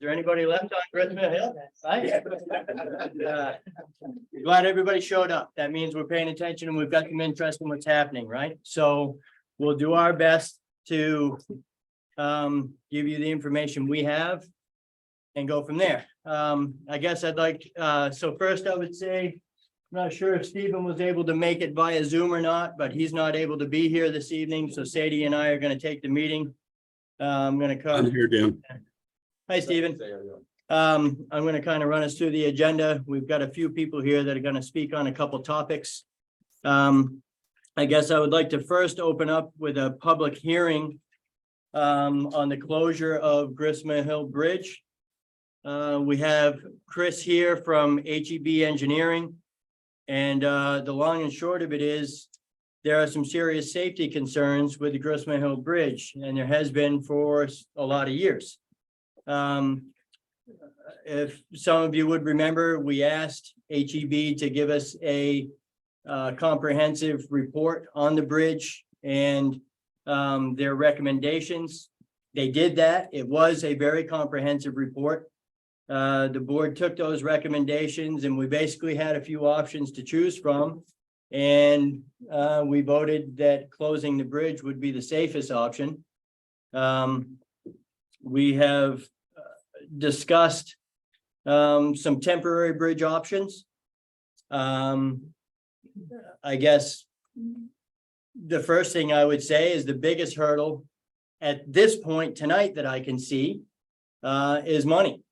there anybody left on Gristmill Hill? Right? Glad everybody showed up. That means we're paying attention and we've got some interest in what's happening, right? So we'll do our best to give you the information we have and go from there. I guess I'd like, so first I would say, I'm not sure if Stephen was able to make it via Zoom or not, but he's not able to be here this evening. So Sadie and I are going to take the meeting. I'm going to come. I'm here, Dan. Hi, Stephen. I'm going to kind of run us through the agenda. We've got a few people here that are going to speak on a couple topics. I guess I would like to first open up with a public hearing on the closure of Gristmill Hill Bridge. We have Chris here from HEB Engineering. And the long and short of it is there are some serious safety concerns with the Gristmill Hill Bridge, and there has been for a lot of years. If some of you would remember, we asked HEB to give us a comprehensive report on the bridge and their recommendations. They did that. It was a very comprehensive report. The board took those recommendations and we basically had a few options to choose from. And we voted that closing the bridge would be the safest option. We have discussed some temporary bridge options. I guess the first thing I would say is the biggest hurdle at this point tonight that I can see is money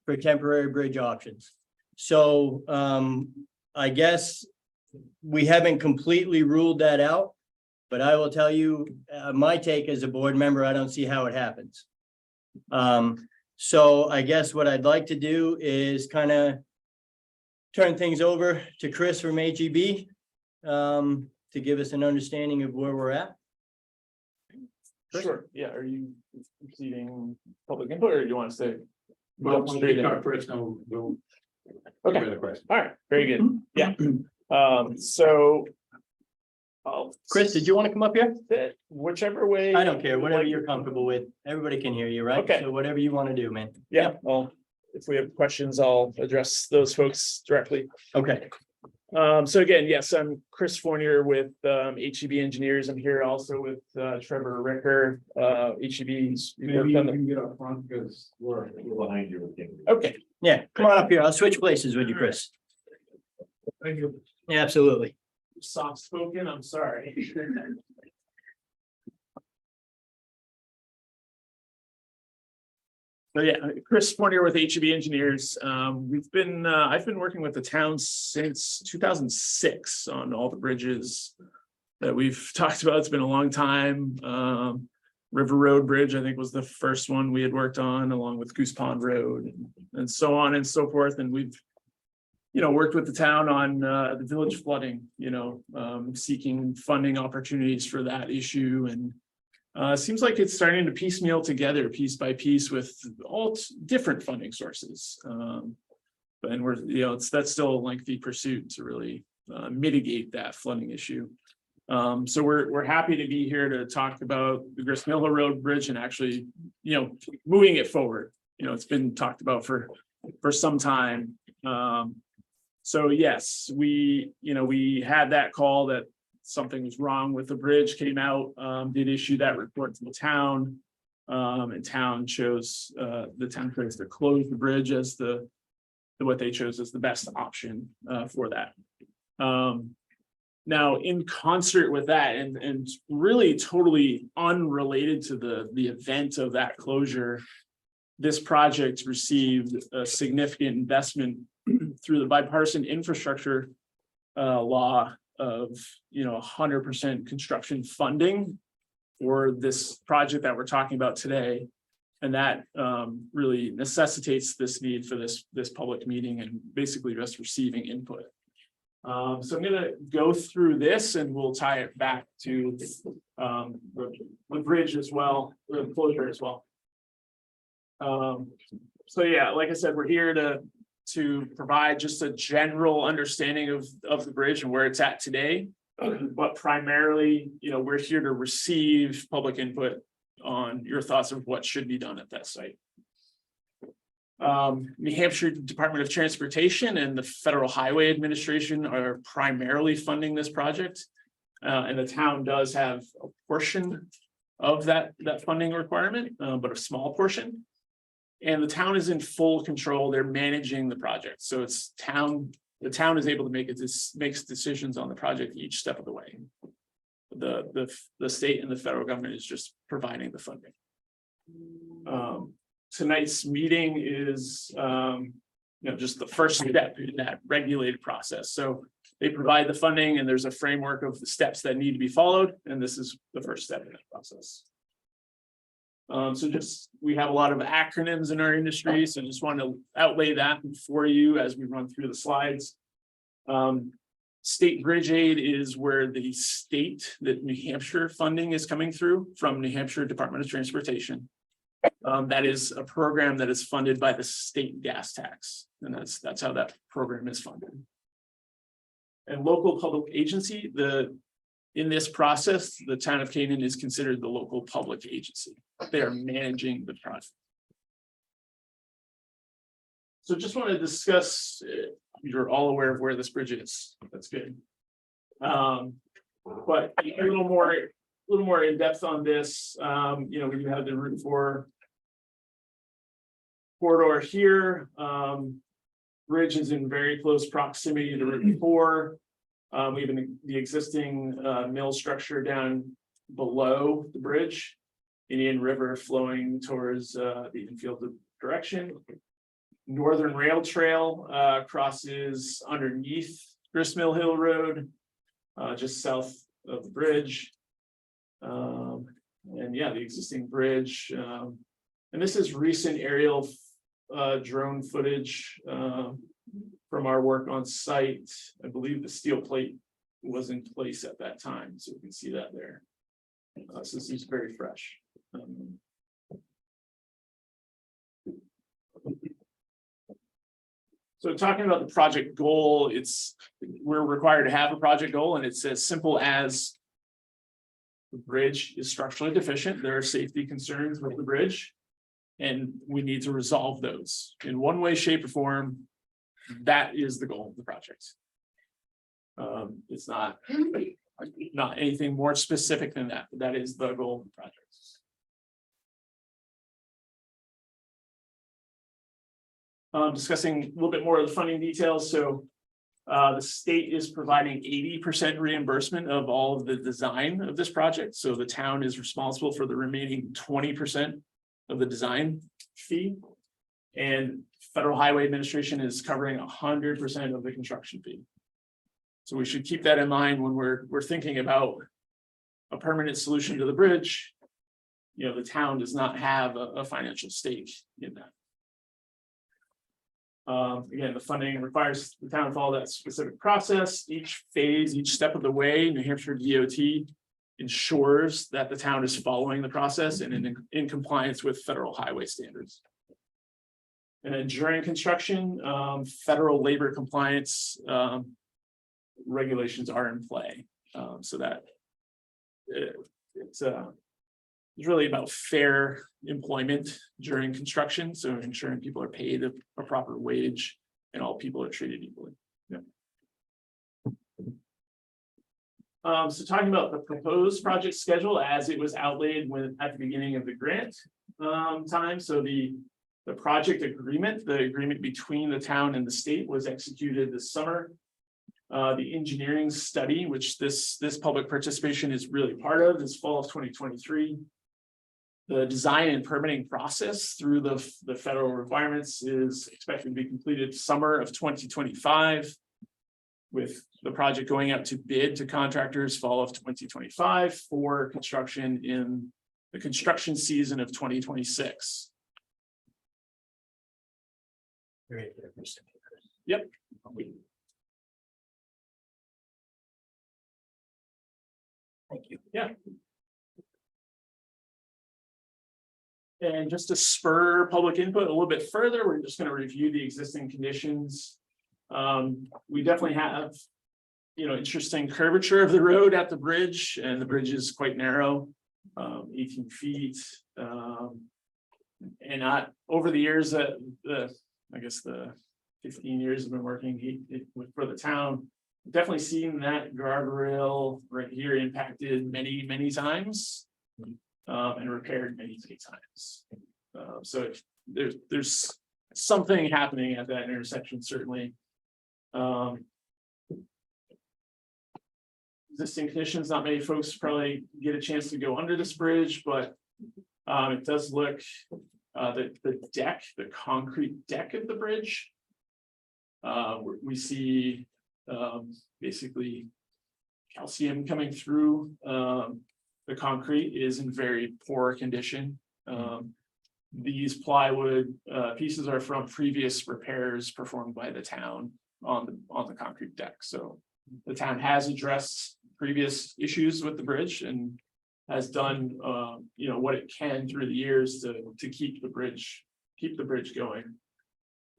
for temporary bridge options. So I guess we haven't completely ruled that out, but I will tell you my take as a board member, I don't see how it happens. So I guess what I'd like to do is kind of turn things over to Chris from HEB to give us an understanding of where we're at. Sure, yeah, are you proceeding public input or do you want to say? Well, Straight in. first, no, we'll. Okay. Question. All right, very good, yeah. So. Chris, did you want to come up here? Whichever way. I don't care, you would whatever like. you're comfortable with. Everybody can hear you, right? Okay. So whatever you want to do, man. Yeah, well, if we have questions, I'll address those folks directly. Okay. So again, yes, I'm Chris Fournier with HEB Engineers. I'm here also with Trevor Ricker, HEB's. Maybe you can get up front because we're behind you. Okay, Yeah, come on up here. I'll switch places with you, Chris. thank you. Yeah, absolutely. Soft spoken, I'm sorry. So yeah, Chris Fournier with HEB Engineers. I've been working with the town since 2006 on all the bridges that we've talked about. It's been a long time. River Road Bridge, I think, was the first one we had worked on, along with Goose Pond Road and so on and so forth. And we've, worked with the town on the village flooding, seeking funding opportunities for that issue. And seems like it's starting to piecemeal together piece by piece with all different funding sources. And we're, that's still a lengthy pursuit to really mitigate that flooding issue. So we're happy to be here to talk about the Gristmill Hill Road Bridge and actually, moving it forward. It's been talked about for some time. So yes, we had that call that something was wrong with the bridge, came out, did issue that report to the town. And town chose to close the bridge as what they chose as the best option for that. Now, in concert with that, and really totally unrelated to the event of that closure, this project received a significant investment through the bipartisan infrastructure law of 100% construction funding for this project that we're talking about today. And that really necessitates this need for this public meeting and basically just receiving input. So I'm going to go through this and we'll tie it back to the bridge as well, or the closure as well. So yeah, like I said, we're here to provide just a general understanding of the bridge and where it's at today. But primarily, we're here to receive public input on your thoughts of what should be done at that site. New Hampshire Department of Transportation and the Federal Highway Administration are primarily funding this project. And the town does have a portion of that funding requirement, but a small portion. And the town is in full control. They're managing the project. So it's the town is able to makes decisions on the project each step of the way. The state and the federal government is just providing the funding. Tonight's meeting is, just the first step in that regulated process. So they provide the funding and there's a framework of the steps that need to be followed. And this is the first step in that process. We have a lot of acronyms in our industry, so just want to outlay that for you as we run through the slides. State Bridge Aid is where the state that New Hampshire funding is coming through from New Hampshire Department of Transportation. That is a program that is funded by the state gas tax, and that's how that program is funded. And local public agency, in this process, the town of Canaan is considered the local public agency. They are managing the project. So just want to discuss, you're all aware of where this bridge is. That's good. But a little more in depth on this, we do have the Route 4 corridor here. Bridge is in very close proximity to Route 4. We have the existing mill structure down below the bridge, Indian River flowing towards the infield direction. Northern Rail Trail crosses underneath Gristmill Hill Road, just south of the bridge. And yeah, the existing bridge. And this is recent aerial drone footage from our work on site. I believe the steel plate was in place at that time, so you can see that there. So this is very fresh. So talking about the project goal, we're required to have a project goal, and it's as simple as the bridge is structurally deficient. There are safety concerns with the bridge, and we need to resolve those in one way, shape, or form. That is the goal of the project. It's not anything more specific than that. That is the goal of the project. Discussing a little bit more of the funding details. So the state is providing 80% reimbursement of all of the design of this project. So the town is responsible for the remaining 20% of the design fee. And Federal Highway Administration is covering 100% of the construction fee. So we should keep that in mind when we're thinking about a permanent solution to the bridge. The town does not have a financial stake in that. Again, the funding requires the town to follow that specific process. Each phase, each step of the way, New Hampshire DOT ensures that the town is following the process and in compliance with federal highway standards. And then during construction, federal labor compliance regulations are in play, so that it's really about fair employment during construction. So ensuring people are paid a proper wage and all people are treated equally. Yeah. So talking about the proposed project schedule as it was outlaid at the beginning of the grant time. So the project agreement, the agreement between the town and the state was executed this summer. The engineering study, which this public participation is really part of, is fall of 2023. The design and permitting process through the federal requirements is expected to be completed summer of 2025, with the project going out to bid to contractors fall of 2025 for construction in the construction season of 2026. Yep. Thank you. Yeah. And just to spur public input a little bit further, we're just going to review the existing conditions. We definitely have, interesting curvature of the road at the bridge, and the bridge is quite narrow, 18 feet. And over the years that I guess the 15 years I've been working for the town, definitely seen that guardrail right here impacted many times. And repaired many times. So there's something happening at that intersection, certainly. Existing conditions, not many folks probably get a chance to go under this bridge, but it does look the deck, the concrete deck of the bridge. We see basically calcium coming through. The concrete is in very poor condition. These plywood pieces are from previous repairs performed by the town on the concrete deck. So the town has addressed previous issues with the bridge and has done what it can through the years to keep the bridge going.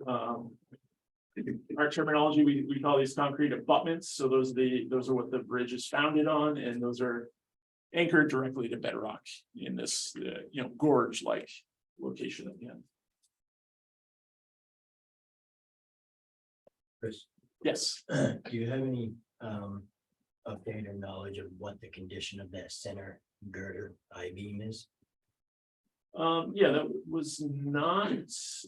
Our terminology, we call these concrete abutments. So those are what the bridge is founded on, and those are anchored directly to bedrock in this gorge-like location again. Chris, Yes. do you have any update or knowledge of what the condition of that center girder I-beam is? Yeah, that was not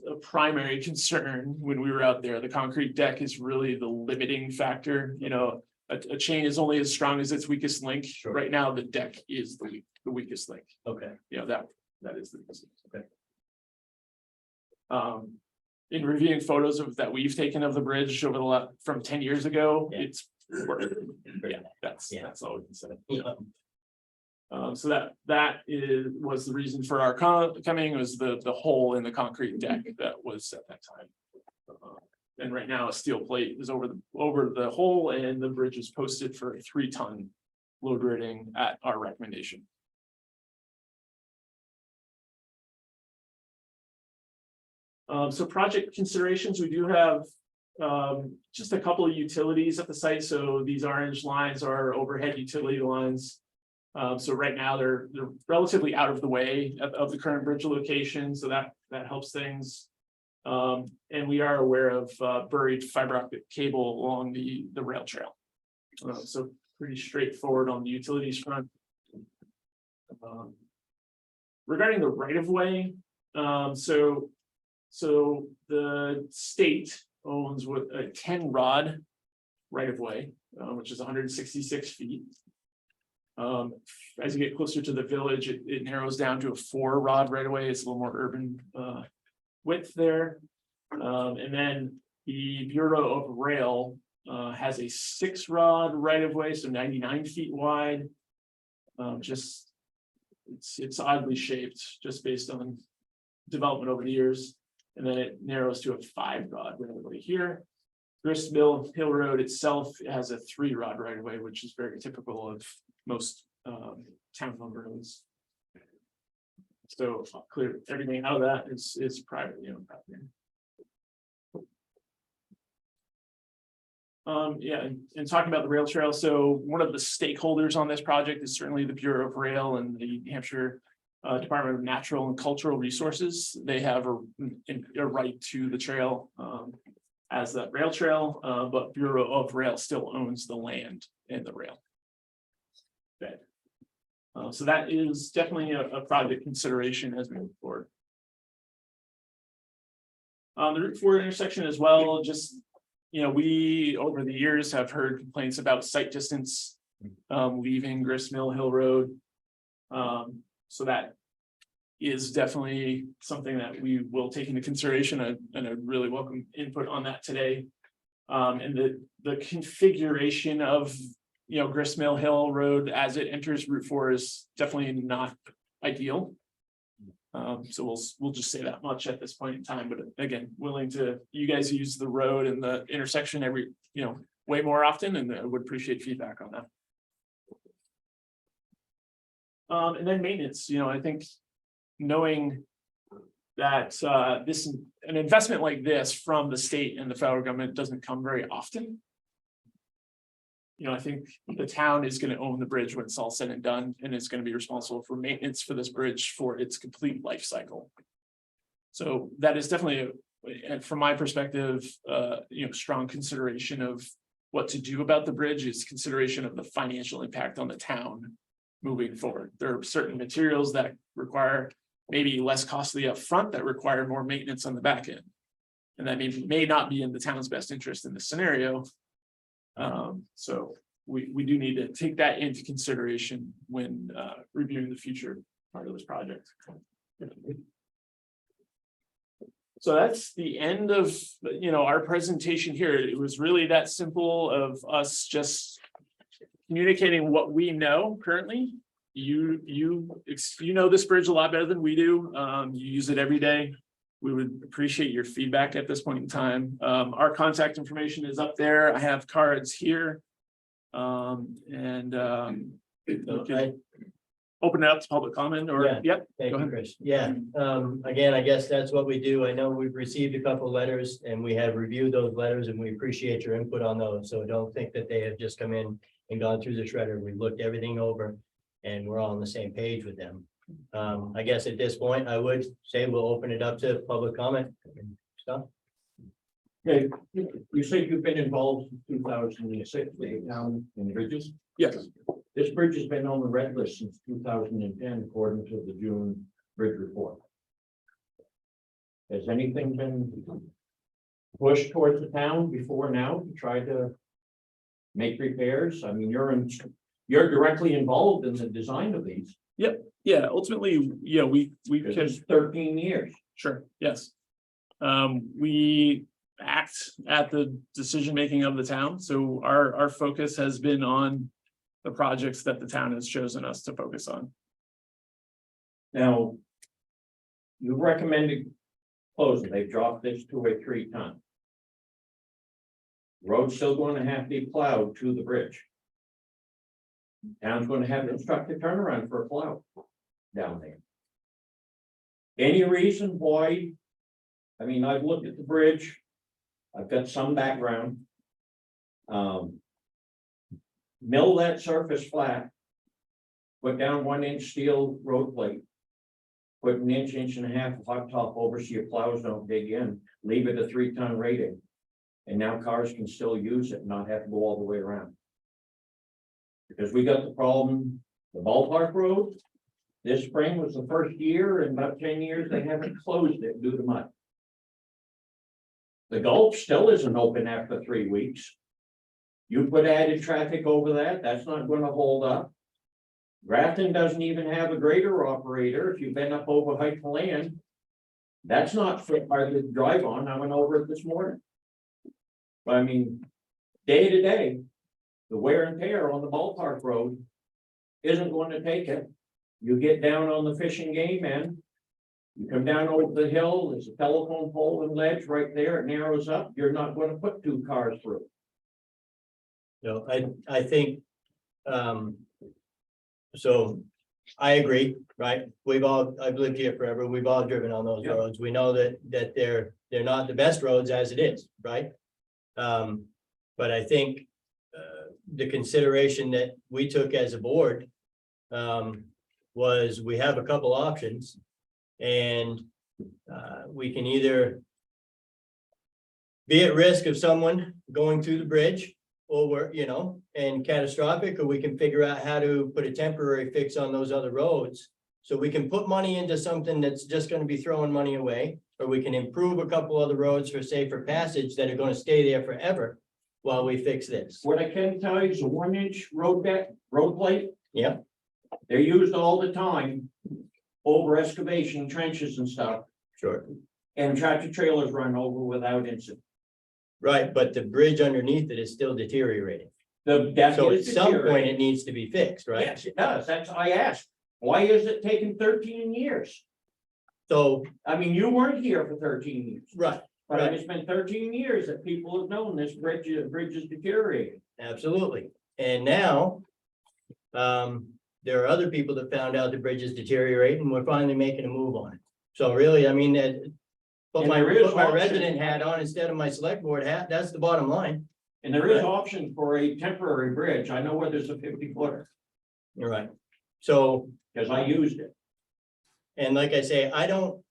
a primary concern when we were out there. The concrete deck is really the limiting factor. A chain is only as strong as its weakest link. Sure. Right now, the deck is the weakest link. Okay. That is the weakest link. Okay. In reviewing photos that we've taken of the bridge over from 10 years ago, Yeah. it's that's all we can say. Yeah. So that was the reason for our coming, was the hole in the concrete deck that was at that time. And right now a steel plate is over the hole, and the bridge is posted for a 3-ton load rating at our recommendation. So project considerations, we do have just a couple of utilities at the site. So these orange lines are overhead utility lines. So right now they're relatively out of the way of the current bridge location, so that helps things. And we are aware of buried fiber optic cable along the rail trail. So pretty straightforward on the utilities front. Regarding the right of way, so the state owns a 10 rod right of way, which is 166 feet. As you get closer to the village, it narrows down to a 4 rod right of way. It's a little more urban width there. And then the Bureau of Rail has a 6 rod right of way, so 99 feet wide. It's oddly shaped just based on development over the years. And then it narrows to a 5 rod right of way here. Gristmill Hill Road itself has a 3 rod right of way, which is very typical of most town-owned roads. So I'll clear everything out of that is privately owned property. And talking about the rail trail, so one of the stakeholders on this project is certainly the Bureau of Rail and the New Hampshire Department of Natural and Cultural Resources. They have a right to the trail as that rail trail, but Bureau of Rail still owns the land and the rail bed. So that is definitely a project consideration as we move forward. The Route 4 intersection as well, just, we over the years have heard complaints about sight distance leaving Gristmill Hill Road. So that is definitely something that we will take into consideration, and I really welcome input on that today. And the configuration of Gristmill Hill Road as it enters Route 4 is definitely not ideal. So we'll just say that much at this point in time, but again, willing to, you guys use the road and the intersection way more often, and I would appreciate feedback on that. And then maintenance, I think knowing that an investment like this from the state and the federal government doesn't come very often. I think the town is going to own the bridge when it's all said and done, and it's going to be responsible for maintenance for this bridge for its complete life cycle. So that is definitely, and from my perspective, strong consideration of what to do about the bridge is consideration of the financial impact on the town moving forward. There are certain materials that require maybe less costly upfront that require more maintenance on the back end. And that may not be in the town's best interest in this scenario. So we do need to take that into consideration when reviewing the future part of this project. So that's the end of, our presentation here. It was really that simple of us just communicating what we know currently. You know this bridge a lot better than we do. You use it every day. We would appreciate your feedback at this point in time. Our contact information is up there. I have cards here. Open it up to public comment or, Yeah. yep. Thank Go you, ahead. Chris. Yeah, again, I guess that's what we do. I know we've received a couple letters and we have reviewed those letters and we appreciate your input on those. So don't think that they have just come in and gone through the shredder. We looked everything over and we're all on the same page with them. I guess at this point, I would say we'll open it up to public comment and stuff. Okay, you said you've been involved in 2006, down in bridges. Yes. This bridge has been on the red list since 2010, according to the June bridge report. Has anything been pushed towards the town before now to try to make repairs? I mean, you're directly involved in the design of these. Yeah, ultimately, we This can, is 13 years. sure, yes. We act at the decision making of the town, so our focus has been on the projects that the town has chosen us to focus on. Now, you recommended closing. They've dropped this to a 3-ton. Road's still going to have to be plowed to the bridge. Town's going to have to instruct a turnaround for a plow down there. Any reason why? I mean, I've looked at the bridge. I've got some background. Mill that surface flat. Put down 1-inch steel road plate. Put an inch and a half of hot top over so your plows don't dig in. Leave it a 3-ton rating. And now cars can still use it and not have to go all the way around. Because we got the problem, the ballpark road. This spring was the first year in about 10 years, they haven't closed it due to mud. The Gulf still isn't open after 3 weeks. You put added traffic over that, that's not going to hold up. Grafton doesn't even have a grader operator. If you've been up over Height Land, that's not hard to drive on. I went over it this morning. But I mean, day to day, the wear and tear on the ballpark road isn't going to take it. You get down on the fishing game end, you come down over the hill, there's a telephone pole and ledge right there, it narrows up, you're not going to put 2 cars through. No, I think, so I agree, right? I've lived here forever. We've all driven on those Yep. roads. We know that they're not the best roads as it is, right? But I think, the consideration that we took as a board, was we have a couple options. And, we can either be at risk of someone going through the bridge or and catastrophic, or we can figure out how to put a temporary fix on those other roads. So we can put money into something that's just gonna be throwing money away, or we can improve a couple other roads for safer passage that are gonna stay there forever while we fix this. What I can tell you is a 1-inch road plate, Yep, they're used all the time over excavation trenches and stuff, sure. and tractor trailers run over without incident. Right, but the bridge underneath it is still deteriorating. That So at is some point deteriorating. it needs to be fixed, right? Yes, it does. That's, I asked, why is it taking 13 years? So, I mean, you weren't here for 13 years, right, but Right. it's been 13 years that people have known this bridge is deteriorating. absolutely. And now, there are other people that found out the bridge is deteriorating, and we're finally making a move on it. So really, I mean, put And my there is put my option. resident hat on instead of my select board hat, that's the bottom line. And there is option for a temporary bridge. I know where there's a 50-footer, You're right. So, because I used it. and like I say, I don't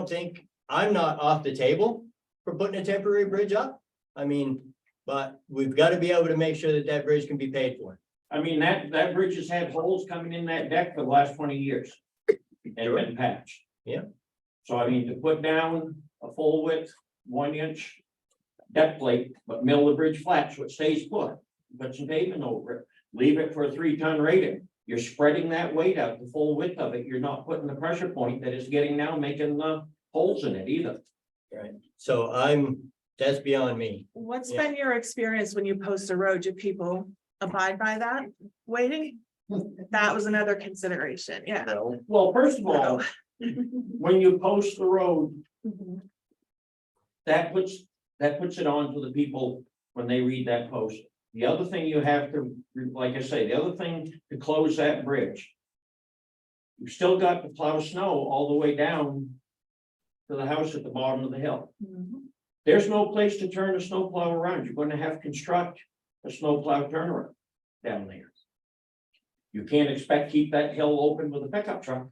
think I'm not off the table for putting a temporary bridge up. I mean, but we've got to be able to make sure that that bridge can be paid for. I mean, that bridge has had holes coming in that deck for the last 20 years. And been patched. Yeah. So I mean, to put down a full width, 1 inch. Deck plate, but mill the bridge flat so it stays put, put some pavement over it, leave it for a 3-ton rating. You're spreading that weight out the full width of it, you're not putting the pressure point that it's getting now, making the holes in it either. Right. So that's beyond me. What's Yeah. been your experience when you post a road? Do people abide by that waiting? That was another consideration, yeah. Well, first of all, when you post the road, Mhm. that puts it on to the people when they read that post. The other thing you have to, like I say, the other thing to close that bridge. You've still got to plow snow all the way down to the house at the bottom of the hill. Mhm. There's no place to turn a snowplow around. You're gonna have to construct a snowplow turnaround down there. You can't expect to keep that hill open with a pickup truck.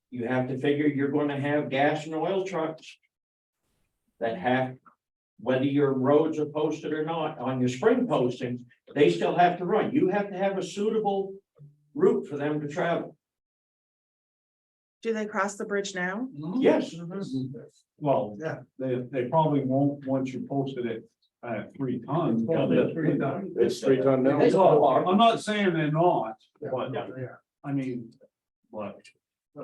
You have to figure you're gonna have gas and oil trucks that have, whether your roads are posted or not, on your spring postings, they still have to run. You have to have a suitable route for them to travel. Do they cross the bridge now? Yes, Well, yeah, they probably won't once you posted it at 3 tons. It's 3-ton now. It's all bar. I'm not saying they're not, but Yeah. I mean, but. So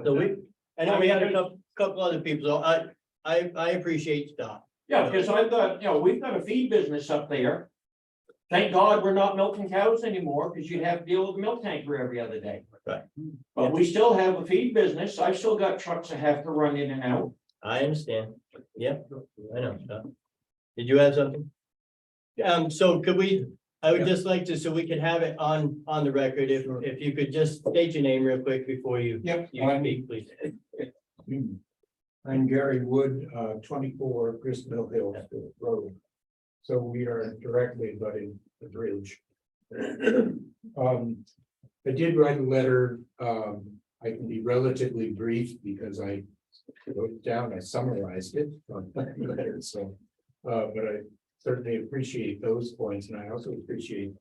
I know we had a couple other people, so I appreciate stuff. Yeah, because I've got, we've got a feed business up there. Thank God we're not milking cows anymore, because you'd have to deal with a milk tanker every other day. Right. But we still have a feed business. I've still got trucks that have to run in and out. I understand. Yep, I know stuff. Did you have something? So could we, I would just like to, so we could have it on the record, if you could just state your name real quick before you speak, please. I'm Gary Wood, 24 Gristmill Hill Road. So we are directly abutting the bridge. I did write a letter. I can be relatively brief because I wrote it down, I summarized it on the letter, so. But I certainly appreciate those points, and I also appreciate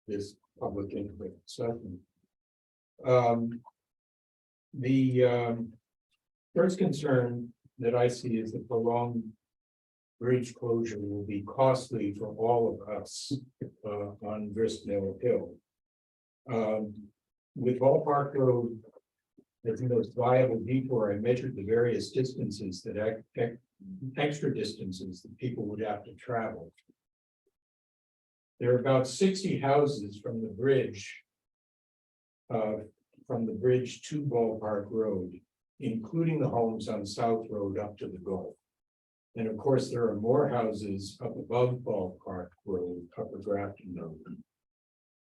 this public input stuff. The first concern that I see is the prolonged bridge closure will be costly for all of us on Gristmill Hill. With Ballpark Road as the most viable detour, I measured the various distances that extra distances that people would have to travel. There are about 60 houses from the bridge to Ballpark Road, including the homes on South Road up to the Gulf. And of course, there are more houses up above Ballpark Road, Upper Grafton Road.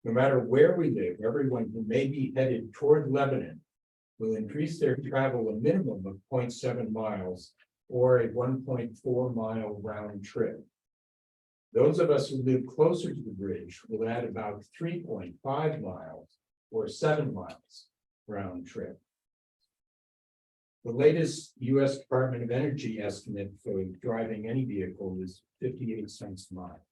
No matter where we live, everyone who may be headed toward Lebanon will increase their travel a minimum of 0.7 miles or a 1.4 mile round trip. Those of us who live closer to the bridge will add about 3.5 miles or 7 miles round trip. The latest US Department of Energy estimate for driving any vehicle is 58 cents a mile.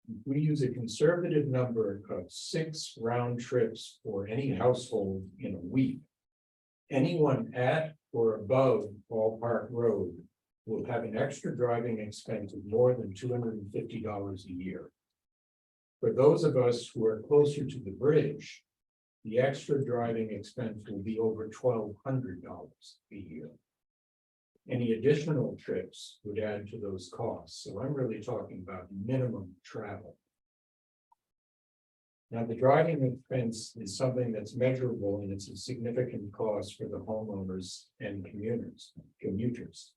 If we use a conservative number of 6 round trips for any household in a week, anyone at or above Ballpark Road will have an extra driving expense of more than $250 a year. For those of us who are closer to the bridge, the extra driving expense will be over $1,200 a year. Any additional trips would add to those costs. So I'm really talking about minimum travel. Now, the driving expense is something that's measurable, and it's a significant cost for the homeowners and commuters.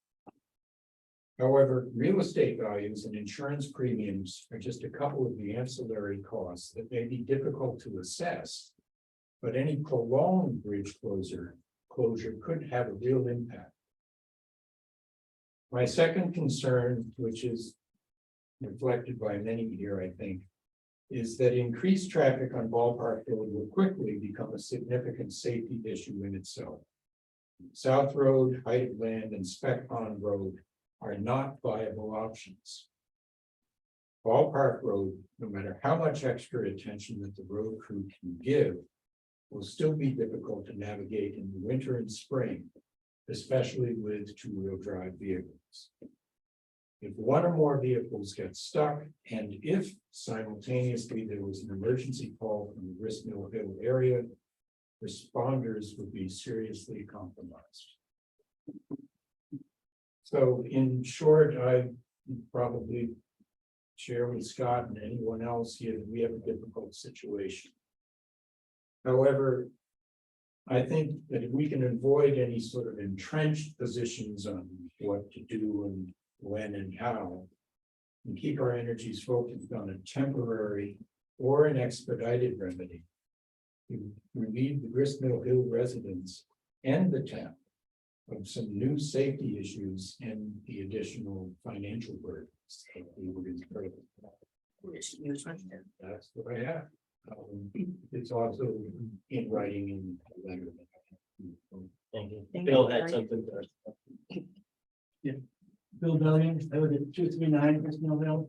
However, real estate values and insurance premiums are just a couple of the ancillary costs that may be difficult to assess, but any prolonged bridge closure could have a real impact. My second concern, which is reflected by many here, I think, is that increased traffic on Ballpark Road will quickly become a significant safety issue in itself. South Road, Height of Land, and Spec Pond Road are not viable options. Ballpark Road, no matter how much extra attention that the road crew can give, will still be difficult to navigate in the winter and spring, especially with two-wheel drive vehicles. If one or more vehicles get stuck, and if simultaneously there was an emergency call from the Gristmill Hill area, responders would be seriously compromised. So in short, I probably share with Scott and anyone else here that we have a difficult situation. However, I think that if we can avoid any sort of entrenched positions on what to do and when and how, and keep our energies focused on a temporary or an expedited remedy, to relieve the Gristmill Hill residents and the town of some new safety issues and the additional financial burdens that we would incur. That's what I have. It's also in writing in the letter. Thank you. Thank Bill you. had something to. Bill Billions, I live at 239 Gristmill Hill.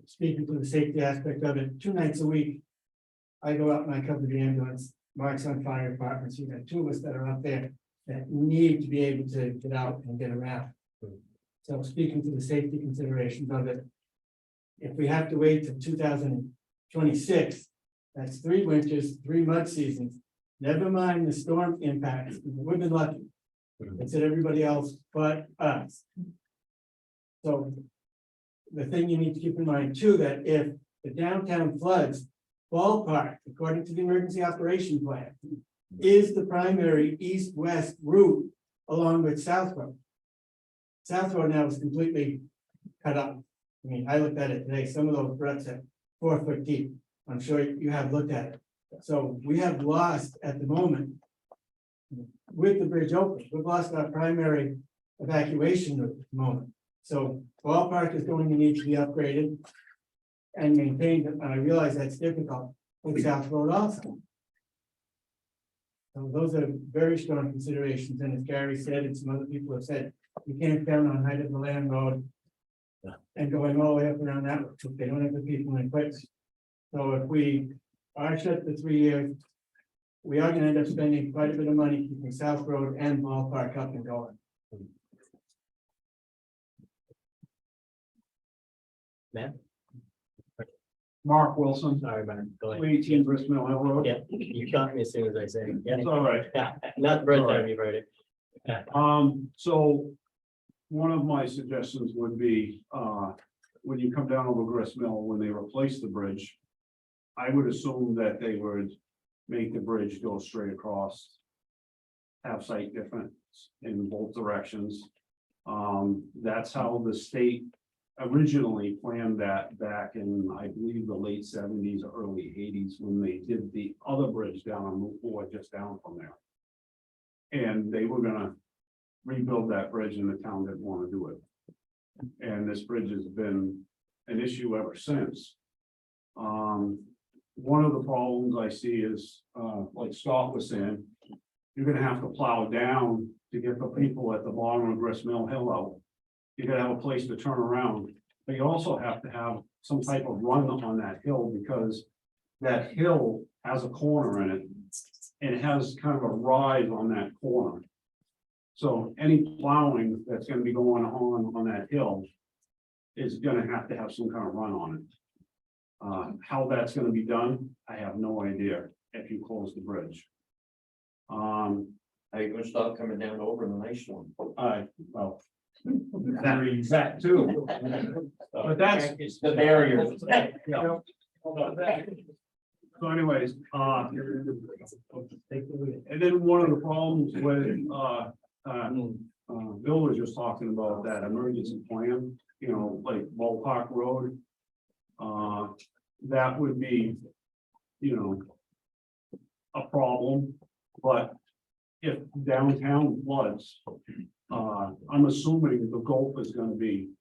Speaking to the safety aspect of it, 2 nights a week. I go out and I cover the ambulance, Mark's on fire departments, you got 2 of us that are up there that need to be able to get out and get around. So speaking to the safety considerations of it, if we have to wait till 2026, that's 3 winters, 3 mud seasons, never mind the storm impacts, we've been lucky. It's at everybody else but us. So the thing you need to keep in mind too, that if the downtown floods, Ballpark, according to the emergency operation plan, is the primary east-west route along with South Road. South Road now is completely cut up. I mean, I looked at it today, some of those ruts are 4 foot deep. I'm sure you have looked at it. So we have lost at the moment, with the bridge open, we've lost our primary evacuation route at the moment. So Ballpark is going to need to be upgraded and maintained, and I realize that's difficult with South Road also. So those are very strong considerations, and as Gary said, and some other people have said, you can't count on Height of the Land Road and going all the way up around that, if they don't have the people in place. So if we are shut for 3 years, we are gonna end up spending quite a bit of money keeping South Road and Ballpark up and going. Man, Mark Wilson, sorry, man, go ahead. 18 Gristmill Hill Road. Yeah, you caught me as soon as I said it. Yeah. It's all right. Not the first All right. time you've heard it. So one of my suggestions would be, when you come down over Gristmill, when they replace the bridge, I would assume that they would make the bridge go straight across, have sight difference in both directions. That's how the state originally planned that back in, I believe, the late 70s, early 80s, when they did the other bridge down on Route 4, just down from there. And they were gonna rebuild that bridge, and the town didn't want to do it. And this bridge has been an issue ever since. One of the problems I see is, like Scott was saying, you're gonna have to plow down to get the people at the bottom of Gristmill Hill out. You gotta have a place to turn around, but you also have to have some type of run on that hill, because that hill has a corner in it. And it has kind of a rise on that corner. So any plowing that's gonna be going on that hill is gonna have to have some kind of run on it. How that's gonna be done, I have no idea if you close the bridge. Are you gonna stop coming down over the nice one? Well, that too. But that's, It's the barrier. yeah. So anyways, and then one of the problems with, Bill was just talking about that emergency plan, you know, like Ballpark Road. That would be, you know, a problem, but if downtown floods, I'm assuming the Gulf is gonna be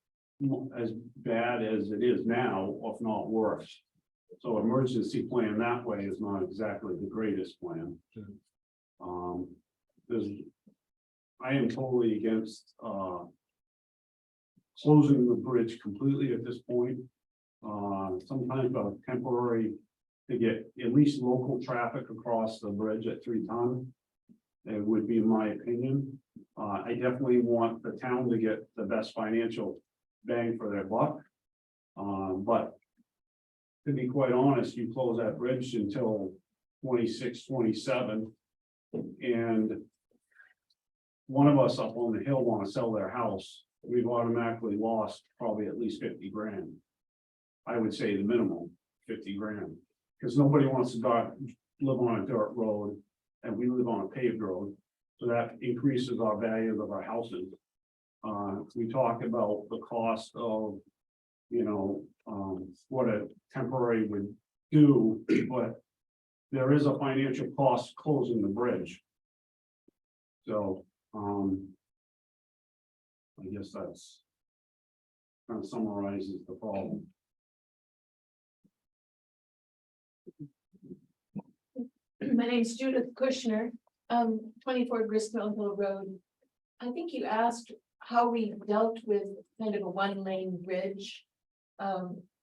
as bad as it is now, if not worse. So emergency plan that way is not exactly the greatest plan. There's I am totally against, closing the bridge completely at this point. Sometimes a temporary to get at least local traffic across the bridge at 3 ton. It would be my opinion. I definitely want the town to get the best financial bang for their buck. But to be quite honest, you close that bridge until 26, 27, and one of us up on the hill want to sell their house, we've automatically lost probably at least 50 grand. I would say the minimum 50 grand, because nobody wants to live on a dirt road, and we live on a paved road, so that increases our value of our houses. We talk about the cost of, what a temporary would do, but there is a financial cost closing the bridge. So, I guess that's kind of summarizes the problem. My name's Judith Kushner, 24 Gristmill Hill Road. I think you asked how we dealt with kind of a one-lane bridge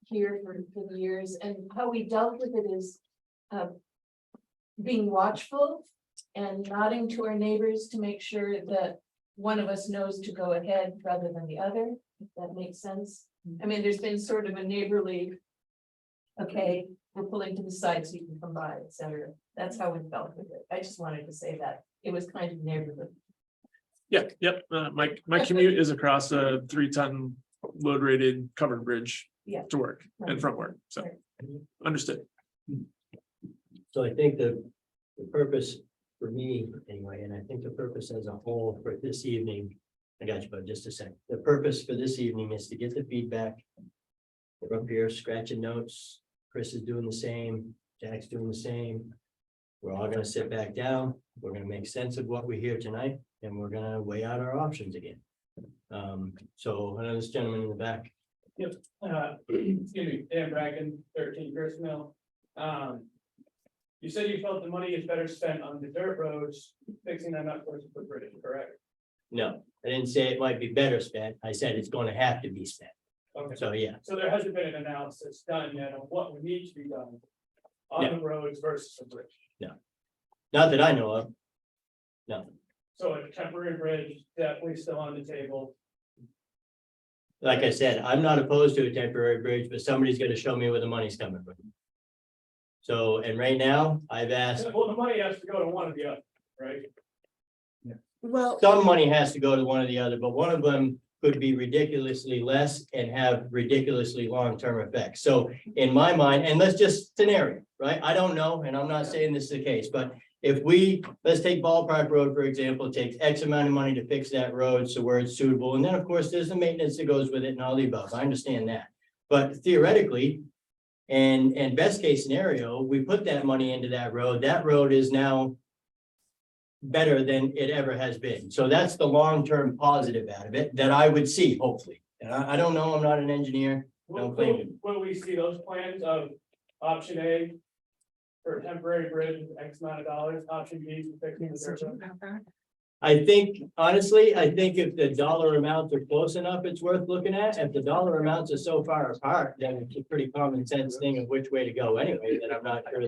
here for the years, and how we dealt with it is being watchful and nodding to our neighbors to make sure that one of us knows to go ahead rather than the other, if that makes sense. I mean, there's been sort of a neighborly, okay, we're pulling to the side so you can come by, etc. That's how we felt with it. I just wanted to say that it was kind of neighborly. Yeah, yep, my commute is across a 3-ton load rated covered bridge. Yeah. To work and from work, so, Right. understood. So I think the purpose for me anyway, and I think the purpose as a whole for this evening, I got you, but just a second. The purpose for this evening is to get the feedback. We're up here scratching notes. Chris is doing the same. Jack's doing the same. We're all gonna sit back down. We're gonna make sense of what we hear tonight, and we're gonna weigh out our options again. So I know this gentleman in the back. Excuse me, Dan Bracken, 13 Gristmill. You said you felt the money is better spent on the dirt roads, fixing them up versus the bridge, correct? No, I didn't say it might be better spent. I said it's gonna have to be spent. Okay, So, yeah, so there hasn't been an analysis done yet on what would need to be done on the roads versus the bridge. not that I know of. No, So a temporary bridge definitely still on the table. like I said, I'm not opposed to a temporary bridge, but somebody's gonna show me where the money's coming from. So, and right now, I've asked, Well, the money has to go to one of the other, right? Well, some money has to go to one or the other, but one of them could be ridiculously less and have ridiculously long-term effects. So in my mind, and let's just scenario, right? I don't know, and I'm not saying this is the case, but if let's take Ballpark Road, for example, it takes X amount of money to fix that road, so where it's suitable. And then, of course, there's the maintenance that goes with it and all the above. I understand that. But theoretically, and best case scenario, we put that money into that road. That road is now better than it ever has been. So that's the long-term positive out of it that I would see, hopefully. And I don't know, I'm not an engineer. Don't claim to be. Will we see those plans of option A for a temporary bridge, X amount of dollars, option B for fixing the dirt road? I think, honestly, I think if the dollar amounts are close enough, it's worth looking at. If the dollar amounts are so far apart, then it's a pretty common sense thing of which way to go anyway, that I'm not sure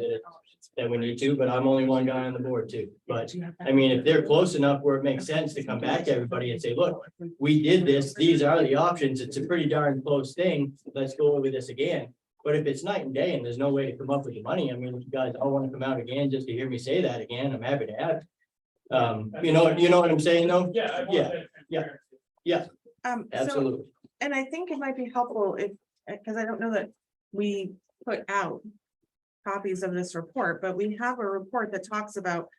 that we need to, but I'm only one guy on the board too. But I mean, if they're close enough where it makes sense to come back to everybody and say, look, we did this, these are the options. It's a pretty darn close thing. Let's go over this again. But if it's night and day and there's no way to come up with the money, I mean, if you guys all want to come out again just to hear me say that again, I'm happy to have. You know what I'm saying though? Yeah. I want Yeah, that yeah. transparency. so, Absolutely. and I think it might be helpful if, because I don't know that we put out copies of this report, but we have a report that talks about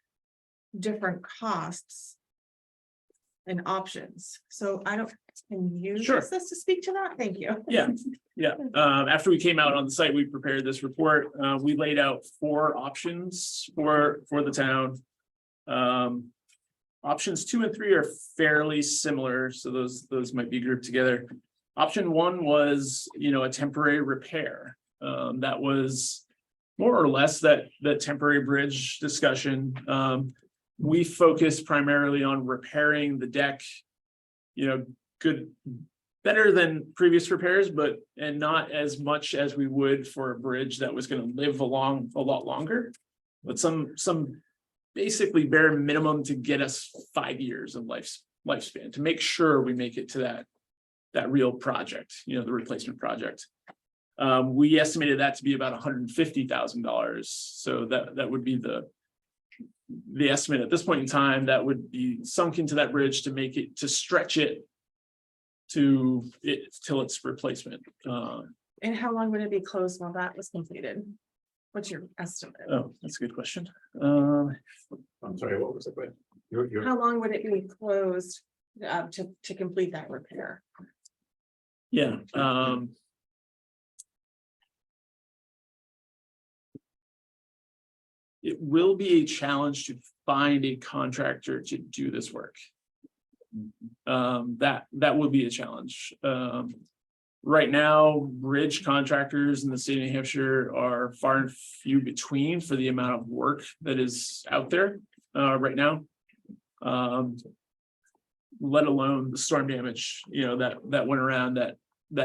different costs and options. So can you Sure. use this to speak to that? Thank you. Yeah. After we came out on the site, we prepared this report. We laid out 4 options for the town. Options 2 and 3 are fairly similar, so those might be grouped together. Option 1 was, a temporary repair. That was more or less that temporary bridge discussion. we focus primarily on repairing the deck. You know, good, better than previous repairs, but, and not as much as we would for a bridge that was gonna live along a lot longer. But some basically bare minimum to get us 5 years of lifespan, to make sure we make it to that real project, you know, the replacement project. We estimated that to be about $150,000, so that would be the estimate at this point in time that would be sunk into that bridge to make it, to stretch it to it till its replacement. And how long would it be closed while that was completed? What's your estimate? Oh, that's a good question. I'm sorry, what was the question? You're, How long would it be closed to complete that repair? Yeah, it will be a challenge to find a contractor to do this work. That will be a challenge. Right now, bridge contractors in the state of New Hampshire are far and few between for the amount of work that is out there right now. Let alone the storm damage, you know, that went around that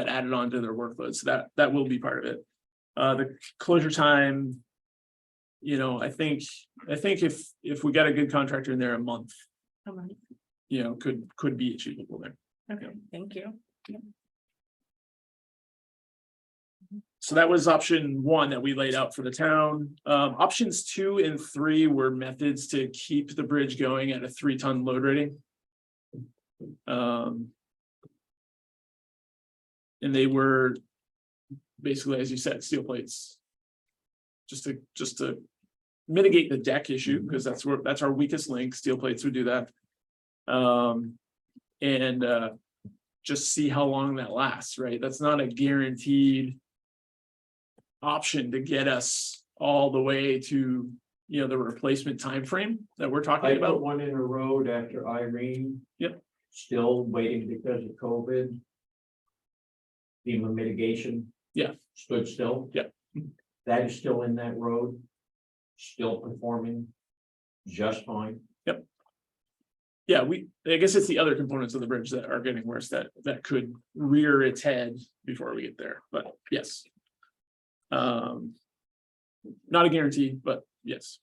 added on to their workload. So that will be part of it. The closure time, you know, I think if we got a good contractor in there, a month, you know, could be achievable there. Okay, thank you. So that was option 1 that we laid out for the town. Options 2 and 3 were methods to keep the bridge going at a 3-ton load rating. And they were basically, as you said, steel plates. Just to mitigate the deck issue, because that's our weakest link. Steel plates would do that. And just see how long that lasts, right? That's not a guaranteed option to get us all the way to, you know, the replacement time frame that we're talking I put about. one in a road after Irene. Yep. Still waiting because of COVID. FEMA mitigation. Yeah. Stood still. Yep. That is still in that road. Still performing just fine. Yeah, I guess it's the other components of the bridge that are getting worse that could rear its head before we get there, but yes. Not a guarantee, but yes.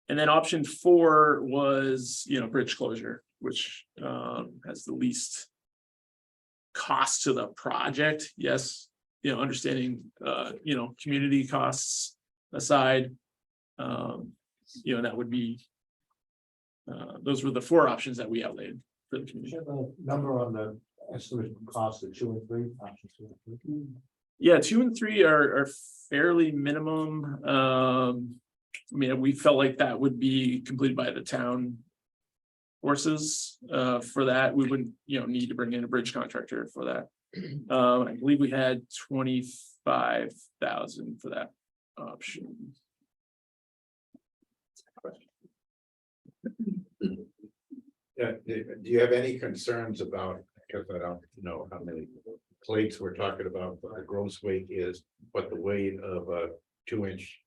And then option 4 was, you know, bridge closure, which has the least cost to the project. Yes, you know, understanding you know, community costs aside, you know, that would be those were the 4 options that we outlaid for the community. have a number on the estimate cost of 2 and 3 options. 2 and 3? Yeah, 2 and 3 are fairly minimum. I mean, we felt like that would be completed by the town forces. For that, we wouldn't, you know, need to bring in a bridge contractor for that. I believe we had 25,000 for that option. Yeah, do you have any concerns about, because I don't know how many plates we're talking about, what the gross weight is, what the weight of a 2-inch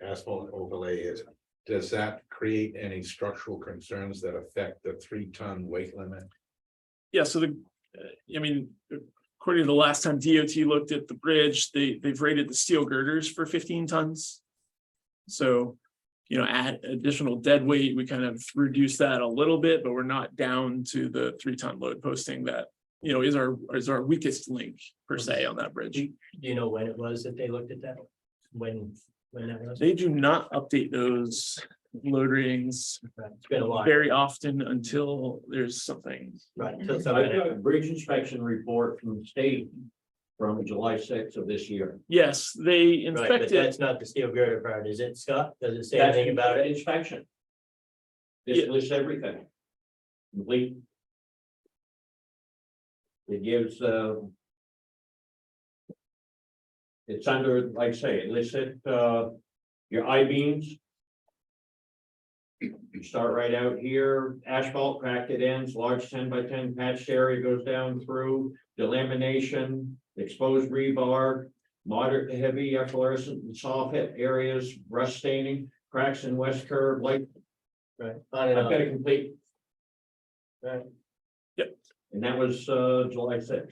asphalt overlay is? Does that create any structural concerns that affect the 3-ton weight limit? Yeah, so I mean, according to the last time DOT looked at the bridge, they've rated the steel girders for 15 tons. So, you know, add additional dead weight, we kind of reduce that a little bit, but we're not down to the 3-ton load posting that, you know, is our weakest link per se on that bridge. Do you know when it was that they looked at that? When that was? They do not update those load ratings It's been a while. very often until there's something. Right. Until I've something- got a bridge inspection report from the state from July 6th of this year. Yes, they Right, but inspected. that's not the steel girder part, is it, Scott? Does it say That's anything about it? inspection. This Yeah. lists everything. Complete. It gives, it's under, like I say, it lists it, your I-beams. You start right out here, asphalt cracked at ends, large 10 by 10 patched area goes down through, delamination, exposed rebar, moderate to heavy efflorescent and soft hit areas, rust staining, cracks in west curve, light Right, on and I've got on. a complete. Right. Yep. And that was July 6th.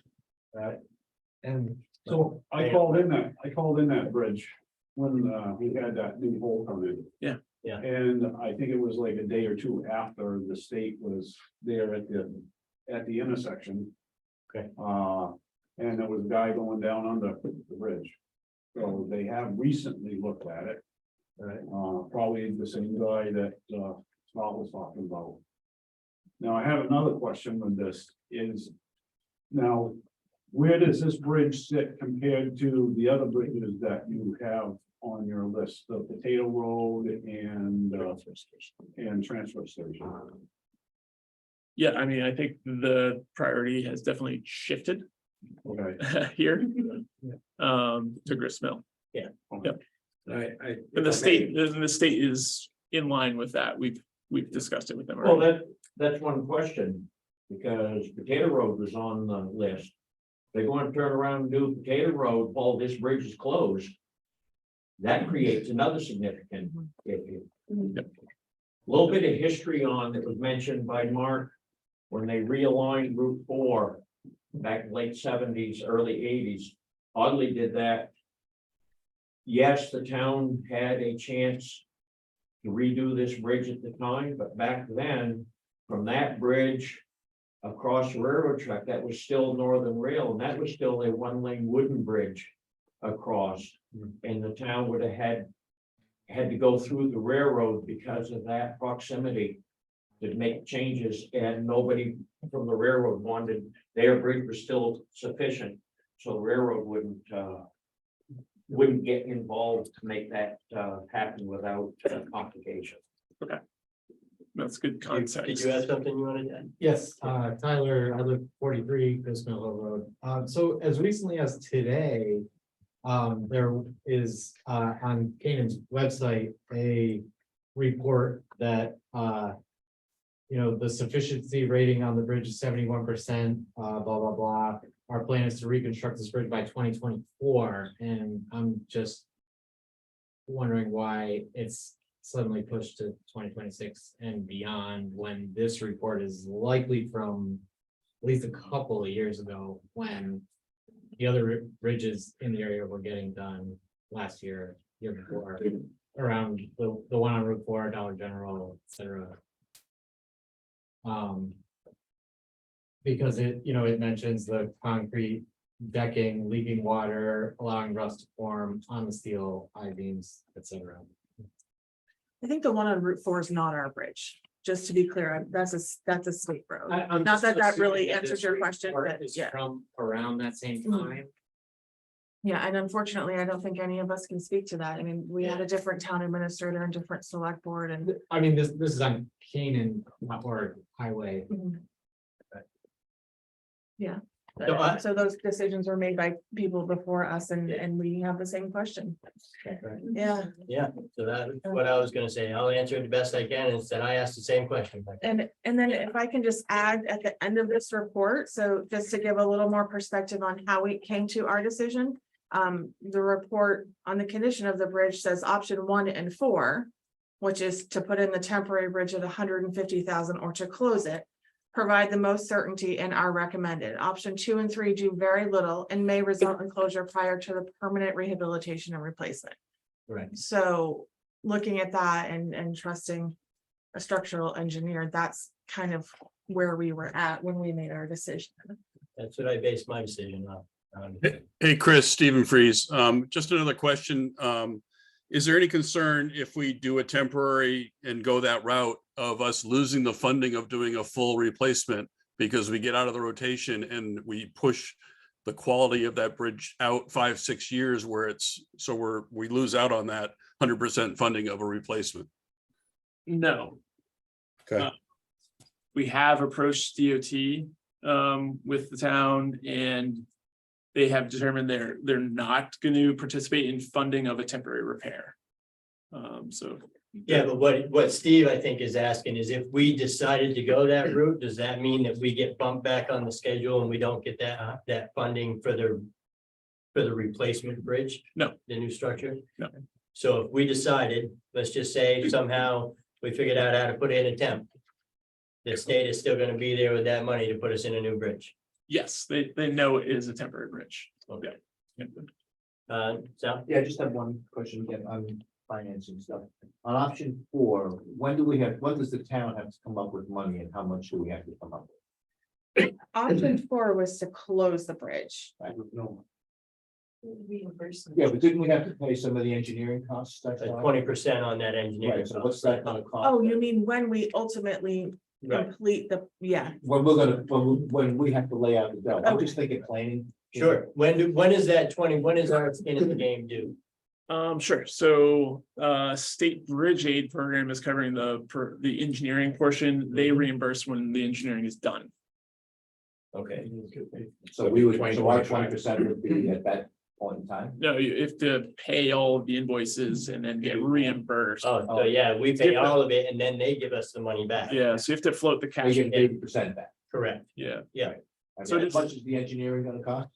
And So I called in that bridge when we had that new hole come in. Yeah. Yeah. And I think it was like a day or two after the state was there at the intersection. Okay. And there was a guy going down under the bridge. So they have recently looked at it. Right. Probably the same guy that Scott was talking about. Now, I have another question with this is. Now, where does this bridge sit compared to the other bridges that you have on your list, the Potato Road and transfer station? Yeah, I mean, I think the priority has definitely shifted Okay. here. To grist mill. I. And the state is in line with that. We've discussed it with them. Well, already. that's one question, because Potato Road was on the list. They're going to turn around and do Potato Road while this bridge is closed. That creates another significant issue. Little bit of history on that was mentioned by Mark when they realigned Route 4 back in late 70s, early 80s. Audley did that. Yes, the town had a chance to redo this bridge at the time, but back then, from that bridge across the railroad track, that was still Northern Rail, and that was still a one-lane wooden bridge across. And the town would have had to go through the railroad because of that proximity to make changes, and nobody from the railroad wanted, their bridge was still sufficient. So the railroad wouldn't get involved to make that happen without complication. That's good Did context. you have something you wanted to add? Yes, Tyler, I live 43 Grist Mill Hill Road. So as recently as today, there is on Canaan's website, a report that the sufficiency rating on the bridge is 71%, blah, blah, blah. Our plan is to reconstruct this bridge by 2024, and I'm just wondering why it's suddenly pushed to 2026 and beyond, when this report is likely from at least a couple of years ago, when the other bridges in the area were getting done last year, year before, around the one on Route 4, Dollar General, et cetera. Because it mentions the concrete decking, leaking water, allowing rust to form on the steel I-beams, et cetera. I think the one on Route 4 is not our bridge, just to be clear, that's a state road. Not that that really answers your question, but yeah. From around that same Mhm. time. Yeah, and unfortunately, I don't think any of us can speak to that. I mean, we had a different town administrator and different select board and. I mean, this is on Canaan or highway. Yeah. No, I- So those decisions were made by people before us and we have the same question. Yeah, Yeah, so that's what I was gonna say. I'll answer it the best I can, instead I asked the same question. and then if I can just add at the end of this report, so just to give a little more perspective on how we came to our decision. The report on the condition of the bridge says option 1 and 4, which is to put in the temporary bridge at 150,000 or to close it. Provide the most certainty and are recommended. Option 2 and 3 do very little and may result in closure prior to the permanent rehabilitation and replacement. Right. So looking at that and trusting a structural engineer, that's kind of where we were at when we made our decision. That's what I based my decision on. Hey, Chris, Stephen Freeze. Just another question. Is there any concern if we do a temporary and go that route of us losing the funding of doing a full replacement? Because we get out of the rotation and we push the quality of that bridge out 5-6 years where we lose out on that 100% funding of a replacement. No. Okay. We have approached DOT with the town, and they have determined they're not going to participate in funding of a temporary repair. So. Yeah, but what Steve, I think, is asking is if we decided to go that route, does that mean that we get bumped back on the schedule and we don't get that funding for the replacement bridge? No. The new structure? No. So if we decided, let's just say somehow we figured out how to put in a temp. The state is still gonna be there with that money to put us in a new bridge. Yes, they know it is a temporary bridge. Okay. Yeah. So, Yeah, I just have one question again on financing stuff. On option 4, when does the town have to come up with money and how much do we have to come up with? Option 4 was to close the bridge. No. Reimbursement. Yeah, but didn't we have to pay some of the engineering costs? That's why? 20% on that engineering. Right, so what's that gonna cost? Oh, you mean when we ultimately Right. complete the, yeah, When we have to lay out the bill, I'm just thinking planning. Sure, when is that 20, when is our skin in the game due? Sure. So, state bridge aid program is covering the engineering portion. They reimburse when the engineering is done. Okay, So we would, so our 20% would be at that point in time. No, you have to pay all of the invoices and then get reimbursed. oh, so yeah, we pay all of it and then they give us the money back. Yeah, so you have to float the We cash. get 80% back. Correct, Yeah, And So how this- much is the engineering gonna cost,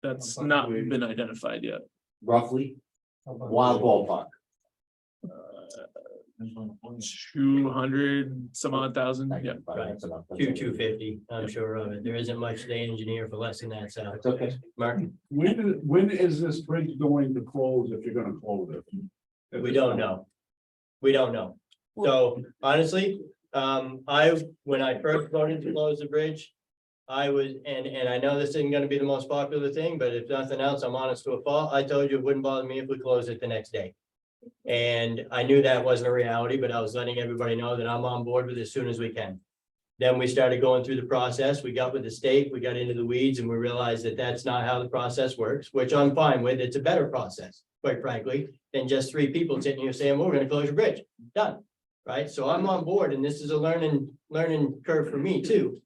that's not been identified yet. roughly? Wild ballpark. 200 some odd thousand, yeah. That's enough. That's 250, I'm sure of it. There isn't much they engineer for less than that, so. It's okay. Mark, When is this bridge going to close if you're gonna close it? we don't know. We don't know. So honestly, when I first voted to close the bridge. I was, and I know this isn't gonna be the most popular thing, but if nothing else, I'm honest to a fault. I told you it wouldn't bother me if we closed it the next day. And I knew that wasn't a reality, but I was letting everybody know that I'm on board with it as soon as we can. Then we started going through the process. We got with the state, we got into the weeds and we realized that that's not how the process works, which I'm fine with. It's a better process, quite frankly, than just 3 people sitting here saying, well, we're gonna close your bridge. Done. Right? So I'm on board and this is a learning curve for me too.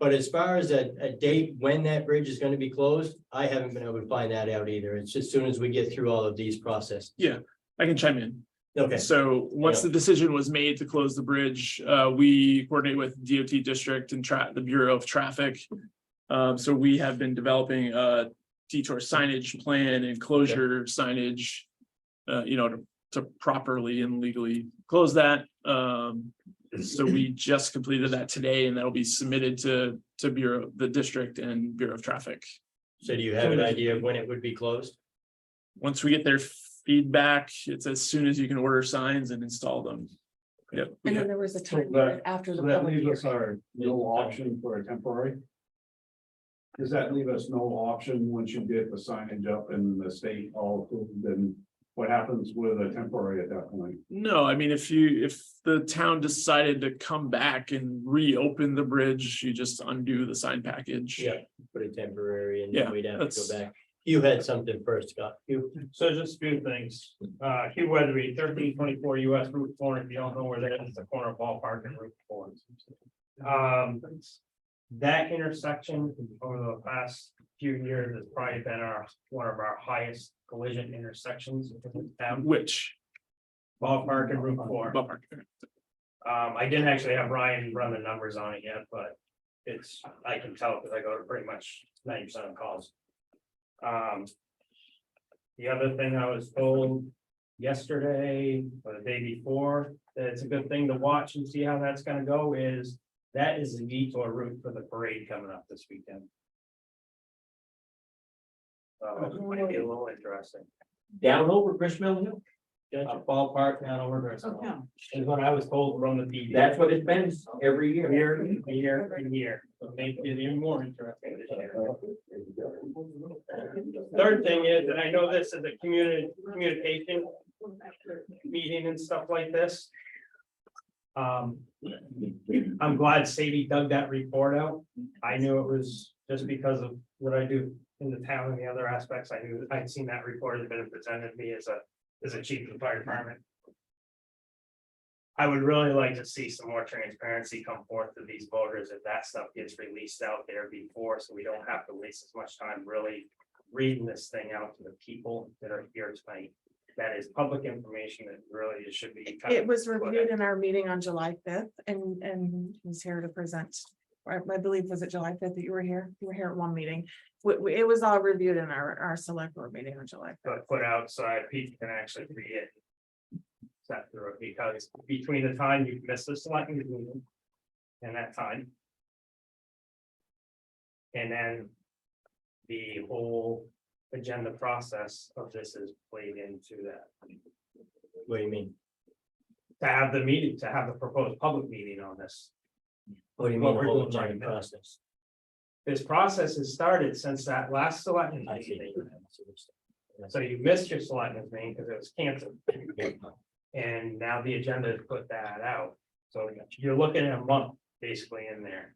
But as far as a date when that bridge is gonna be closed, I haven't been able to find that out either. It's just as soon as we get through all of these processes. I can chime in. Okay, So once the decision was made to close the bridge, we coordinate with DOT district and the Bureau of Traffic. So we have been developing a detour signage plan and closure signage. To properly and legally close that. So we just completed that today and that'll be submitted to the district and Bureau of Traffic. so do you have an idea of when it would be closed? Once we get their feedback, it's as soon as you can order signs and install them. Yep. and then there was a time that- period after the So that public leaves us hearing. our no option for a temporary? Does that leave us no option once you get the signage up and the state all approved, then what happens with a temporary at that point? No, I mean, if the town decided to come back and reopen the bridge, you just undo the sign package. Yeah. Put it temporary and Yeah, then we'd have to that's- go back. You had something first, Scott. You, So just a few things. Hugh Weatherby, 1324 US Route 4. If you don't know where that is, the corner of Ballpark and Route 4. That intersection over the past few years has probably been one of our highest collision intersections in town. Which, Ballpark and Route 4. ballpark, I didn't actually have Ryan run the numbers on it yet, but I can tell because I go to pretty much 90% of calls. The other thing I was told yesterday or the day before, that it's a good thing to watch and see how that's gonna go is that is the detour route for the parade coming up this weekend. So it might be a little interesting. down over Chris Mill Hill. Ballpark down over there. Is what I was told from the TV. That's what it's been every year. Year. So make it even more interesting this year. Third thing is, and I know this is a communication meeting and stuff like this. I'm glad Sadie dug that report out. I knew it was just because of what I do in the town and the other aspects. I knew I'd seen that report had been presented to me as a chief of the fire department. I would really like to see some more transparency come forth to these voters if that stuff gets released out there before, so we don't have to waste as much time really reading this thing out to the people that are here tonight. That is public information that really it should be. kind It of was put reviewed out. in our meeting on July 5th and he's here to present. I believe, was it July 5th that you were here? You were here at one meeting. It was all reviewed in our select board meeting on July 5th. But put out so that people can actually read it. set through it, because between the time you miss the selectmen's meeting and that time. And then the whole agenda process of this is played into that. What do you mean? To have the meeting, to have the proposed public meeting on this. What do you What mean, the we're whole doing right time now. process? This process has started since that last selectmen's I see. meeting. So you missed your selectmen's meeting because it was canceled. And now the agenda has put that out. So you're looking at a month basically in there.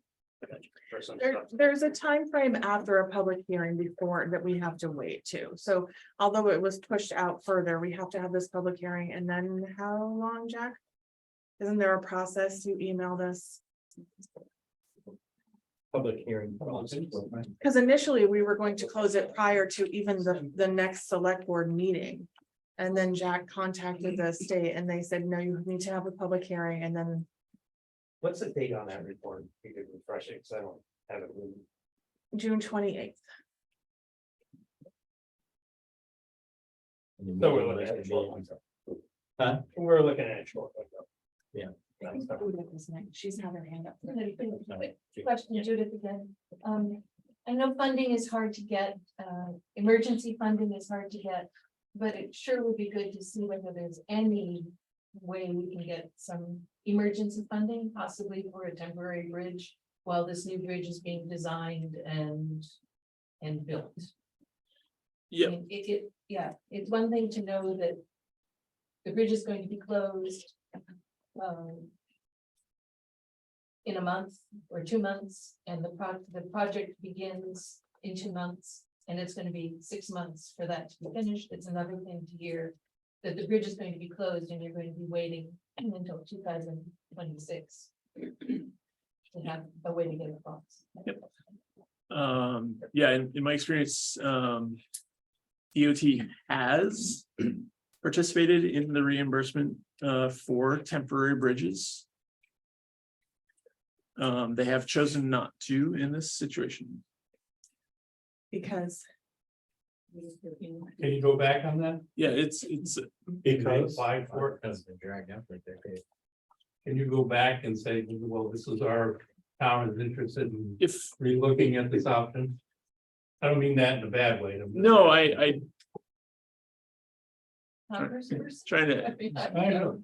For some stuff. There's a time frame after a public hearing before that we have to wait too. So although it was pushed out further, we have to have this public hearing and then how long, Jack? Isn't there a process? You emailed us? Public hearing. Because initially we were going to close it prior to even the next select board meeting. And then Jack contacted the state and they said, no, you need to have a public hearing and then What's the date on that report? You could refresh it, because I don't have it. with me. June 28th. So we're looking at a short one. Huh? We're looking at a short one. Yeah. She's had her hand up. Question, Judith, again. I know funding is hard to get, emergency funding is hard to get, but it sure would be good to see whether there's any way we can get some emergency funding, possibly for a temporary bridge, while this new bridge is being designed and built. Yeah. I mean, yeah, it's one thing to know that the bridge is going to be closed in a month or 2 months, and the project begins in 2 months, and it's going to be 6 months for that to be finished. It's another thing to hear that the bridge is going to be closed and you're going to be waiting until 2026 to have a way to get across. Yeah, in my experience, DOT has participated in the reimbursement for temporary bridges. They have chosen not to in this situation. Because Can you go back on that? Yeah, it's Because applied for it. Has been dragged out right there. Can you go back and say, well, this is our town is interested in if re-looking at this option? I don't mean that in a bad way. no, I Congressperson? trying to I know.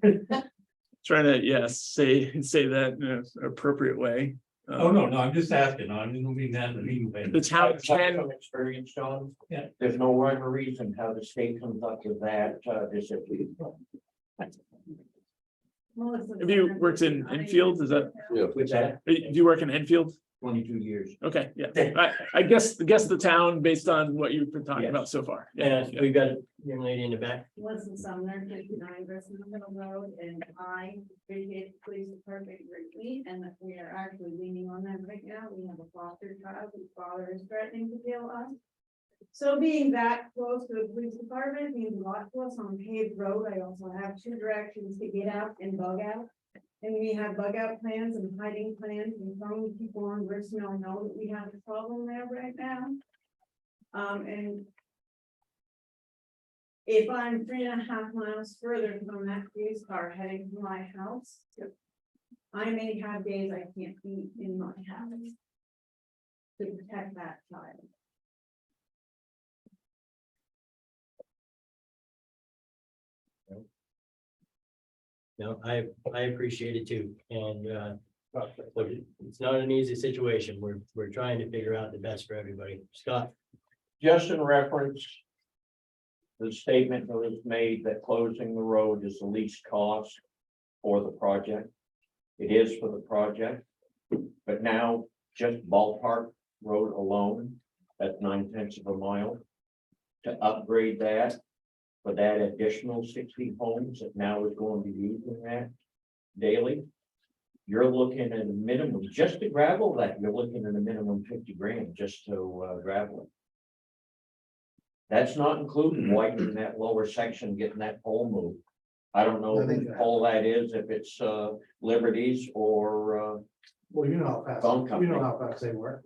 yes, say that in an appropriate way. Oh, no, I'm just asking. I don't mean that in a mean way. The town Have can, some experience, John. Yeah. There's no rhyme or reason how the state comes up with that, decision. have you worked in Enfield? Is that, With that, do you work in Enfield? 22 years. Okay, yeah, I guess the town based on what you've been talking Yes. about so far. And we've got a young lady in the back. Listen, Sumner, 59 Gressman Middle Road, and I appreciate the police department greatly, and that we are actually leaning on them right now. We have a foster child whose father is threatening to kill us. So being that close to the police department means a lot to us on paved road. I also have 2 directions to get out and bug out. And we have bug out plans and hiding plans, and some people on Gristmill know that we have a problem there right now. And if I'm 3.5 miles further from that police car heading to my house, I may have days I can't be in my house to protect that child. No, I appreciate it too, and look, it's not an easy situation. We're trying to figure out the best for everybody. Scott, Just in reference. The statement that was made that closing the road is the least cost for the project. It is for the project. But now just ballpark road alone, at 9/10 of a mile. To upgrade that. For that additional 60 homes that now is going to be using that daily. You're looking at a minimum, just to gravel that, you're looking at a minimum 50 grand just to gravel it. That's not including widening that lower section, getting that pole moved. I don't know whose pole that is, if it's Liberty's or Well, you know how fast, Phone company. you know how fast they work.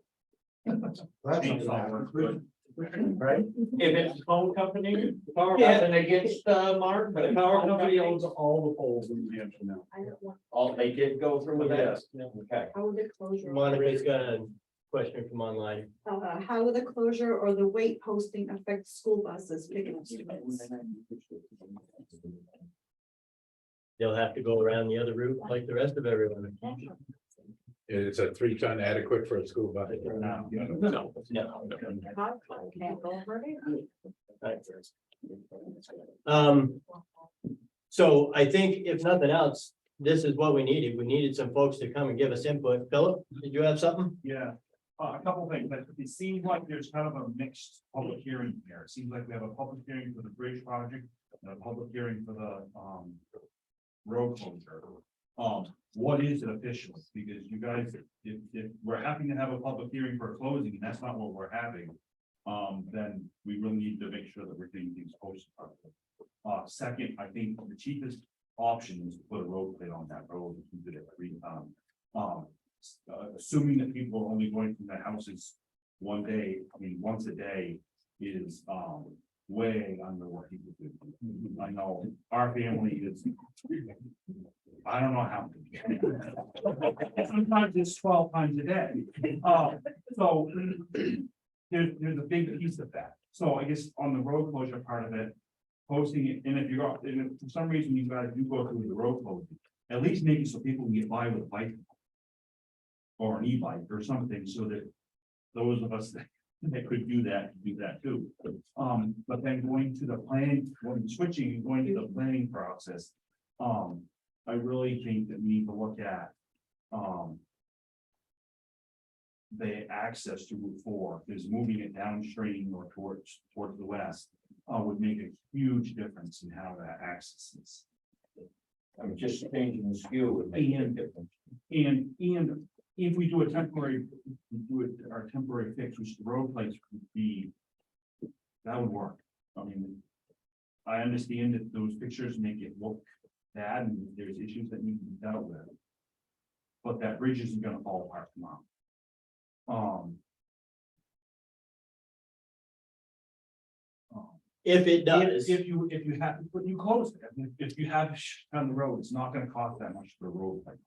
That's not gonna happen. Right? If it's a phone company, or Yeah. nothing against, Mark, but The power company owns all the poles in New Hampshire now. Oh, they did go through with that? Okay. How would the closure? Monica's got a question from online. How would the closure or the weight posting affect school buses picking up students? They'll have to go around the other route like the rest of everyone. Is a 3-ton adequate for a school bus? No. No. Can't go over it. So I think if nothing else, this is what we needed. We needed some folks to come and give us input. Philip, did you have something? Yeah, a couple things, but it seems like there's kind of a mixed public hearing here. It seems like we have a public hearing for the bridge project and a public hearing for the road closure. What is it officially? Because you guys, if we're happy to have a public hearing for a closing, and that's not what we're having, then we really need to make sure that we're doing things posted properly. Second, I think the cheapest option is to put a road plate on that road, if we did it 3 times. Assuming that people are only going from their houses one day, I mean, once a day is, way under what people do. I know our family is, I don't know how. Sometimes it's 12 times a day. So there's a big piece of that. So I guess on the road closure part of it, posting it, and if you're, and if for some reason you guys do go through the road closing, at least make it so people can get by with a bike. Or an e-bike or something, so that those of us that could do that too. But then going to the planning, when switching, and going to the planning process, I really think that we need to look at, the access to Route 4, because moving it downstream or towards the west, would make a huge difference in how that access is. I'm just changing the skew would make a difference. And if we do a temporary, our temporary fix, which the road place would be, that would work. I mean, I understand that those pictures make it look bad and there's issues that need to be dealt with. But that bridge isn't gonna fall apart tomorrow. If it does, If you have, when you close it, if you have on the road, it's not gonna cost that much for a road like.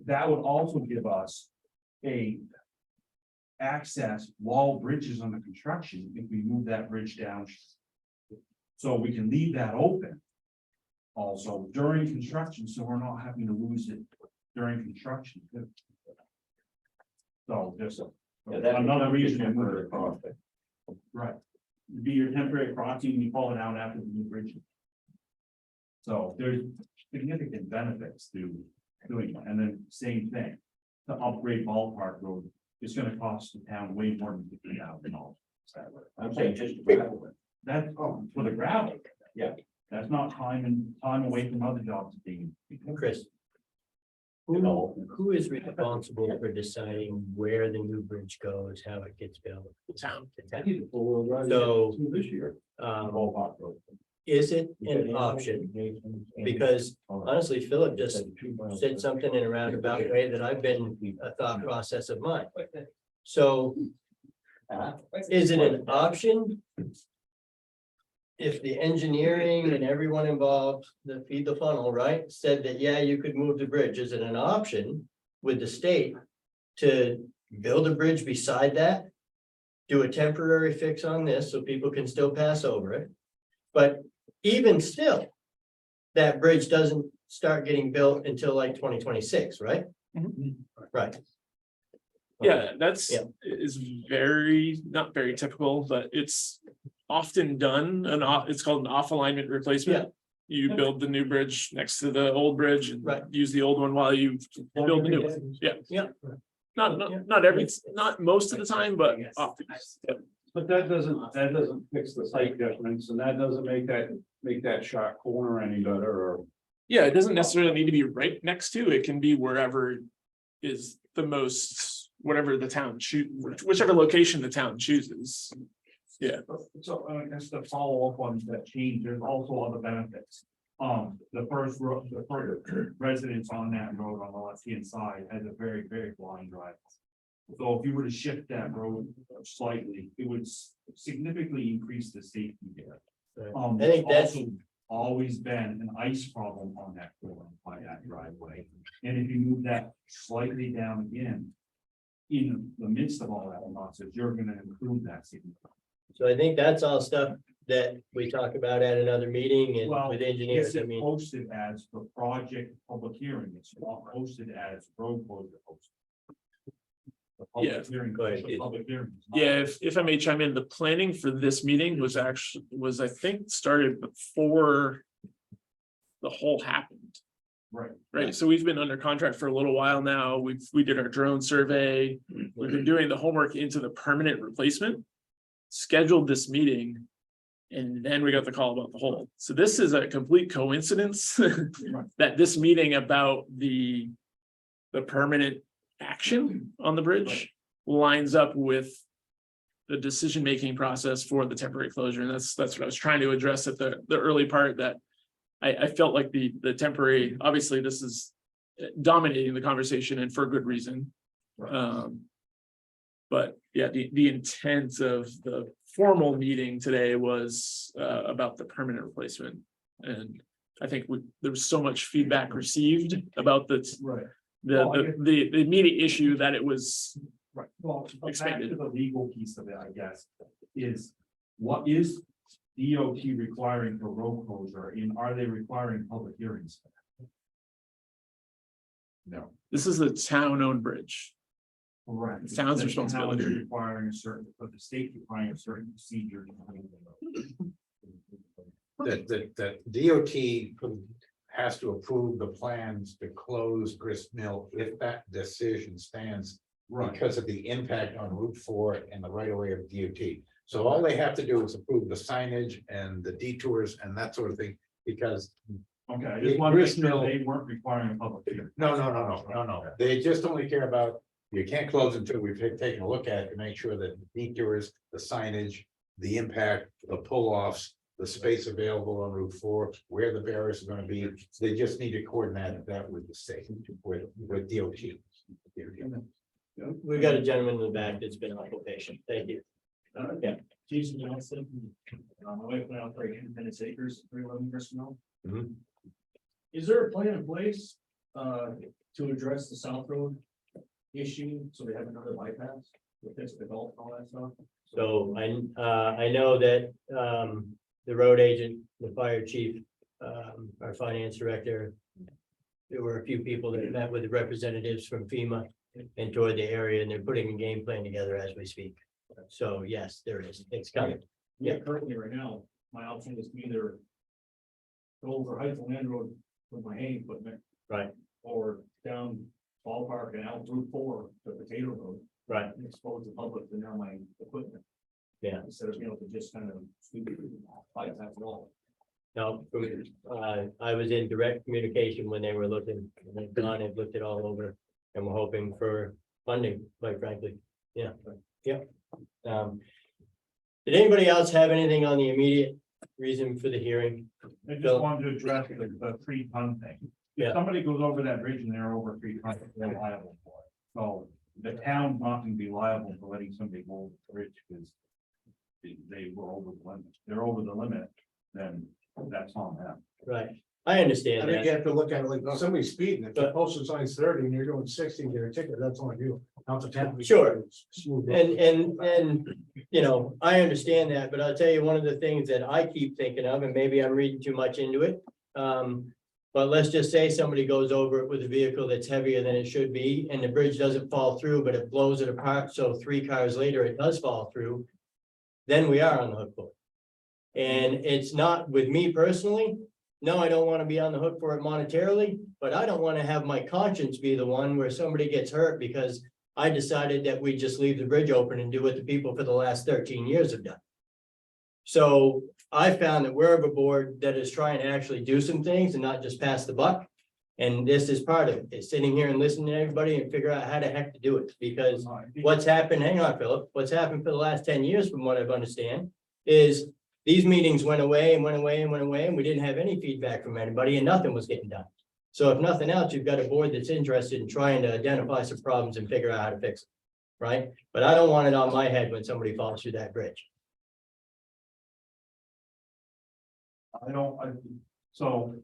That would also give us a access while bridge is under construction, if we move that bridge down. So we can leave that open. Also during construction, so we're not having to lose it during construction. So there's another reason to move it across. Right. It'd be your temporary crossing, and you pull it out after the new bridge. So there's significant benefits to doing it, and then same thing. To upgrade Ballpark Road, it's gonna cost the town way more than $50,000. I'm saying just to gravel it. That's for the gravel. Yeah. That's not time away from other jobs being. Chris. Who is responsible for deciding where the new bridge goes, how it gets built? The town. So, This year. Ballpark Road. Is it an option? Because honestly, Philip just said something in a roundabout way that I've been a thought process of mine. So is it an option? If the engineering and everyone involved, the feed the funnel, right, said that, yeah, you could move the bridge, is it an option with the state to build a bridge beside that? Do a temporary fix on this so people can still pass over it? But even still, that bridge doesn't start getting built until like 2026, right? Right. Yeah, that's, Yeah. is not very typical, but it's often done, it's called an off alignment replacement. You build the new bridge next to the old bridge and Right. use the old one while you build the new one. Yeah. Yeah. Not not most of the time, but often. Yeah. But that doesn't fix the site difference, and that doesn't make that sharp corner any better, or. Yeah, it doesn't necessarily need to be right next to, it can be wherever is the most, whatever the town whichever location the town chooses. Yeah. So I guess to follow up on that change, there's also other benefits. The first residence on that road on the left hand side has a very, very blind drive. So if you were to shift that road slightly, it would significantly increase the safety there. I think that's- also always been an ice problem on that corner by that driveway. And if you move that slightly down again, in the midst of all that process, you're gonna improve that significantly. So I think that's all stuff that we talk about at another meeting and Well, with Is engineers. I it mean, posted as the project public hearing? It's not posted as road closure. Posted. The public Yeah. hearing, Go ahead. the public hearing is not- Yeah, if I may chime in, the planning for this meeting was I think, started before the whole happened, Right. right? So we've been under contract for a little while now. We did our drone survey. We've been doing the homework into the permanent replacement. Scheduled this meeting. And then we got the call about the hole. So this is a complete coincidence that this meeting about the permanent action on the bridge lines up with the decision-making process for the temporary closure. And that's what I was trying to address at the early part, that I felt like the temporary, obviously, this is dominating the conversation and for good reason. But yeah, the intent of the formal meeting today was about the permanent replacement. And I think there was so much feedback received about Right. the immediate issue that it was. Right, well, back Expected. to the legal piece of it, I guess, is what is DOT requiring for road closure, and are they requiring public hearings? No. This is a town-owned bridge. Correct. It's town's The responsibility. town is Requiring a certain, but the state requiring a certain procedure. The DOT has to approve the plans to close grist mill if that decision stands. Right, Because of the impact on Route 4 and the right of way of DOT. So all they have to do is approve the signage and the detours and that sort of thing, because okay, I just want to make Grist sure mill- they weren't requiring a public hearing. no. They just only care about, you can't close until we've taken a look at it to make sure that the detours, the signage, the impact, the pull-offs, the space available on Route 4, where the barriers are gonna be. They just need to coordinate that with the state, with DOT. We've got a gentleman in the back that's been awful patient. Thank you. Yeah. Jason Nelson, my wife and I operate Independence Acres, 311 Grist Mill. Mhm. Is there a plan in place to address the South Road issue, so they have another bypass with this developed and all that stuff? So I know that the road agent, the fire chief, our finance director. There were a few people that met with the representatives from FEMA and toured the area, and they're putting a game plan together as we speak. So yes, there is. It's coming. Yeah, currently right now, my option is to either go over Heights and Land Road with my hay equipment. Right. Or down Ballpark and out Route 4 to Potato Road. Right. And expose the public to now my equipment. Yeah. Instead of, to just kind of bypass it all. No, I was in direct communication when they were looking, and they've gone and looked it all over, and we're hoping for funding, quite frankly. Yeah, yep. Did anybody else have anything on the immediate reason for the hearing? I just Bill? wanted to address the 3-ton thing. Yeah. If somebody goes over that bridge and they're over 3 tons, they're liable for it. So the town's not gonna be liable for letting somebody go over the bridge because they were over the limit. They're over the limit, then that's on them. Right, I understand I think that. you have to look at it like somebody's speeding, if the posted sign's 30 and you're doing 60, get a ticket, that's on you. Not the town. Sure. Smooth. And, you know, I understand that, but I'll tell you, one of the things that I keep thinking of, and maybe I'm reading too much into it. But let's just say somebody goes over it with a vehicle that's heavier than it should be, and the bridge doesn't fall through, but it blows it apart, so 3 cars later it does fall through. Then we are on the hook for it. And it's not with me personally. No, I don't want to be on the hook for it monetarily, but I don't want to have my conscience be the one where somebody gets hurt because I decided that we just leave the bridge open and do what the people for the last 13 years have done. So I found that we're a board that is trying to actually do some things and not just pass the buck. And this is part of it, is sitting here and listening to everybody and figure out how the heck to do it, because what's happened, hang on, Philip, what's happened for the last 10 years, from what I've understand, is these meetings went away and went away and went away, and we didn't have any feedback from anybody, and nothing was getting done. So if nothing else, you've got a board that's interested in trying to identify some problems and figure out how to fix it. right? But I don't want it on my head when somebody falls through that bridge. So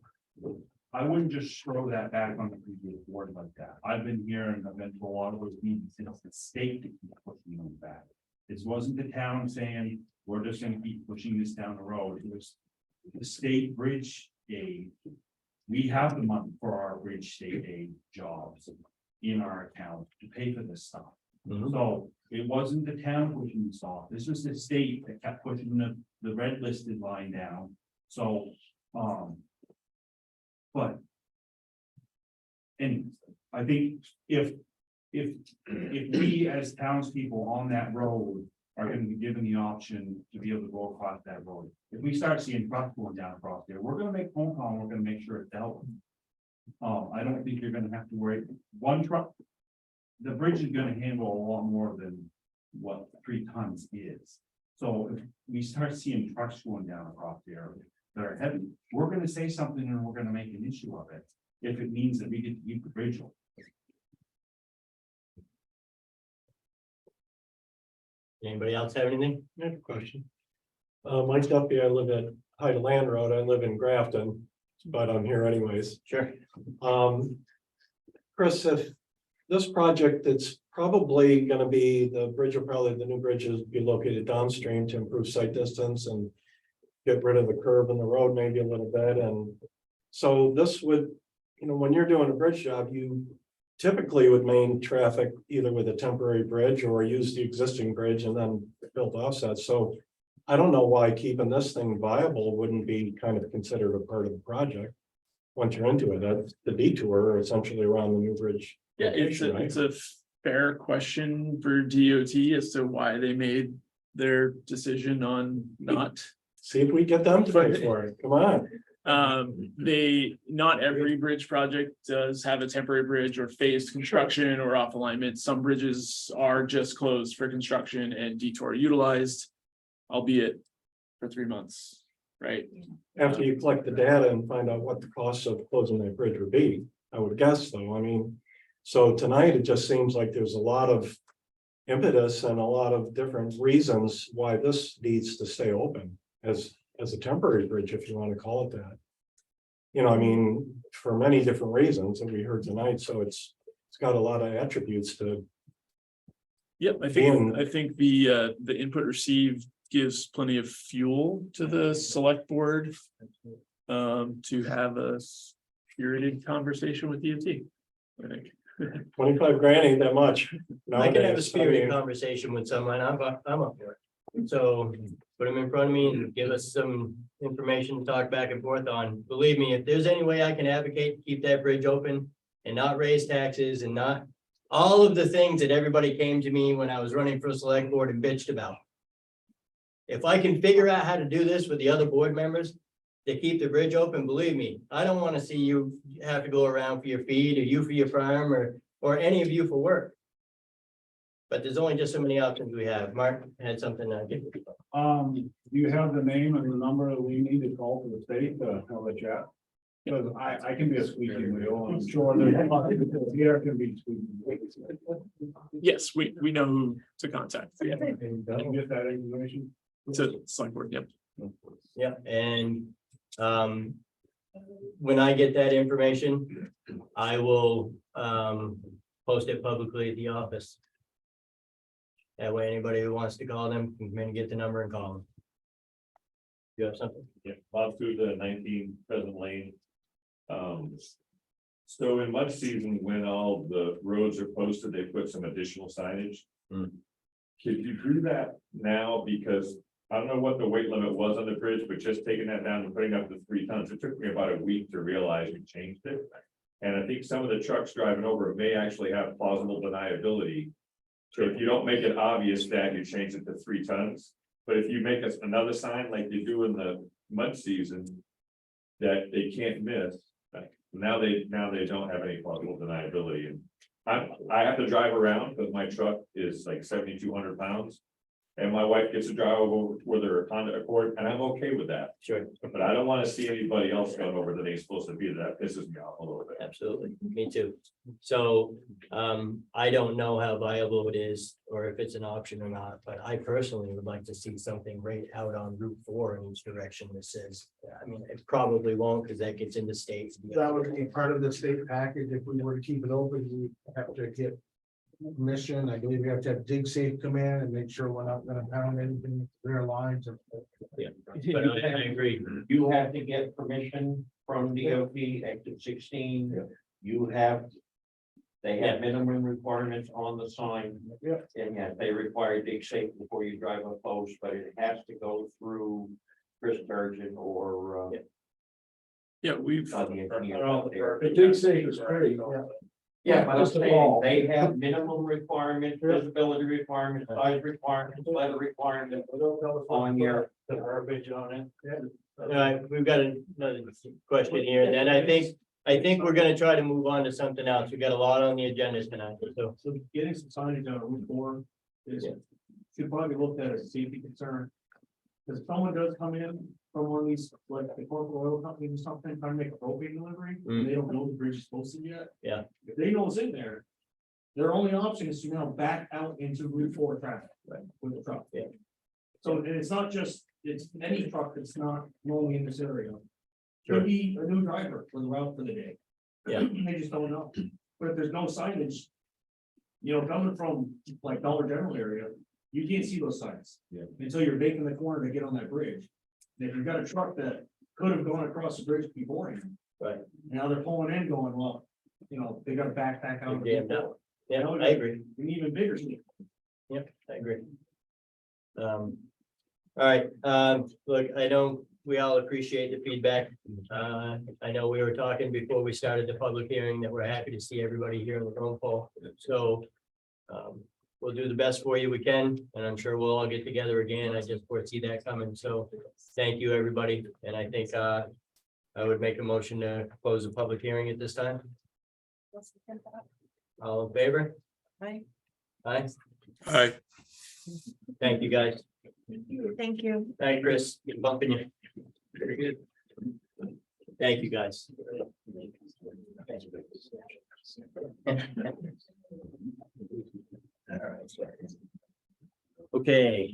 I wouldn't just throw that back on the previous board like that. I've been here and I've been to a lot of those meetings, and it's the state that keeps pushing them back. This wasn't the town saying, we're just gonna keep pushing this down the road. It was the state bridge aid. We have the money for our bridge state aid jobs in our account to pay for this stuff. So it wasn't the town pushing this off. This was the state that kept pushing the red listed line down. So, but. And I think if we as townspeople on that road are gonna be given the option to be able to go across that road. If we start seeing trucks going down across there, we're gonna make phone call, and we're gonna make sure it's dealt with. I don't think you're gonna have to worry, one truck. The bridge is gonna handle a lot more than what 3 tons is. So if we start seeing trucks going down across there that are heavy, we're gonna say something and we're gonna make an issue of it. If it means that we get to keep the bridge open. Anybody else have anything? I have a question. Mike Duffy, I live at Height Land Road. I live in Grafton, but I'm here anyways. Sure. Chris, if this project, it's probably gonna be, the bridge will probably, the new bridges be located downstream to improve sight distance and get rid of the curve in the road maybe a little bit. And so this would, when you're doing a bridge job, you typically would main traffic either with a temporary bridge or use the existing bridge and then build offsets. So I don't know why keeping this thing viable wouldn't be kind of considered a part of the project. Once you're into it, that's the detour essentially around the new bridge. Yeah, it's a fair question for DOT as to why they made their decision on not. See if we get them to pay for it. Come on. Not every bridge project does have a temporary bridge or phased construction or off alignment. Some bridges are just closed for construction and detour utilized, albeit for 3 months, right? After you collect the data and find out what the cost of closing that bridge would be, I would guess though, I mean, so tonight it just seems like there's a lot of impetus and a lot of different reasons why this needs to stay open as a temporary bridge, if you want to call it that. I mean, for many different reasons that we heard tonight, so it's got a lot of attributes to. Yep, I think the input received gives plenty of fuel to the select board. To have a spirited conversation with DOT, I think. 25 grand ain't that much. I can have a nowadays. spirited conversation with someone, I'm up for it. So put them in front of me and give us some information to talk back and forth on. Believe me, if there's any way I can advocate, to keep that bridge open and not raise taxes and not all of the things that everybody came to me when I was running for select board and bitched about. If I can figure out how to do this with the other board members to keep the bridge open, believe me, I don't want to see you have to go around for your feed or you for your farm or any of you for work. But there's only just so many options we have. Mark had something to give. Do you have the name and the number that we need to call for the state to have a chat? Because I can be a squeaky wheel, I'm sure there's here can be squeaky. Yes, we know who to contact. Yeah, Can you get that information? to select board, yep. Yeah, and when I get that information, I will post it publicly at the office. That way, anybody who wants to call them can come in and get the number and call them. You have something? Yeah, Bob through the 19 Pheasant Lane. So in mud season, when all the roads are posted, they put some additional signage. Hmm. Could you do that now? Because I don't know what the weight limit was on the bridge, but just taking that down and putting up to 3 tons, it took me about a week to realize we changed it. And I think some of the trucks driving over it may actually have plausible deniability. So if you don't make it obvious that you change it to 3 tons, but if you make us another sign like you do in the mud season, that they can't miss, now they don't have any plausible deniability. And I have to drive around because my truck is like 7,200 pounds. And my wife gets to drive over with her Honda Accord, and I'm okay with that. Sure, But I don't wanna see anybody else going over that ain't supposed to be there. That pisses me off a little bit. absolutely. Me too. So, I don't know how viable it is or if it's an option or not, but I personally would like to see something right out on Route 4 in each direction that says, I mean, it probably won't because that gets into states. That would be part of the state package. If we were to keep it open, we have to get permission. I believe we have to have dig safe come in and make sure we're not gonna pound anything with their lines. Yeah, but I agree. You have to get permission from DOT, exit 16. You have. They have minimum requirements on the sign. Yeah. And yes, they require dig safe before you drive a post, but it has to go through Chris Burgeon or. Yeah, we've, the engineer out there. The dig safe is pretty, yeah. Yeah, but I'm Just a saying, ball. they have minimum requirements, visibility requirements, size requirements, weather requirements on your. The verbiage on it. All right, we've got another question here, and then I think we're gonna try to move on to something else. We got a lot on the agenda tonight, so. So getting some signage on Route 4 is, Yeah. should probably be looked at as a safety concern. Because if someone does come in from one of these, like the corporate oil company or something, trying to make a propane delivery, and they don't know the bridge is posted yet. Yeah. If they know it's in there, their only option is to now back out into Route 4 traffic. Right. With the truck. Yeah. So, and it's not just, it's any truck that's not normally in this area. Could be a new driver for the route for the day. Yeah. They just don't know, but if there's no signage. You know, coming from like Dollar General area, you can't see those signs. Yeah. Until you're making the corner to get on that bridge. And if you've got a truck that could have gone across the bridge beforehand. Right. Now they're pulling in going, well, you know, they got a backpack out. They're jammed out. Yeah, I agree. An even bigger thing. Yep, I agree. All right, look, I know we all appreciate the feedback. I know we were talking before we started the public hearing that we're happy to see everybody here in the room, Paul. So we'll do the best for you we can, and I'm sure we'll all get together again. I just foresee that coming. So thank you, everybody. And I think I would make a motion to close the public hearing at this time. All in favor? Aye. Aye. Aye. Thank you, guys. Thank you. Thank Chris, good bumping you. Very good. Thank you, guys. Okay.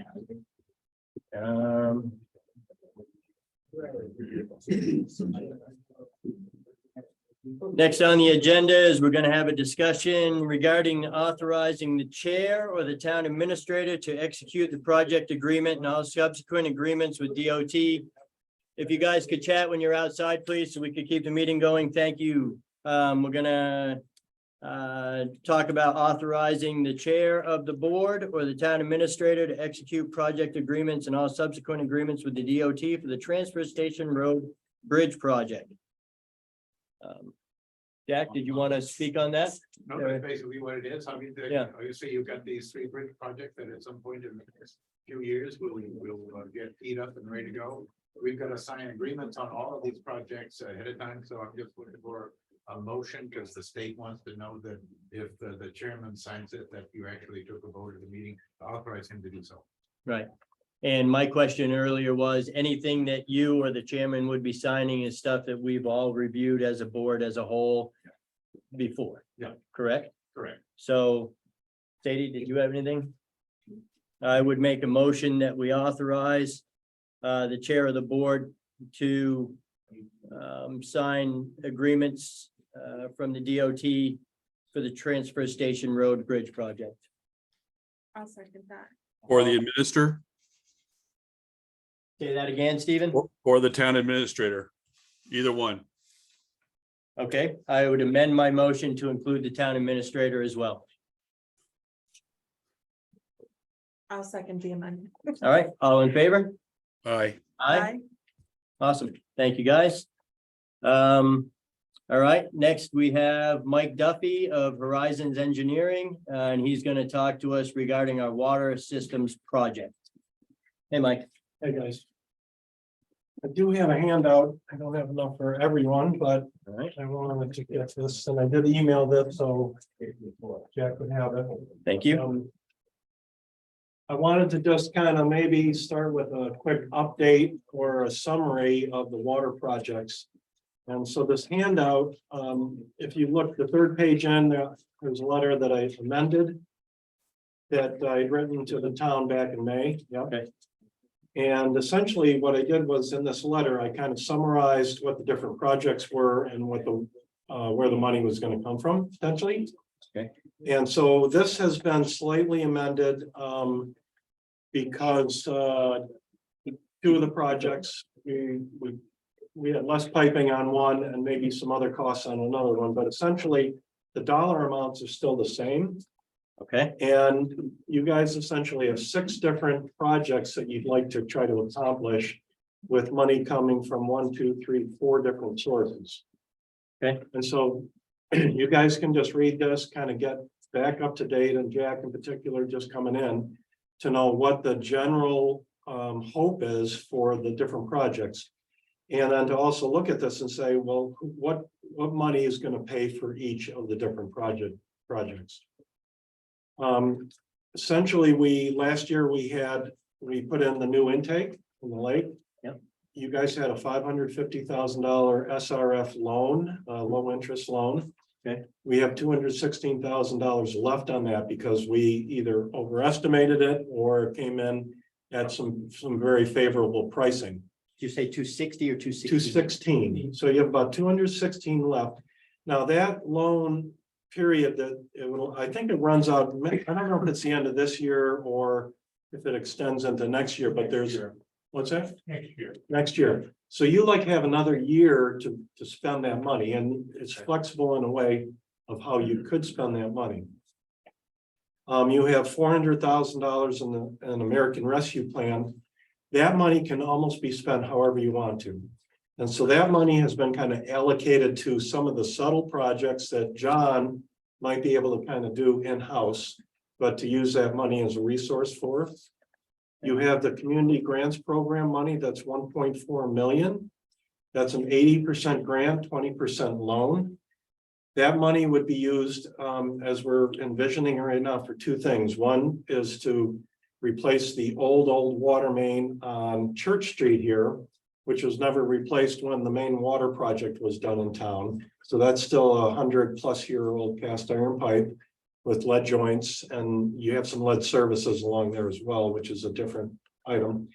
Next on the agenda is we're gonna have a discussion regarding authorizing the chair or the town administrator to execute the project agreement and all subsequent agreements with DOT. If you guys could chat when you're outside, please, so we could keep the meeting going. Thank you. We're gonna talk about authorizing the chair of the board or the town administrator to execute project agreements and all subsequent agreements with the DOT for the transfer station road bridge project. Jack, did you want to speak on that? No, that's basically what it is. I mean, Yeah. obviously you've got these three bridge projects that at some point in the next few years, we'll get teed up and ready to go. We've got to sign agreements on all of these projects ahead of time, so I'm just looking for a motion because the state wants to know that if the chairman signs it, that you actually took a vote at the meeting, to authorize him to do so. Right. And my question earlier was anything that you or the chairman would be signing is stuff that we've all reviewed as a board as a whole before. Yeah. Correct? Correct. So, Sadie, did you have anything? I would make a motion that we authorize the chair of the board to sign agreements from the DOT for the transfer station road bridge project. I'll second that. Or the administrator Say that again, Stephen? or the town administrator, either one. Okay, I would amend my motion to include the town administrator as well. I'll second the amendment. All right, all in favor? Aye. Aye. Awesome. Thank you, guys. All right, next we have Mike Duffy of Horizons Engineering, and he's going to talk to us regarding our water systems project. Hey, Mike. Hey, guys. I do have a handout. I don't have enough for everyone, but All right, I wanted to get this, and I did email this, so Jack would have it. thank you. I wanted to just kind of maybe start with a quick update or a summary of the water projects. And so this handout, if you look the third page in, there's a letter that I amended that I'd written to the town back in May. Yep. Okay. And essentially what I did was in this letter, I kind of summarized what the different projects were and what the where the money was going to come from potentially. Okay. And so this has been slightly amended because two of the projects, we had less piping on one and maybe some other costs on another one, but essentially the dollar amounts are still the same. Okay, And you guys essentially have 6 different projects that you'd like to try to accomplish with money coming from 1, 2, 3, 4 different sources. Okay. And so you guys can just read this, kind of get back up to date, and Jack in particular just coming in to know what the general hope is for the different projects. And then to also look at this and say, well, what money is going to pay for each of the different projects. Essentially, last year we put in the new intake in the lake. Yep. You guys had a $550,000 SRF loan, low interest loan. Okay. We have $216,000 left on that because we either overestimated it or came in at some very favorable pricing. did you say 260 or 260? 216, so you have about 216 left. Now that loan period I think it runs out, I don't know if it's the end of this year or if it extends into next year, but what's that? Next year. So you have another year to spend that money, and it's flexible in a way of how you could spend that money. You have $400,000 in an American Rescue Plan. That money can almost be spent however you want to. And so that money has been kind of allocated to some of the subtle projects that John might be able to kind of do in-house, but to use that money as a resource for. You have the community grants program money, that's 1.4 million. That's an 80% grant, 20% loan. That money would be used as we're envisioning right now for 2 things. One is to replace the old water main on Church Street here, which was never replaced when the main water project was done in town. So that's still a 100+ year-old cast iron pipe with lead joints, and you have some lead services along there as well, which is a different item.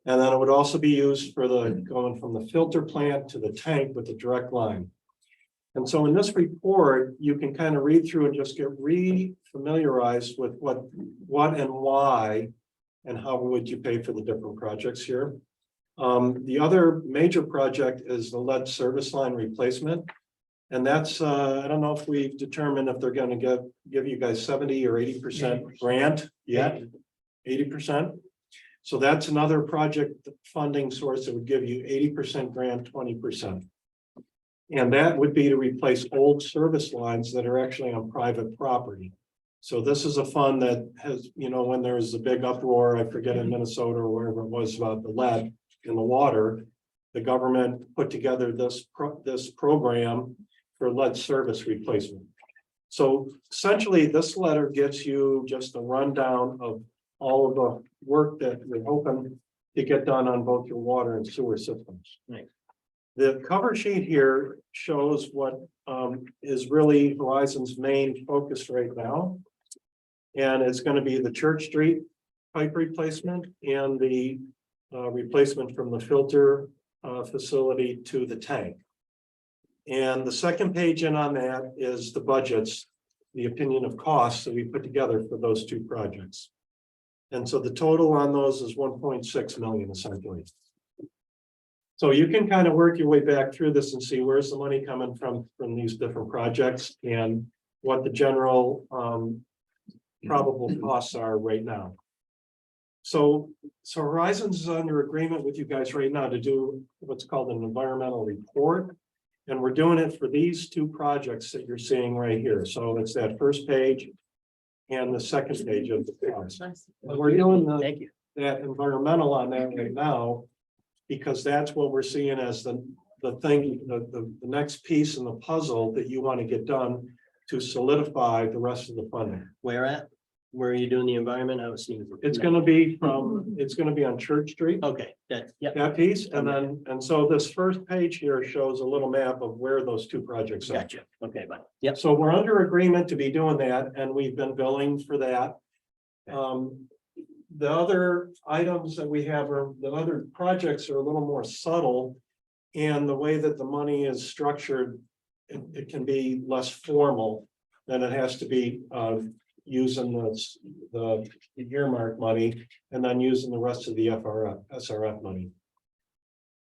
And then it would also be used for going from the filter plant to the tank with the direct line. And so in this report, you can kind of read through and just get re-familiarized with what and why and how would you pay for the different projects here. The other major project is the lead service line replacement. And that's, I don't know if we've determined if they're going to give you guys 70 or 80% grant yet, 80%. So that's another project funding source that would give you 80% grant, 20%. And that would be to replace old service lines that are actually on private property. So this is a fund that has, when there was a big uproar, I forget in Minnesota or wherever it was about the lead in the water, the government put together this program for lead service replacement. So essentially, this letter gives you just a rundown of all of the work that we're hoping to get done on both your water and sewer systems. Nice. The cover sheet here shows what is really Horizon's main focus right now. And it's going to be the Church Street pipe replacement and the replacement from the filter facility to the tank. And the second page in on that is the budgets, the opinion of costs that we put together for those 2 projects. And so the total on those is 1.6 million essentially. So you can kind of work your way back through this and see where's the money coming from these different projects and what the general probable costs are right now. So Horizons is under agreement with you guys right now to do what's called an environmental report. And we're doing it for these 2 projects that you're seeing right here. So it's that first page and the second page of the cost. We're doing that environmental on that right now, because that's what we're seeing as the next piece in the puzzle that you want to get done to solidify the rest of the funding. Where at? Where are you doing the environment? I was seeing. It's gonna be it's gonna be on Church Street, Okay, that, yeah, that piece, and so this first page here shows a little map of where those two projects are. gotcha. Okay, but, yep, So we're under agreement to be doing that, and we've been billing for that. The other items that we have are, the other projects are a little more subtle. And the way that the money is structured, it can be less formal than it has to be, using the earmark money and then using the rest of the SRF money.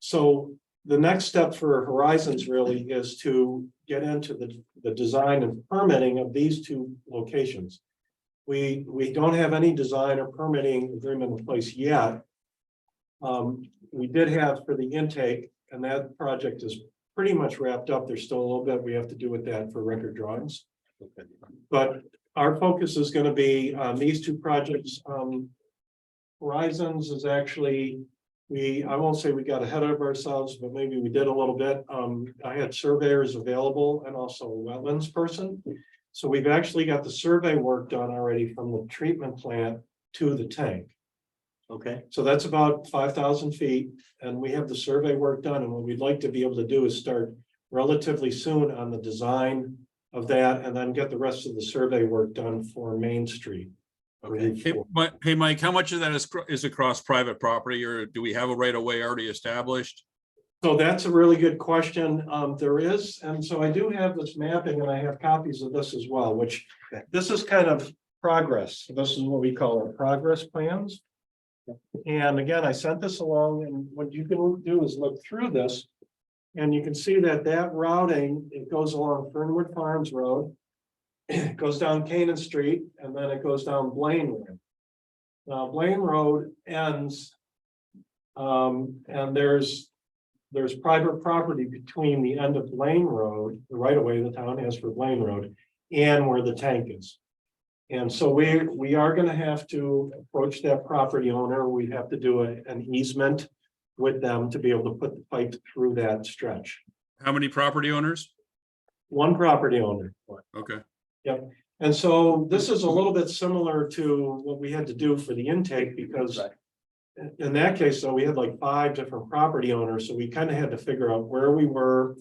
So the next step for Horizons really is to get into the design and permitting of these two locations. We don't have any design or permitting agreement in place yet. We did have for the intake, and that project is pretty much wrapped up. There's still a little bit we have to do with that for record drawings. But our focus is going to be on these two projects. Horizons is actually, I won't say we got ahead of ourselves, but maybe we did a little bit. I had surveyors available and also a wetlands person. So we've actually got the survey work done already from the treatment plant to the tank. okay, So that's about 5,000 feet, and we have the survey work done, and what we'd like to be able to do is start relatively soon on the design of that, and then get the rest of the survey work done for Main Street. Okay. Hey, Mike, how much of that is across private property, or do we have a right of way already established? So that's a really good question. There is, and so I do have this mapping, and I have copies of this as well, which this is kind of progress. This is what we call our progress plans. And again, I sent this along, and what you can do is look through this. And you can see that routing, it goes along Fernwood Farms Road. It goes down Canaan Street, and then it goes down Blaine Road. Now, Blaine Road ends. And there's private property between the end of Blaine Road, the right of way the town has for Blaine Road, and where the tank is. And so we are gonna have to approach that property owner. We have to do an easement with them to be able to put the pipe through that stretch. How many property owners? One property owner. Okay, Yep. And so this is a little bit similar to what we had to do for the intake, because in that case, though, we had like 5 different property owners, so we kind of had to figure out where we were.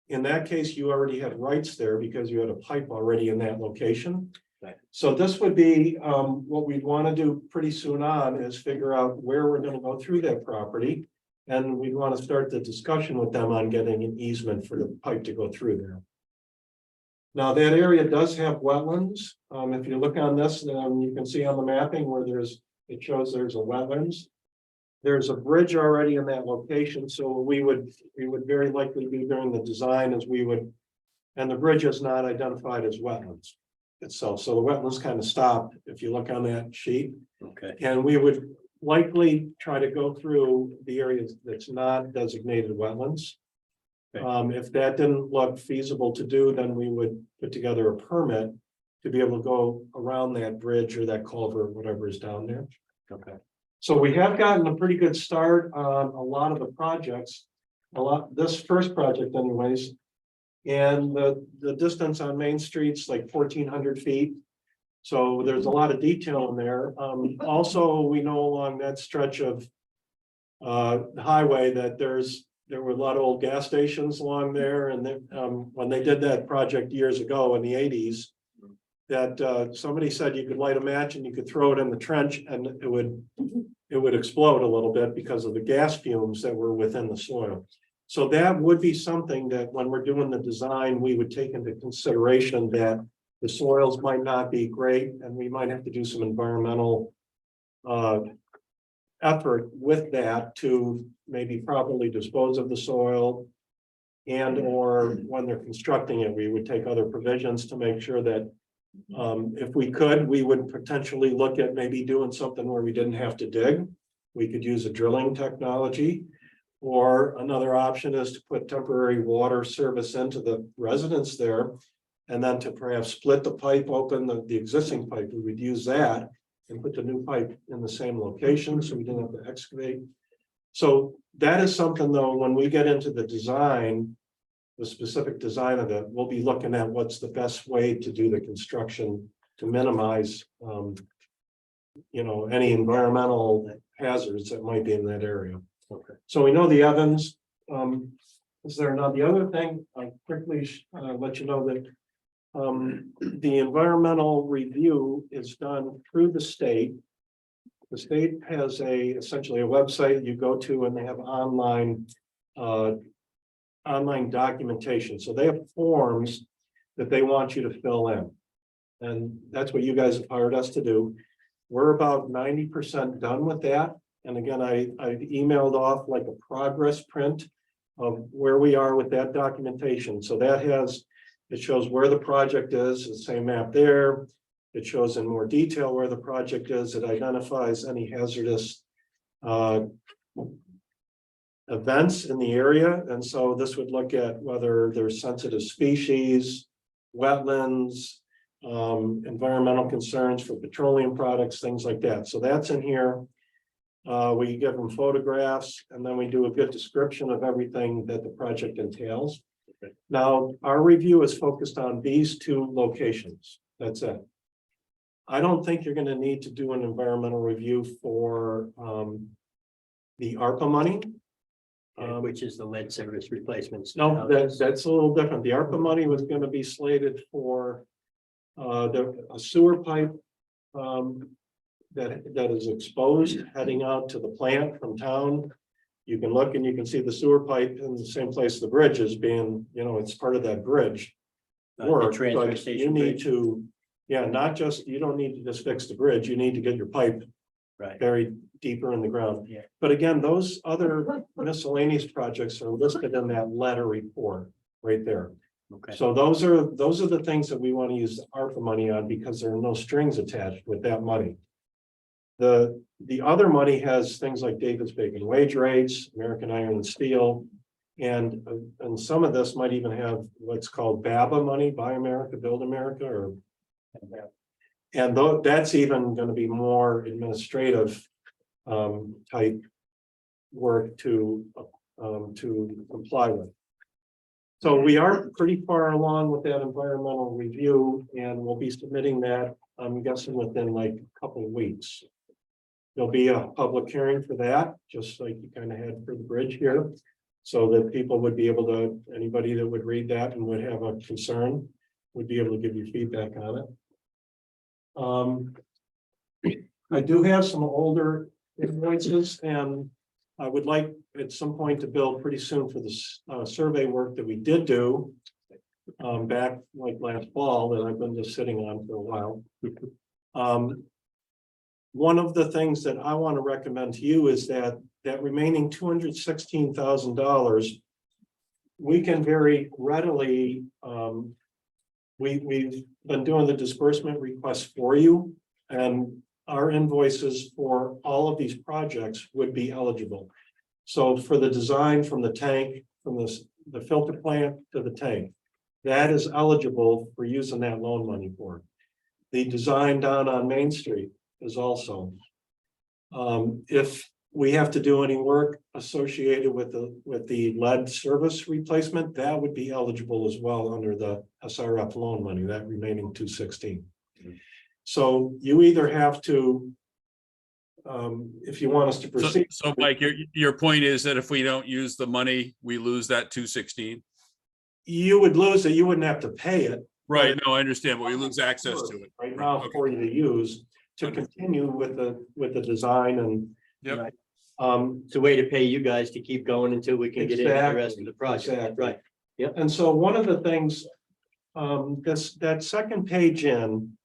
In that case, you already had rights there because you had a pipe already in that location. Right. So this would be what we'd want to do pretty soon on is figure out where we're going to go through that property. And we want to start the discussion with them on getting an easement for the pipe to go through there. Now, that area does have wetlands. If you look on this, you can see on the mapping where it shows there's a wetlands. There's a bridge already in that location, so we would very likely be doing the design as we would. And the bridge is not identified as wetlands itself, so the wetlands kind of stop if you look on that sheet. okay, And we would likely try to go through the areas that's not designated wetlands. If that didn't look feasible to do, then we would put together a permit to be able to go around that bridge or that culvert, whatever is down there. okay. So we have gotten a pretty good start on a lot of the projects, this first project anyways. And the distance on Main Street's like 1,400 feet. So there's a lot of detail in there. Also, we know along that stretch of the highway that there were a lot of old gas stations along there, and then when they did that project years ago in the 80s, that somebody said you could light a match and you could throw it in the trench and it would explode a little bit because of the gas fumes that were within the soil. So that would be something that when we're doing the design, we would take into consideration that the soils might not be great and we might have to do some environmental effort with that to maybe properly dispose of the soil. And or when they're constructing it, we would take other provisions to make sure that if we could, we would potentially look at maybe doing something where we didn't have to dig. We could use a drilling technology. Or another option is to put temporary water service into the residents there. And then to perhaps split the pipe open, the existing pipe, we would use that and put the new pipe in the same location so we didn't have to excavate. So that is something though, when we get into the design, the specific design of it, we'll be looking at what's the best way to do the construction to minimize, any environmental hazards that might be in that area. Okay. So we know the Evans, is there not the other thing, I quickly let you know that the environmental review is done through the state. The state has essentially a website you go to and they have online documentation. So they have forms that they want you to fill in. And that's what you guys have hired us to do. We're about 90% done with that. And again, I've emailed off like a progress print of where we are with that documentation. So it shows where the project is, the same map there. It shows in more detail where the project is. It identifies any hazardous events in the area. And so this would look at whether there's sensitive species, wetlands, environmental concerns for petroleum products, things like that. So that's in here. We give them photographs and then we do a good description of everything that the project entails. Okay. Now, our review is focused on these two locations. That's it. I don't think you're going to need to do an environmental review for the ARPA money. Which is the lead service replacements. No, that's a little different. The ARPA money was going to be slated for a sewer pipe that is exposed heading out to the plant from town. You can look and you can see the sewer pipe in the same place the bridge is being, it's part of that bridge. The transfer But station you need bridge. to, you don't need to just fix the bridge, you need to get your pipe Right. buried deeper in the ground. Yeah. But again, those other miscellaneous projects are listed in that letter report right there. Okay. So those are the things that we want to use the ARPA money on because there are no strings attached with that money. The other money has things like David's Bacon wage rates, American Iron and Steel, and some of this might even have what's called BABA money, Buy America, Build America, and that's even going to be more administrative type work to comply with. So we are pretty far along with that environmental review and we'll be submitting that, I'm guessing within like a couple of weeks. There'll be a public hearing for that, just like you kind of had for the bridge here. So that people would be able to, anybody that would read that and would have a concern would be able to give you feedback on it. I do have some older invoices and I would like at some point to bill pretty soon for this survey work that we did do back like last fall that I've been just sitting on for a while. One of the things that I want to recommend to you is that remaining $216,000, we can very readily, we've been doing the disbursement requests for you, and our invoices for all of these projects would be eligible. So for the design from the tank, from the filter plant to the tank, that is eligible for using that loan money for. The design down on Main Street is also. If we have to do any work associated with the lead service replacement, that would be eligible as well under the SRF loan money, that remaining 216. So you either have to, if you want us to proceed. So Mike, your point is that if we don't use the money, we lose that 216? You would lose it, you wouldn't have to pay it. Right, no, I understand, but we lose access to it. Right now for you to use, to continue with the design and. Yep. It's a way to pay you guys to keep going until we can get into the rest of the project. Exactly. Right. Yep. And so one of the things, that second page in,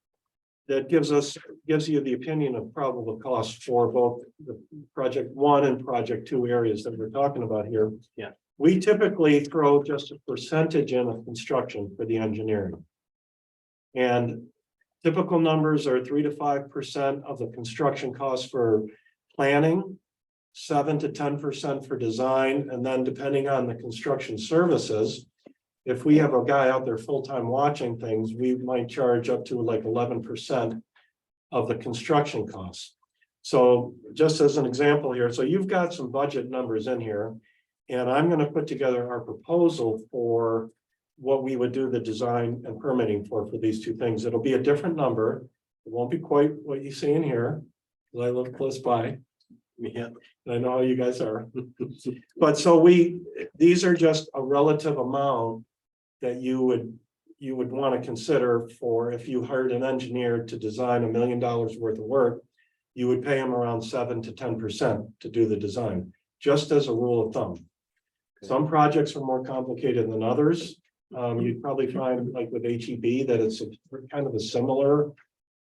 that gives you the opinion of probable cost for both the project 1 and project 2 areas that we're talking about here. Yeah. We typically throw just a percentage in of construction for the engineering. And typical numbers are 3 to 5% of the construction costs for planning, 7 to 10% for design, and then depending on the construction services, if we have a guy out there full-time watching things, we might charge up to like 11% of the construction costs. So just as an example here, so you've got some budget numbers in here, and I'm going to put together our proposal for what we would do the design and permitting for these two things. It'll be a different number. It won't be quite what you see in here, 'cause I live close by. Yeah. And I know how you guys are. But so these are just a relative amount that you would want to consider for if you hired an engineer to design $1 million worth of work, you would pay him around 7 to 10% to do the design, just as a rule of thumb. Some projects are more complicated than others. You'd probably find like with HEB that it's kind of a similar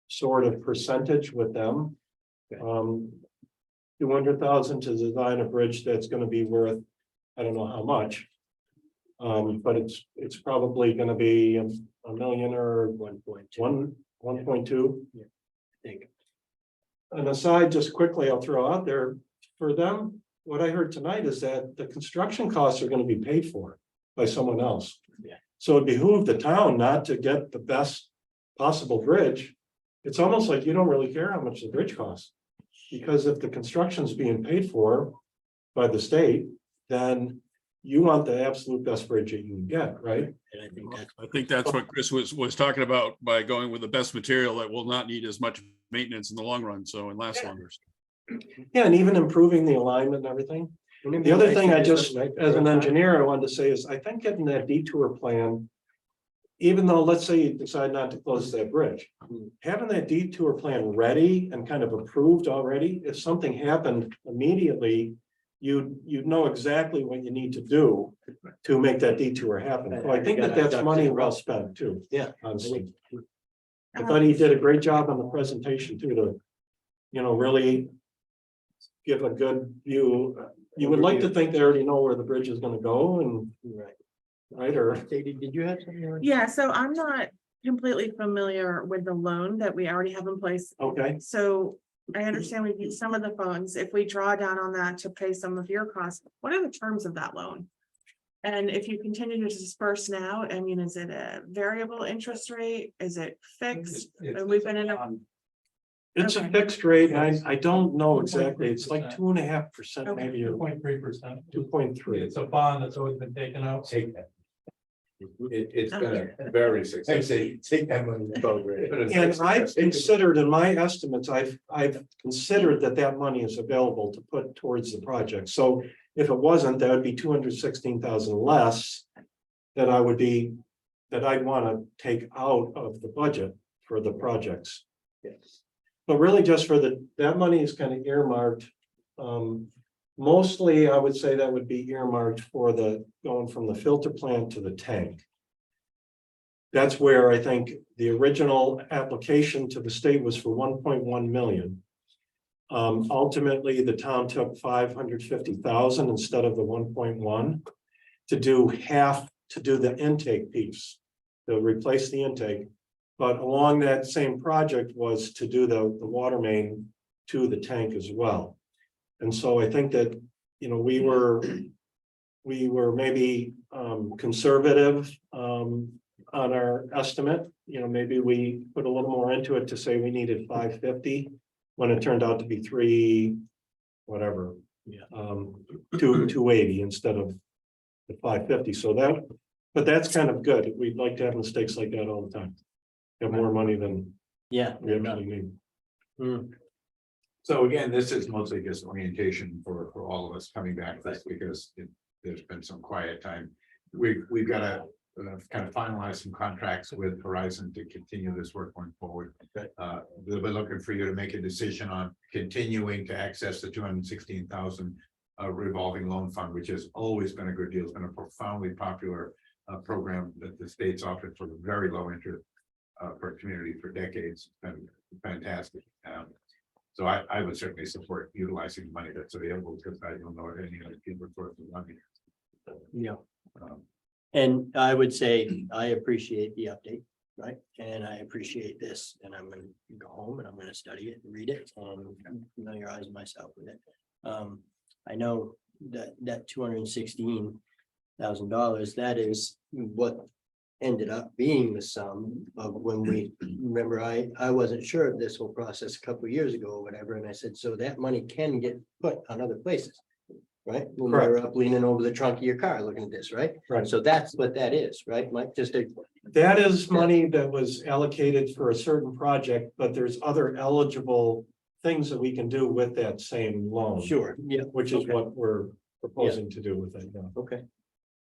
sort of percentage with them. 200,000 to design a bridge that's going to be worth, I don't know how much. But it's probably going to be a million or 1.2. I think. An aside, just quickly, I'll throw out there, for them, what I heard tonight is that the construction costs are going to be paid for by someone else. Yeah. So it behooves the town not to get the best possible bridge. It's almost like you don't really care how much the bridge costs. Because if the construction's being paid for by the state, then you want the absolute best bridge that you can get, right? And I think that's what Chris was talking about by going with the best material that will not need as much maintenance in the long run, so and last longer. Yeah, and even improving the alignment and everything. The other thing I just, as an engineer, I wanted to say is, I think getting that detour plan, even though, let's say you decide not to close that bridge, having that detour plan ready and kind of approved already, if something happened immediately, you'd know exactly what you need to do to make that detour happen. So I think that's money well spent too. Yeah. Honestly. I thought he did a great job on the presentation too, to, really give a good view. You would like to think they already know where the bridge is gonna go and, right, or, Katie, did you have something? Yeah, so I'm not completely familiar with the loan that we already have in place. okay, So I understand we need some of the funds. If we draw down on that to pay some of your costs, what are the terms of that loan? And if you continue to disperse now, I mean, is it a variable interest rate? Is it fixed? And we've been in a, it's a Okay. fixed rate, and I don't know exactly, it's like 2.5%, maybe, or 2.3%. 2.3. It's a bond that's always been taken out. Take that. It's been a very successful. Take that money. And I've considered, in my estimates, I've considered that money is available to put towards the project. So if it wasn't, that would be 216,000 less that I'd want to take out of the budget for the projects. Yes. But really just for that money is kind of earmarked. Mostly, I would say that would be earmarked for going from the filter plant to the tank. That's where I think the original application to the state was for 1.1 million. Ultimately, the town took 550,000 instead of the 1.1 to do the intake piece, to replace the intake. But along that same project was to do the water main to the tank as well. And so I think that, we were maybe conservative on our estimate. Maybe we put a little more into it to say we needed 550 when it turned out to be 280 instead of the 550. So but that's kind of good. We'd like to have mistakes like that all the time. Have more money than we actually need. So again, this is mostly just orientation for all of us coming back to this because there's been some quiet time. We've got to kind of finalize some contracts with Horizon to continue this work going forward. We'll be looking for you to make a decision on continuing to access the 216,000 revolving loan fund, which has always been a good deal. It's been a profoundly popular program that the state's offered for very low interest for a community for decades. It's been fantastic. So I would certainly support utilizing the money that's available because I don't know any other people sources of money. Yeah. And I would say I appreciate the update, right? And I appreciate this, and I'm gonna go home and I'm gonna study it and read it and familiarize myself with it. I know that $216,000, that is what ended up being the sum of when we, remember, I wasn't sure of this whole process a couple of years ago or whatever, and I said, so that money can get put on other places. right? When we're up leaning over the trunk of your car looking at this, right? Right. So that's what that is, right, Mike? Just a, That is money that was allocated for a certain project, but there's other eligible things that we can do with that same loan. sure, yeah, Which is Okay. what we're proposing to do with it now. okay,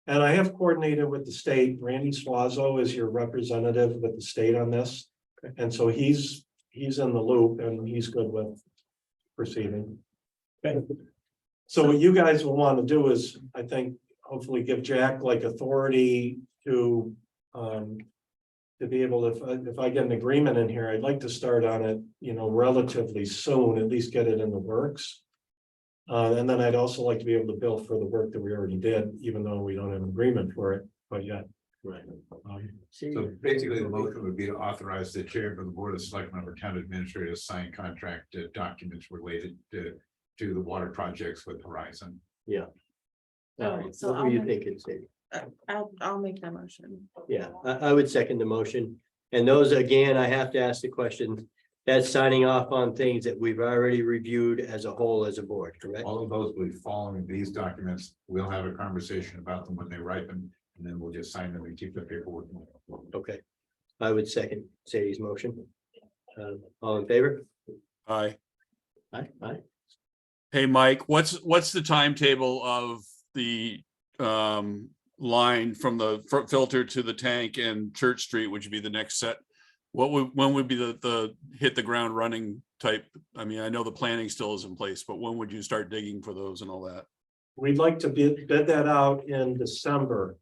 And I have coordinated with the state. Randy Swazo is your representative with the state on this. And so he's in the loop and he's good with proceeding. So what you guys will want to do is, I think, hopefully give Jack like authority to be able to, if I get an agreement in here, I'd like to start on it, relatively soon, at least get it in the works. And then I'd also like to be able to bill for the work that we already did, even though we don't have an agreement for it, but yet. right. So basically, the motion would be to authorize the chair of the board of selectmen or town administrator to sign contract documents related to the water projects with Horizon. All right, So what were you I'll- thinking, Sadie? I'll make that motion. Yeah, I would second the motion. And those, again, I have to ask the question, that's signing off on things that we've already reviewed as a whole as a board, correct? All of those will be following these documents. We'll have a conversation about them when they ripen, and then we'll just sign them and keep the paperwork. Okay, I would second Sadie's motion. All in favor? Aye. Aye. Hey, Mike, what's the timetable of the line from the filter to the tank and Church Street, which would be the next set? When would be the hit the ground running type? I mean, I know the planning still is in place, but when would you start digging for those and all that? We'd like to bid that out in December.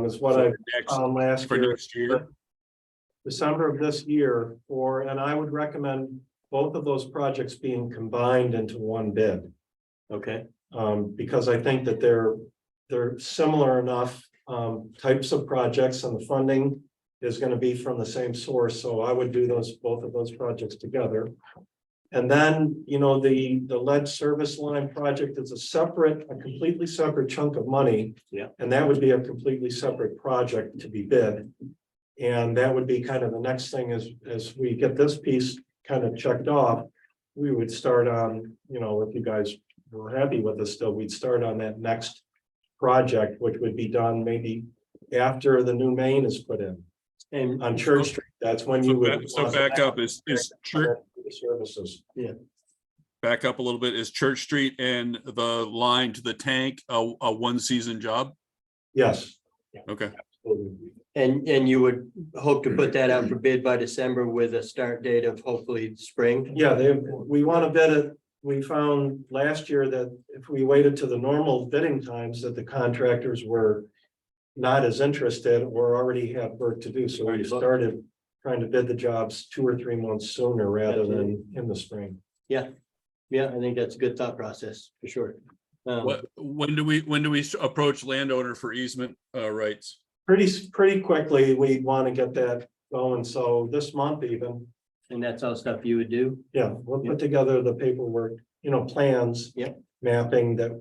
Is what I Next, last for year. next year? December of this year and I would recommend both of those projects being combined into one bid. Okay, Because I think that they're similar enough types of projects and the funding is going to be from the same source. So I would do both of those projects together. And then, the lead service line project is a completely separate chunk of money. Yeah. And that would be a completely separate project to be bid. And that would be kind of the next thing as we get this piece kind of checked off. We would start on, if you guys were happy with us still, we'd start on that next project, which would be done maybe after the new main is put in. and On Church Street, that's when you would. So back up, is Church, Services. back up a little bit, is Church Street and the line to the tank a one season job? Yes. Okay, and you would hope to put that out for bid by December with a start date of hopefully spring? Yeah, we want to bid it. We found last year that if we waited to the normal bidding times, that the contractors were not as interested or already had work to do. So we started trying to bid the jobs 2 or 3 months sooner rather than in the spring. Yeah, I think that's a good thought process, for sure. when do we approach landowner for easement rights? Pretty quickly, we want to get that going. So this month even, And that's all stuff you would do? yeah, we'll put together the paperwork, plans. Yep. Mapping that,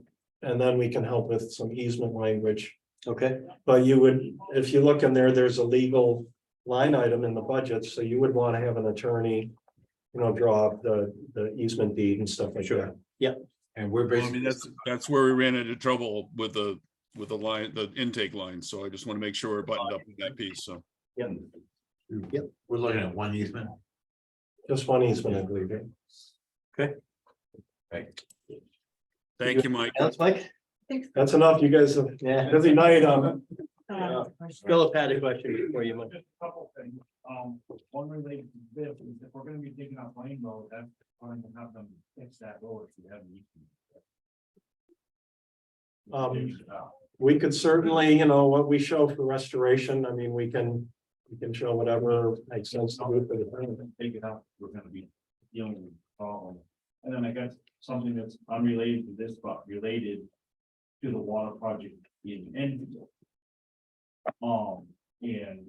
and then we can help with some easement language. Okay, But you would, if you look in there, there's a legal line item in the budget, so you would want to have an attorney. Draw up the easement deed and stuff like that. And we're Well, I basically. mean, that's where we ran into trouble with the line, the intake line, so I just want to make sure we're buttoned up with that piece, so. We're looking at one easement. Just one easement, I believe. Thank you, Mike. that's Mike? That's enough. You guys have Yeah, busy night. Philip had a question before you went. Couple things, one related to this is if we're gonna be digging up Lane Road, that's going to have them fix that road if you have an We could certainly, what we show for restoration, I mean, we can show whatever makes sense to do for the town. take it out, we're gonna be dealing with the problem. And then I got something that's unrelated to this, but related to the water project in Enfield. And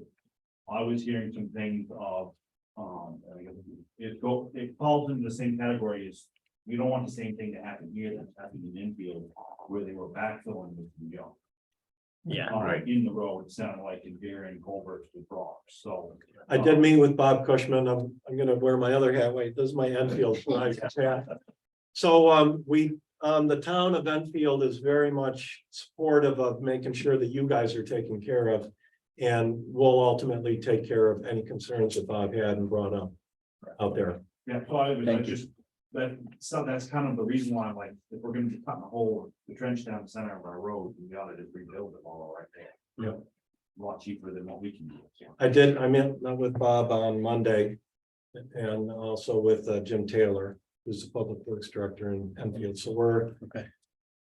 I was hearing some things of, I guess it falls into the same category as, we don't want the same thing to happen here that's happening in Enfield, where they were backfilling with the junk. In the road, it sounded like in burying culverts with rocks, so. I did meet with Bob Cushman. I'm gonna wear my other hat. Wait, this is my Enfield flag hat. So, The town of Enfield is very much supportive of making sure that you guys are taken care of. And will ultimately take care of any concerns that Bob had and brought up out there. Yeah, so I was Thank you. just, that's kind of the reason why I'm like, if we're gonna be cutting a hole, the trench down the center of our road, we ought to just rebuild it all right there. Yep. A lot cheaper than what we can do. I met with Bob on Monday. And also with Jim Taylor, who's the public works director in Enfield. So Okay.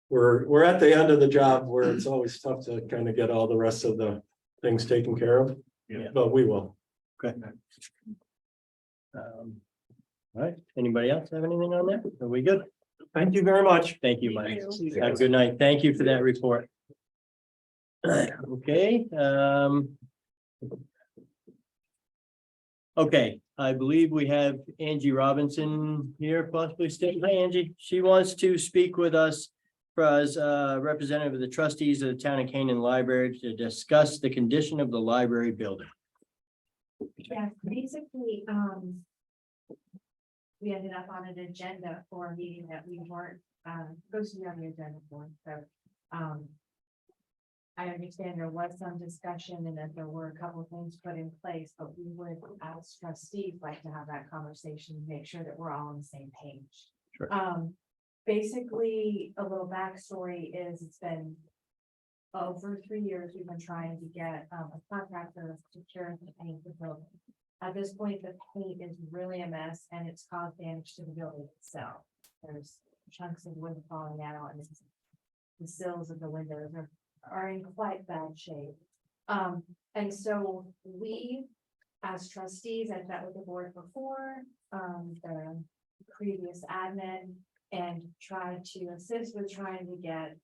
we're at the end of the job where it's always tough to kind of get all the rest of the things taken care of. Yeah. But we will. All right, anybody else have anything on that? Are we good? Thank you very much. Thank you, Mike. Have a good night. Thank you for that report. Okay, okay, I believe we have Angie Robinson here, possibly staying. Hi, Angie. She wants to speak with us as representative of the trustees of the Town of Canaan Library to discuss the condition of the library building. Yeah, basically, we ended up on an agenda for a meeting that we weren't, supposed to be on the agenda for, so, I understand there was some discussion and that there were a couple of things put in place, but we would, as trustees, like to have that conversation, and make sure that we're all on the same page. Sure. Basically, a little backstory is it's been over 3 years, we've been trying to get a contractor to cure the paint the building. At this point, the paint is really a mess and it's caused damage to the building itself. There's chunks of wood falling out and the sills of the windows are in quite bad shape. And so we, as trustees, I've met with the board before, the previous admin, and tried to assist with trying to get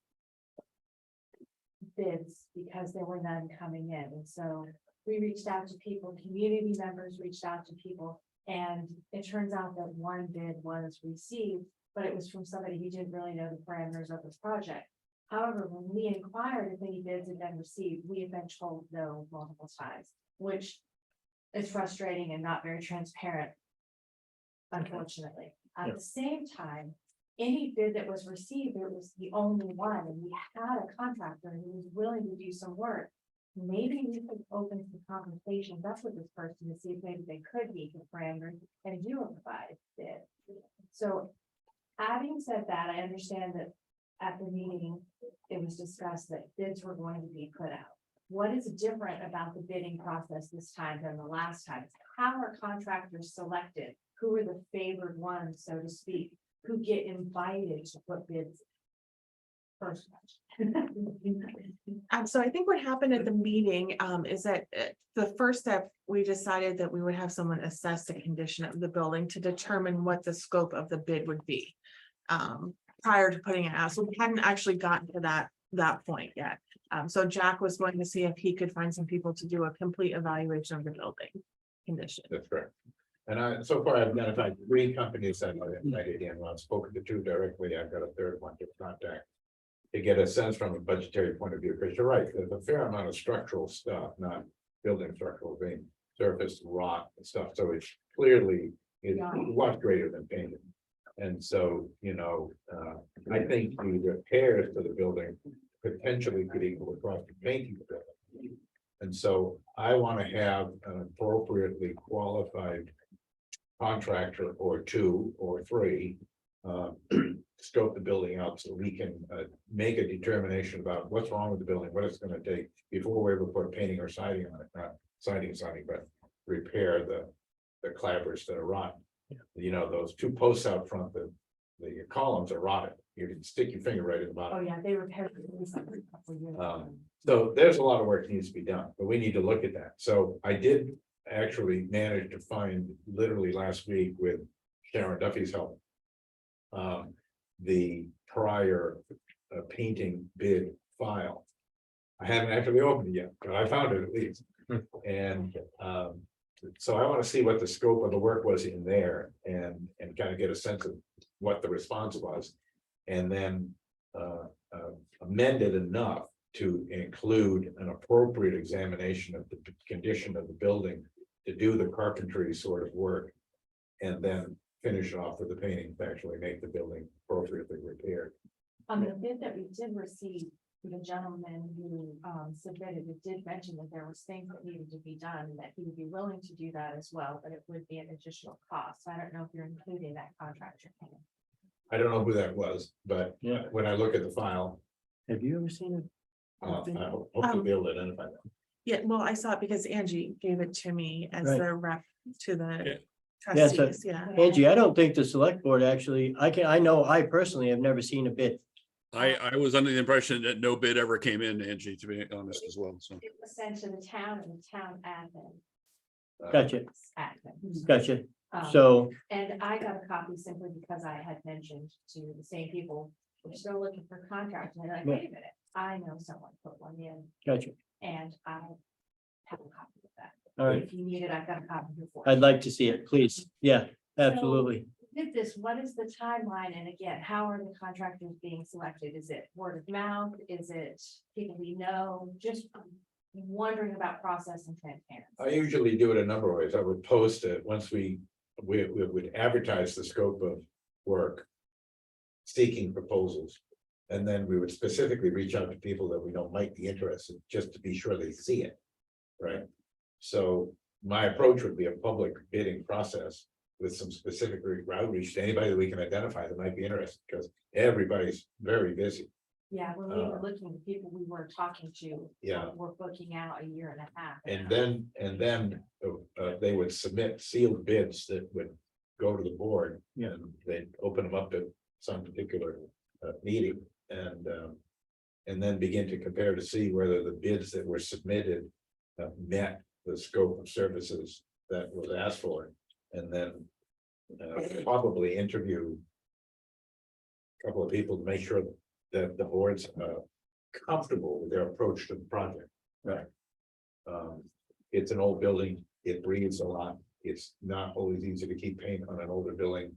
bids because there were none coming in. And so we reached out to people, community members reached out to people, and it turns out that one bid was received, but it was from somebody who didn't really know the parameters of this project. However, when we inquired if any bids had been received, we have been told no multiple times, which is frustrating and not very transparent, unfortunately. At the same time, any bid that was received, it was the only one, and we had a contractor who was willing to do some work. Maybe we could open some conversations, that's what this person, to see if maybe they could meet the parameters and do a revised bid. So having said that, I understand that at the meeting, it was discussed that bids were going to be put out. What is different about the bidding process this time than the last time? How are contractors selected? Who are the favored ones, so to speak, who get invited to put bids first? So I think what happened at the meeting, is that the first step, we decided that we would have someone assess the condition of the building to determine what the scope of the bid would be. Prior to putting it out, so we hadn't actually gotten to that point yet. So Jack was going to see if he could find some people to do a complete evaluation of the building condition. That's correct. And so far I've identified 3 companies that I've invited in. I've spoken to 2 directly. I've got a 3rd one to contact. To get a sense from a budgetary point of view, because you're right, there's a fair amount of structural stuff, not building structural being surface rot and stuff. So it's clearly is a lot greater than painted. And so, I think the repairs to the building potentially could equal the cost of painting the building. And so I want to have an appropriately qualified contractor or 2 or 3 scope the building out so we can make a determination about what's wrong with the building, what it's going to take before we're able to put painting or siding on it, not siding, but repair the clapboards that are rotten. Those 2 posts out front, the columns are rotted. You can stick your finger right in the bottom. Oh, yeah, they repaired it a couple of years ago. So there's a lot of work that needs to be done, but we need to look at that. So I did actually manage to find literally last week with Sharon Duffy's help. The prior painting bid file. I haven't actually opened it yet, but I found it at least. And so I want to see what the scope of the work was in there and kind of get a sense of what the response was. And then amend it enough to include an appropriate examination of the condition of the building to do the carpentry sort of work. And then finish off with the painting, to actually make the building appropriately repaired. On the bid that we did receive, the gentleman who submitted, it did mention that there was things that needed to be done, and that he would be willing to do that as well, but it would be an additional cost. I don't know if you're including that contractor. I don't know who that was, but Yeah. when I look at the file, Have you ever seen it? I hope to be able to identify that. Yeah, well, I saw it because Angie gave it to me as Right. the rep to the Yeah, so- trustees, yeah. Angie, I don't think the select board actually, I know I personally have never seen a bid. I was under the impression that no bid ever came in, Angie, to be honest as well, so. It was sent to the town and the town admin. Gotcha, Admin. gotcha. Um, So, And I got a copy simply because I had mentioned to the same people, we're still looking for contract, and they're like, Yeah. wait a minute, I know someone put one in, gotcha. and I have a copy of that. All right. If you need it, I've got a copy before. I'd like to see it, please. Yeah, absolutely. With this, what is the timeline? And again, how are the contractors being selected? Is it word of mouth? Is it people we know? Just wondering about process and transparency. I usually do it a number of ways. I would post it once we would advertise the scope of work. Seeking proposals. And then we would specifically reach out to people that we know might be interested, just to be sure they see it. Right? So my approach would be a public bidding process with some specific outreach to anybody that we can identify that might be interested, because everybody's very busy. Yeah, when we were looking, the people we were talking to. Yeah. Were booking out a year and a half. And then they would submit sealed bids that would go to the board. Yeah. And they'd open them up at some particular meeting and then begin to compare to see whether the bids that were submitted met the scope of services that was asked for. And then probably interview a couple of people to make sure that the board's comfortable with their approach to the project. Right. It's an old building, it breathes a lot, it's not always easy to keep paint on an older building.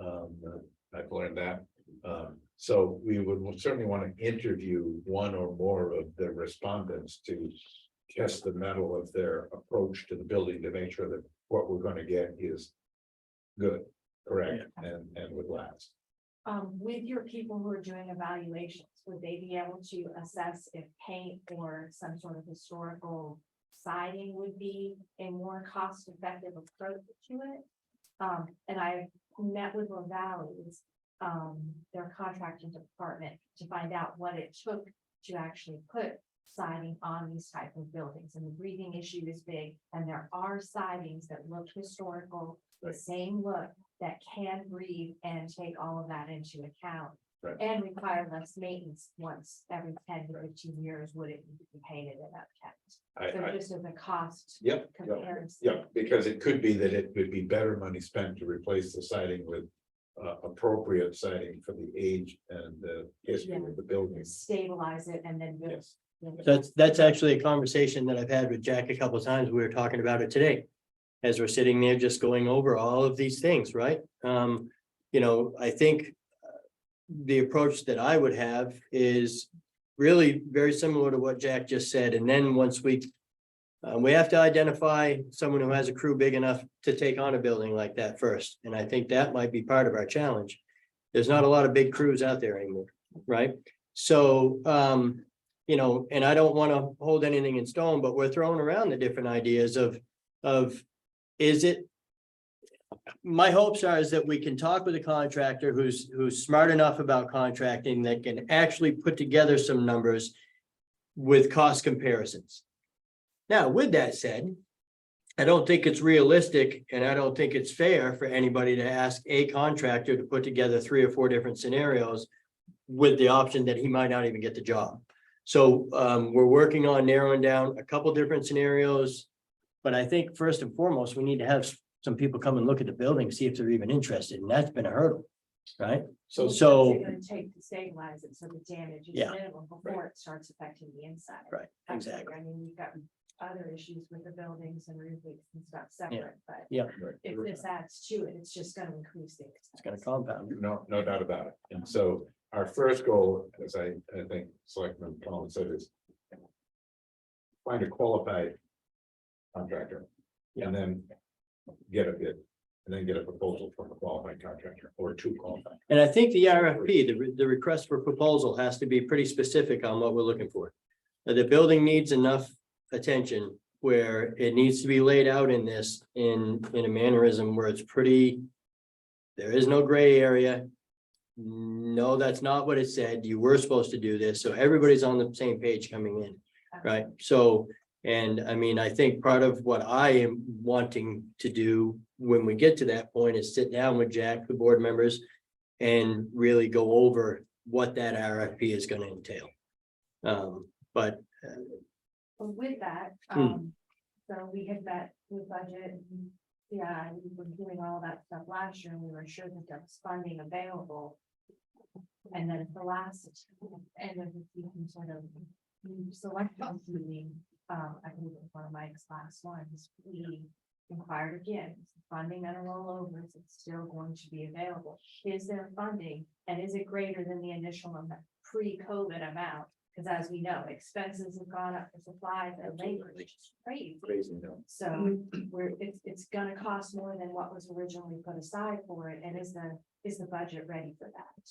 I've learned that. So we would certainly want to interview one or more of the respondents to test the mettle of their approach to the building to make sure that what we're going to get is good, correct, and would last. With your people who are doing evaluations, would they be able to assess if paint or some sort of historical siding would be a more cost-effective approach to it? And I met with Valley's, their contracting department, to find out what it took to actually put siding on these type of buildings, and the breathing issue is big, and there are sidings that look historical, the same look, that can breathe and take all of that into account. Right. And require less maintenance once every 10 to 15 years, would it need to be painted and upkept? So just as a cost Yep, comparison. yeah, because it could be that it would be better money spent to replace the siding with appropriate siding for the age and the history of the building. Stabilize it and then. Yes. That's actually a conversation that I've had with Jack a couple of times. We were talking about it today. As we're sitting there just going over all of these things, right? I think the approach that I would have is really very similar to what Jack just said. And then once we have to identify someone who has a crew big enough to take on a building like that first. And I think that might be part of our challenge. There's not a lot of big crews out there anymore, right? So, and I don't want to hold anything in stone, but we're throwing around the different ideas of is it? My hopes are is that we can talk with a contractor who's smart enough about contracting that can actually put together some numbers with cost comparisons. Now, with that said, I don't think it's realistic and I don't think it's fair for anybody to ask a contractor to put together 3 or 4 different scenarios with the option that he might not even get the job. So we're working on narrowing down a couple different scenarios. But I think first and foremost, we need to have some people come and look at the building, see if they're even interested, and that's been a hurdle, right? What's it So, gonna take to stabilize it, so the damage is Yeah. minimal before it starts affecting the inside. right, exactly. I mean, we've got other issues with the buildings and roof leaks and stuff separate, but Yeah, if this adds to it, it's just gonna increase the. it's gonna compound. No doubt about it. And so our first goal, as I think Selectman Collins said, is find a qualified contractor and then get a bid. and then get a proposal from a qualified contractor or two qualified. And I think the RFP, the request for proposal has to be pretty specific on what we're looking for. The building needs enough attention where it needs to be laid out in this in a mannerism where it's pretty. There is no gray area. No, that's not what it said. You were supposed to do this, so everybody's on the same page coming in, right? So, and I mean, I think part of what I am wanting to do when we get to that point is sit down with Jack, the board members, and really go over what that RFP is gonna entail. But Well, with that, Hmm. so we had met with budget. Yeah, we were doing all that stuff last year and we were sure that there was funding available. And then the last, end of the season sort of select meeting, I believe it was one of Mike's last ones, we inquired again, is the funding gonna roll over, is it still going to be available? Is there funding and is it greater than the initial pre-COVID amount? Because as we know, expenses have gone up for supplies and labor, which is crazy. Crazy, no. So it's gonna cost more than what was originally put aside for it, and is the budget ready for that?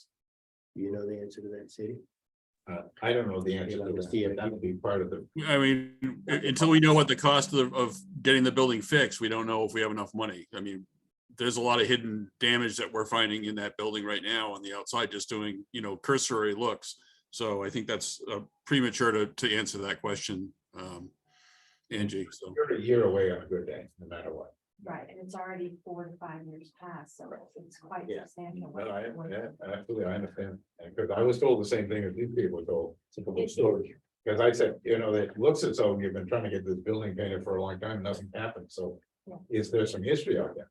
you know the answer to that, Sadie? I don't know the answer to that. That would be part of the. I mean, until we know what the cost of getting the building fixed, we don't know if we have enough money. I mean, there's a lot of hidden damage that we're finding in that building right now on the outside, just doing, cursory looks. So I think that's premature to answer that question, Angie, so. You're a year away on a good day, no matter what. Right, and it's already 4 to 5 years past, so it's quite Yeah. substantial. But absolutely, I understand, because I was told the same thing as these people were told. Because I said, it looks as though you've been trying to get this building painted for a long time, nothing happened, so. Yeah. Is there some history out there?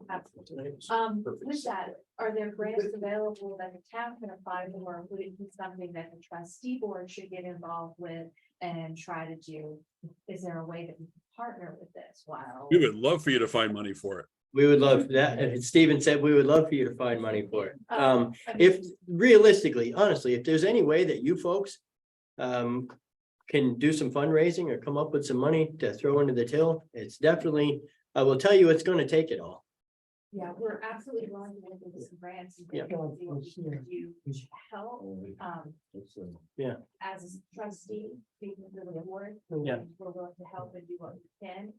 Absolutely. With that, are there grants available that the town can apply for, or would it be something that the trustee board should get involved with and try to do? Is there a way that we can partner with this while? We would love for you to find money for it. We would love that. And Stephen said we would love for you to find money for it. I mean, If realistically, honestly, if there's any way that you folks can do some fundraising or come up with some money to throw into the till, it's definitely, I will tell you, it's gonna take it all. Yeah, we're absolutely willing to look into some grants. And Yeah. see what we can do to help, Yeah. as a trustee, speaking to the board. Yeah. We're willing to help and do what we can.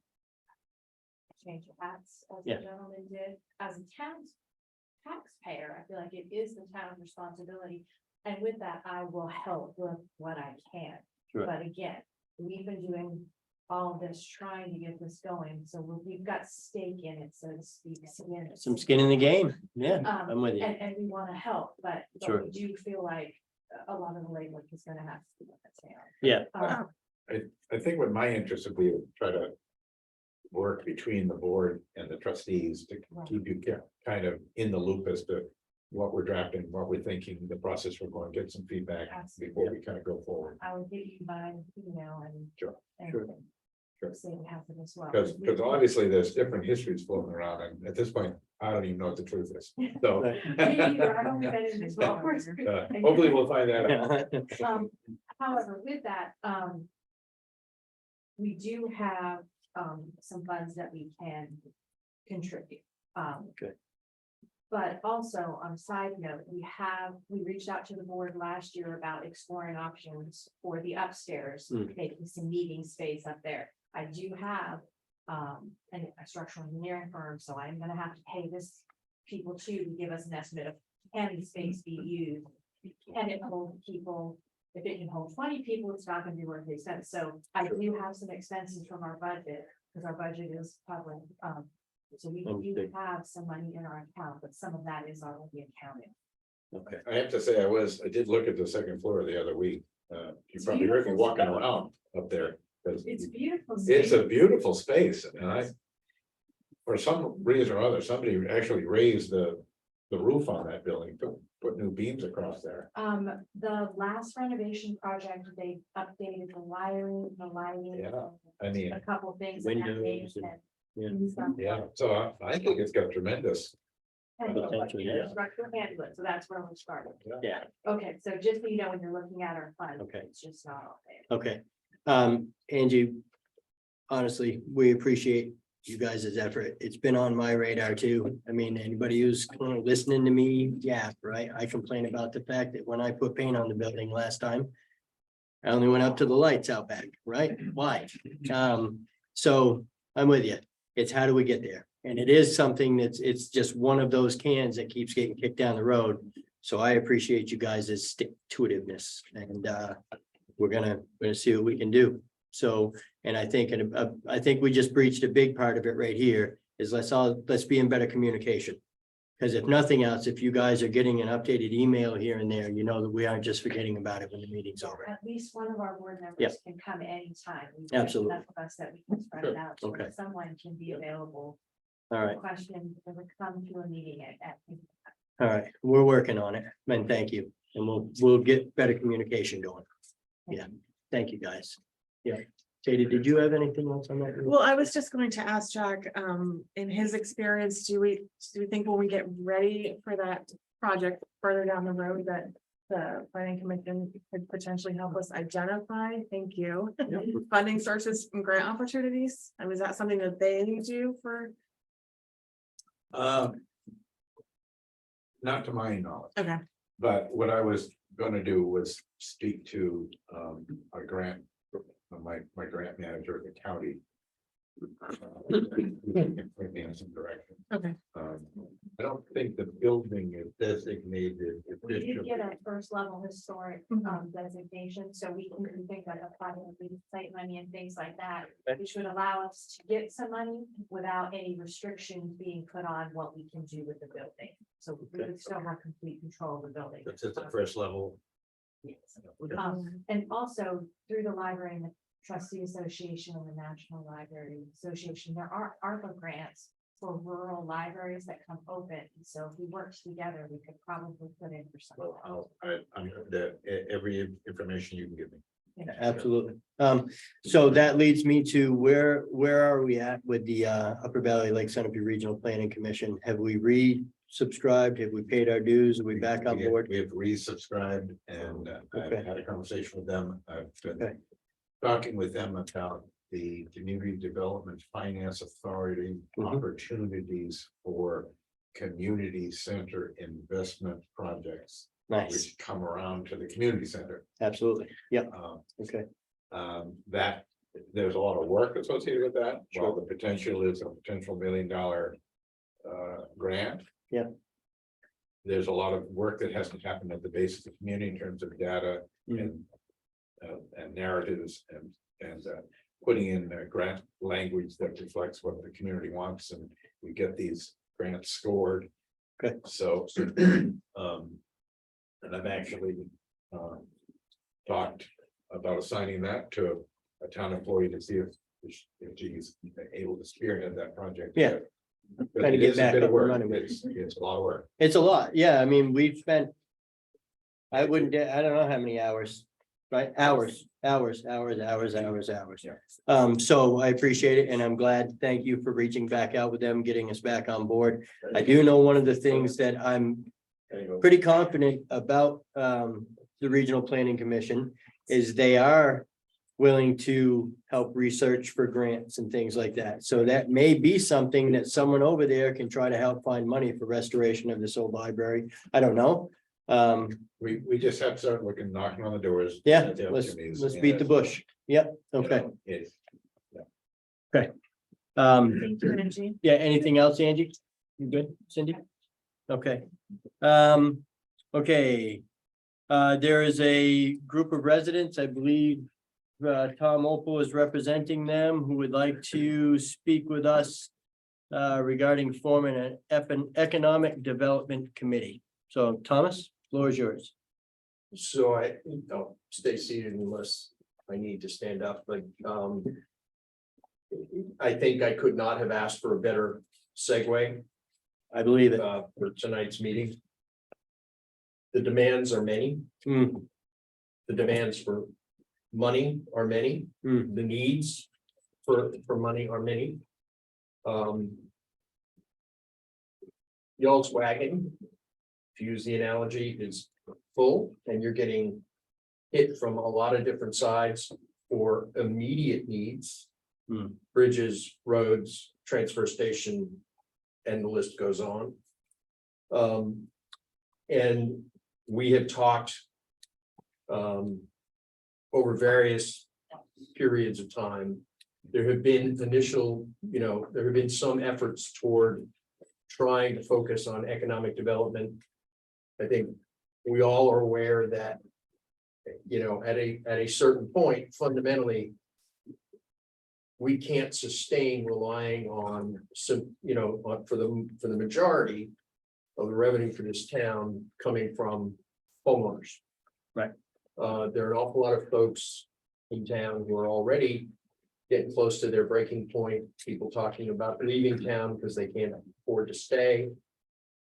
Change hats, as the Yeah. gentleman did, as a town taxpayer, I feel like it is the town's responsibility. And with that, I will help with what I can. Sure. But again, we've been doing all of this, trying to get this going, so we've got stake in it, so to speak. Some skin in the game. Yeah, Um, I'm with you. And we want to help, but Sure. we do feel like a lot of the labor is gonna have to be. Yeah. I think what my interest would be to try to work between the board and the trustees to keep you kind of in the loop as to what we're drafting, what we're thinking, the process we're going, get some feedback before we kind of go forward. I will give you my email and. Sure. and Sure. See what happens as well. Because obviously there's different histories floating around, and at this point, I don't even know what the truth is. So Me either, I don't think that is as well. hopefully we'll find that out. However, with that, we do have, some funds that we can contribute. Good. But also, on a side note, we reached out to the board last year about exploring options for the upstairs, Mm. making some meeting space up there. I do have, a structural engineering firm, so I'm gonna have to pay this people to give us an estimate of can the space be used? Can it hold people? If it can hold 20 people, it's not gonna be worth the expense. So I do have some expenses from our budget, because our budget is public. So we do Okay. have some money in our account, but some of that is already accounted. Okay. I have to say, I did look at the second floor the other week. You probably heard me walking around up there. 'Cause It's beautiful. It's a beautiful space, and for some reason or other, somebody actually raised the roof on that building, put new beams across there. The last renovation project, they updated the wiring, the lighting. Yeah, I mean, A couple things. in that Windows case, yeah. and stuff. yeah, so I think it's got tremendous. And Potential, yeah. structural handle it, so that's where we started. Yeah. Okay, so just so you know, when you're looking at our fund. Okay. It's just not all there. Okay. Angie, honestly, we appreciate you guys' effort. It's been on my radar too. I mean, anybody who's listening to me, yeah, right? I complain about the fact that when I put paint on the building last time, I only went up to the lights out back, right? Why? So I'm with you. It's how do we get there? And it is something it's just one of those cans that keeps getting kicked down the road. So I appreciate you guys' stick-to-itiveness and we're gonna see what we can do. So, and I think, I think we just breached a big part of it right here is let's be in better communication. Because if nothing else, if you guys are getting an updated email here and there, you know that we aren't just forgetting about it when the meeting's over. At least one of our board Yeah. members can come anytime. We've got Absolutely. enough of us that we can spread it out. so Okay. Someone can be available. All right, Question, or come to a meeting at. all right, we're working on it, and thank you, and we'll get better communication going. Yeah, thank you, guys. Yeah, Katie, did you have anything else on that? Well, I was just going to ask Jack, in his experience, do we think when we get ready for that project further down the road that the planning commission could potentially help us identify, thank you, funding sources and grant opportunities? I mean, is that something that they do for? Not to my knowledge, Okay, but what I was gonna do was speak to a grant. My grant manager at the county. Point me in some direction. okay. I don't think the building is designated. We did officially. get a first level historic Mhm. designation, so we can think of applying site money and things like that. Which would allow us to get some money without any restrictions being put on what we can do with the building. So we would still have complete control of the building. That's at the first level. Yes. And also through the library and the trustee association and the National Library Association, there are ARPA grants for rural libraries that come open. So if we work together, we could probably put in for some. Well, I'm every information you can give me. Absolutely. So that leads me to where are we at with the Upper Valley Lake Sunapee Regional Planning Commission? Have we resubscribed? Have we paid our dues? Are we back on board? We have resubscribed and Okay. I've had a conversation with them. I've Okay. been talking with them about the Community Development Finance Authority Mhm. opportunities for community center investment projects, Nice, which come around to the community center. absolutely. Yep, Um, okay. That, there's a lot of work associated with that. Well, the potential is a potential $1 million grant. Yeah. There's a lot of work that has to happen at the base of the community in terms of data and narratives and putting in grant language that reflects what the community wants, and we get these grants scored. Okay. So, and I've actually talked about assigning that to a town employee to see if she's able to spearhead that project. Yeah. But Trying to it get is a back bit of up and work. running. It's a lot of work. It's a lot. Yeah, I mean, we've spent. I don't know how many hours, right? Hours. So I appreciate it and I'm glad. Thank you for reaching back out with them, getting us back on board. I do know one of the things that I'm pretty confident about the Regional Planning Commission is they are willing to help research for grants and things like that. So that may be something that someone over there can try to help find money for restoration of this old library. I don't know. We just have to start looking, knocking on the doors. Yeah, at the let's opportunities, beat the and, bush. Yep, you okay. know, it's- Thank you, Angie. Yeah, anything else, Angie? You good, Cindy? Okay. Okay. There is a group of residents, I believe. Tom Opal is representing them, who would like to speak with us. Regarding forming an economic development committee. So Thomas, floor is yours. So I'll stay seated unless I need to stand up, but I think I could not have asked for a better segue I believe it. for tonight's meeting. The demands are many. Hmm. The demands for money are many. Hmm. The needs for money are many. Y'all's wagon, to use the analogy, is full and you're getting hit from a lot of different sides for immediate needs. Hmm. Bridges, roads, transfer station, and the list goes on. And we have talked over various periods of time. There have been initial, there have been some efforts toward trying to focus on economic development. I think we all are aware that, at a certain point, fundamentally, we can't sustain relying on some, for the majority of the revenue for this town coming from homeowners. Right. There are an awful lot of folks in town who are already getting close to their breaking point, people talking about leaving town because they can't afford to stay.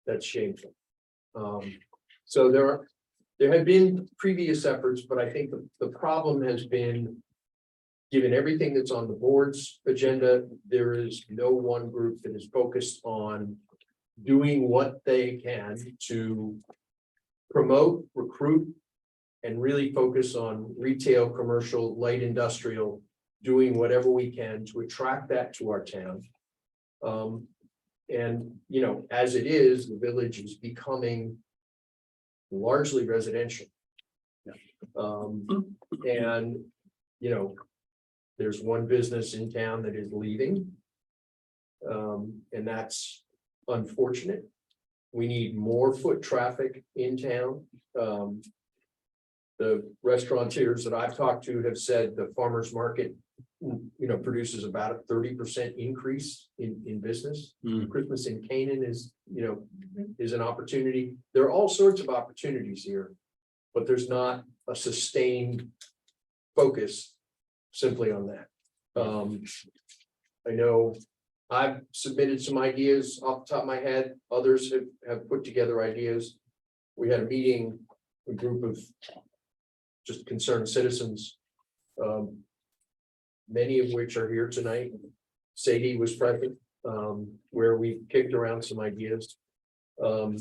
That's shameful. So there have been previous efforts, but I think the problem has been, given everything that's on the board's agenda, there is no one group that is focused on doing what they can to promote, recruit, and really focus on retail, commercial, light industrial, doing whatever we can to attract that to our town. And, as it is, the village is becoming largely residential. And, there's one business in town that is leaving. And that's unfortunate. We need more foot traffic in town. The restaurateurs that I've talked to have said the farmer's market, produces about a 30% increase in business. Christmas in Canaan is an opportunity. There are all sorts of opportunities here, but there's not a sustained focus simply on that. I know I've submitted some ideas off the top of my head. Others have put together ideas. We had a meeting, a group of just concerned citizens, many of which are here tonight. Sadie was present, where we kicked around some ideas. One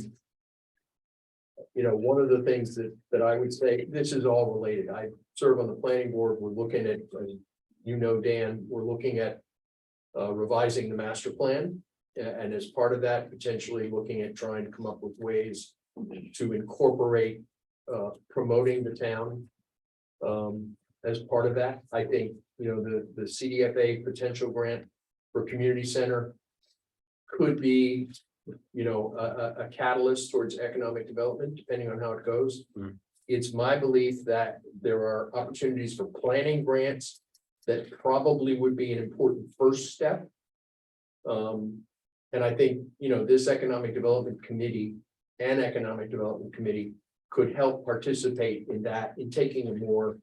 of the things that I would say, this is all related. I serve on the planning board. We're looking at, Dan, we're looking at revising the master plan. And as part of that, potentially looking at trying to come up with ways to incorporate promoting the town. As part of that, I think, the CDFA potential grant for community center could be, a catalyst towards economic development, depending on how it goes. It's my belief that there are opportunities for planning grants that probably would be an important first step. And I think, this economic development committee and economic development committee could help participate in that, in taking a more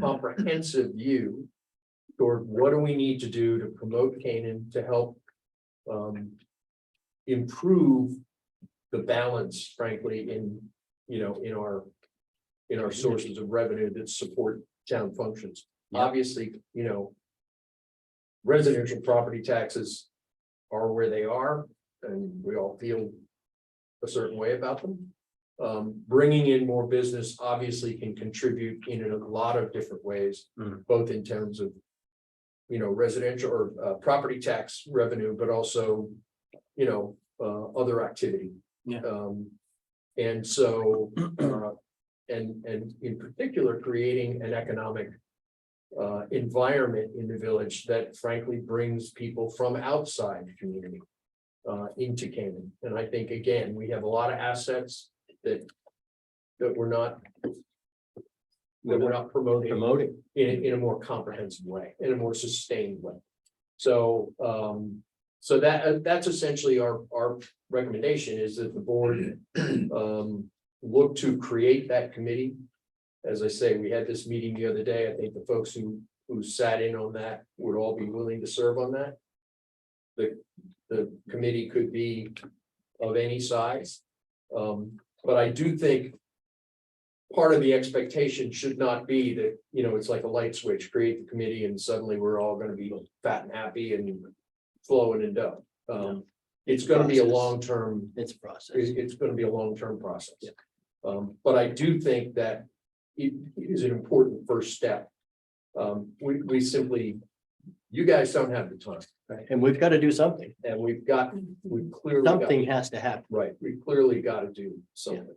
comprehensive view toward what do we need to do to promote Canaan to help improve the balance, frankly, in our sources of revenue that support town functions. Obviously, residential property taxes are where they are, and we all feel a certain way about them. Bringing in more business obviously can contribute in a lot of different ways, both in terms of, residential or property tax revenue, but also, other activity. Yeah. And so, and in particular, creating an economic environment in the village that frankly brings people from outside the community into Canaan. And I think, again, we have a lot of assets that we're not promoting in a more comprehensive way, in a more sustained way. So that's essentially our recommendation, is that the board look to create that committee. As I say, we had this meeting the other day. I think the folks who sat in on that would all be willing to serve on that. The committee could be of any size. But I do think part of the expectation should not be that, it's like a light switch, create the committee and suddenly we're all going to be fat and happy and flowing and dough. It's going to be a long-term. It's a process. It's going to be a long-term process. But I do think that it is an important first step. We simply You guys don't have the time, And we've got to do something. and we've clearly. Something has to happen. Right, we clearly gotta do something.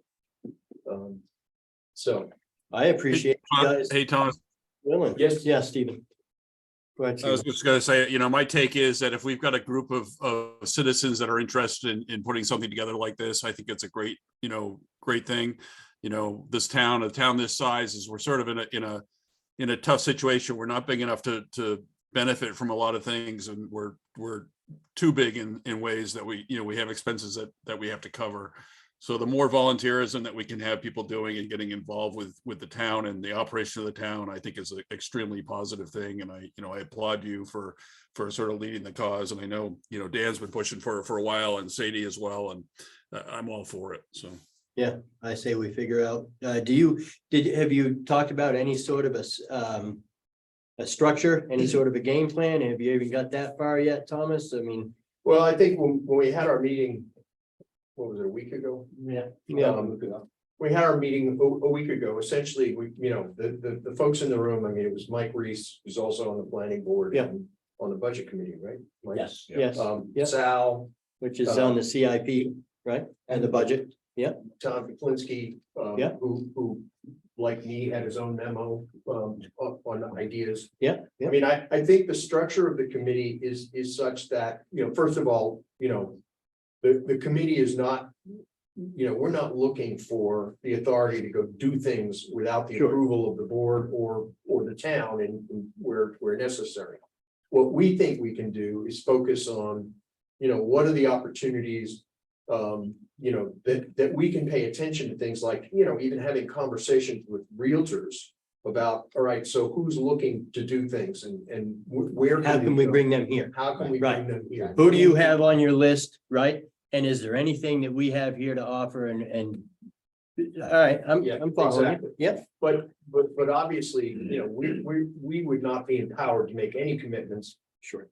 So, I appreciate you guys Hey, Thomas, willing. Yes. Yeah, Stephen. Go ahead, I was Stephen. just gonna say, you know, my take is that if we've got a group of citizens that are interested in putting something together like this, I think it's a great, you know, great thing. You know, this town, a town this size is, we're sort of in a tough situation. We're not big enough to benefit from a lot of things, and we're too big in ways that we, you know, we have expenses that we have to cover. So the more volunteerism that we can have people doing and getting involved with the town and the operation of the town, I think is an extremely positive thing. And I, you know, I applaud you for sort of leading the cause. And I know, you know, Dan's been pushing for it for a while, and Sadie as well. And I'm all for it. So. Yeah, I say we figure out, have you talked about any sort of a structure, any sort of a game plan? Have you even got that far yet, Thomas? I mean, well, I think when we had our meeting, what was it, a week ago? yeah. We had our meeting a week ago. Essentially, we, you know, the folks in the room, I mean, it was Mike Reese, who's also on the planning board. Yeah. And on the budget committee, right? Mike? Yes, yes, yeah. Sal, Which is on the CIP, right? And the budget. Tom Kaplinski, Yeah. who, like me, had his own memo, on ideas. Yeah, I yeah. mean, I think the structure of the committee is such that, you know, first of all, you know, the committee is not, you know, we're not looking for the authority to go do things without the Sure. approval of the board or the town and where necessary. What we think we can do is focus on, you know, what are the opportunities, you know, that we can pay attention to things like, you know, even having conversations with realtors about, all right, so who's looking to do things and where. How can we go? bring them here? How can we Right. bring them here? Who do you have on your list, right? And is there anything that we have here to offer and? All right, Yeah, I'm following exactly. you. Yep, But obviously, you know, we would not be empowered to make any commitments. sure.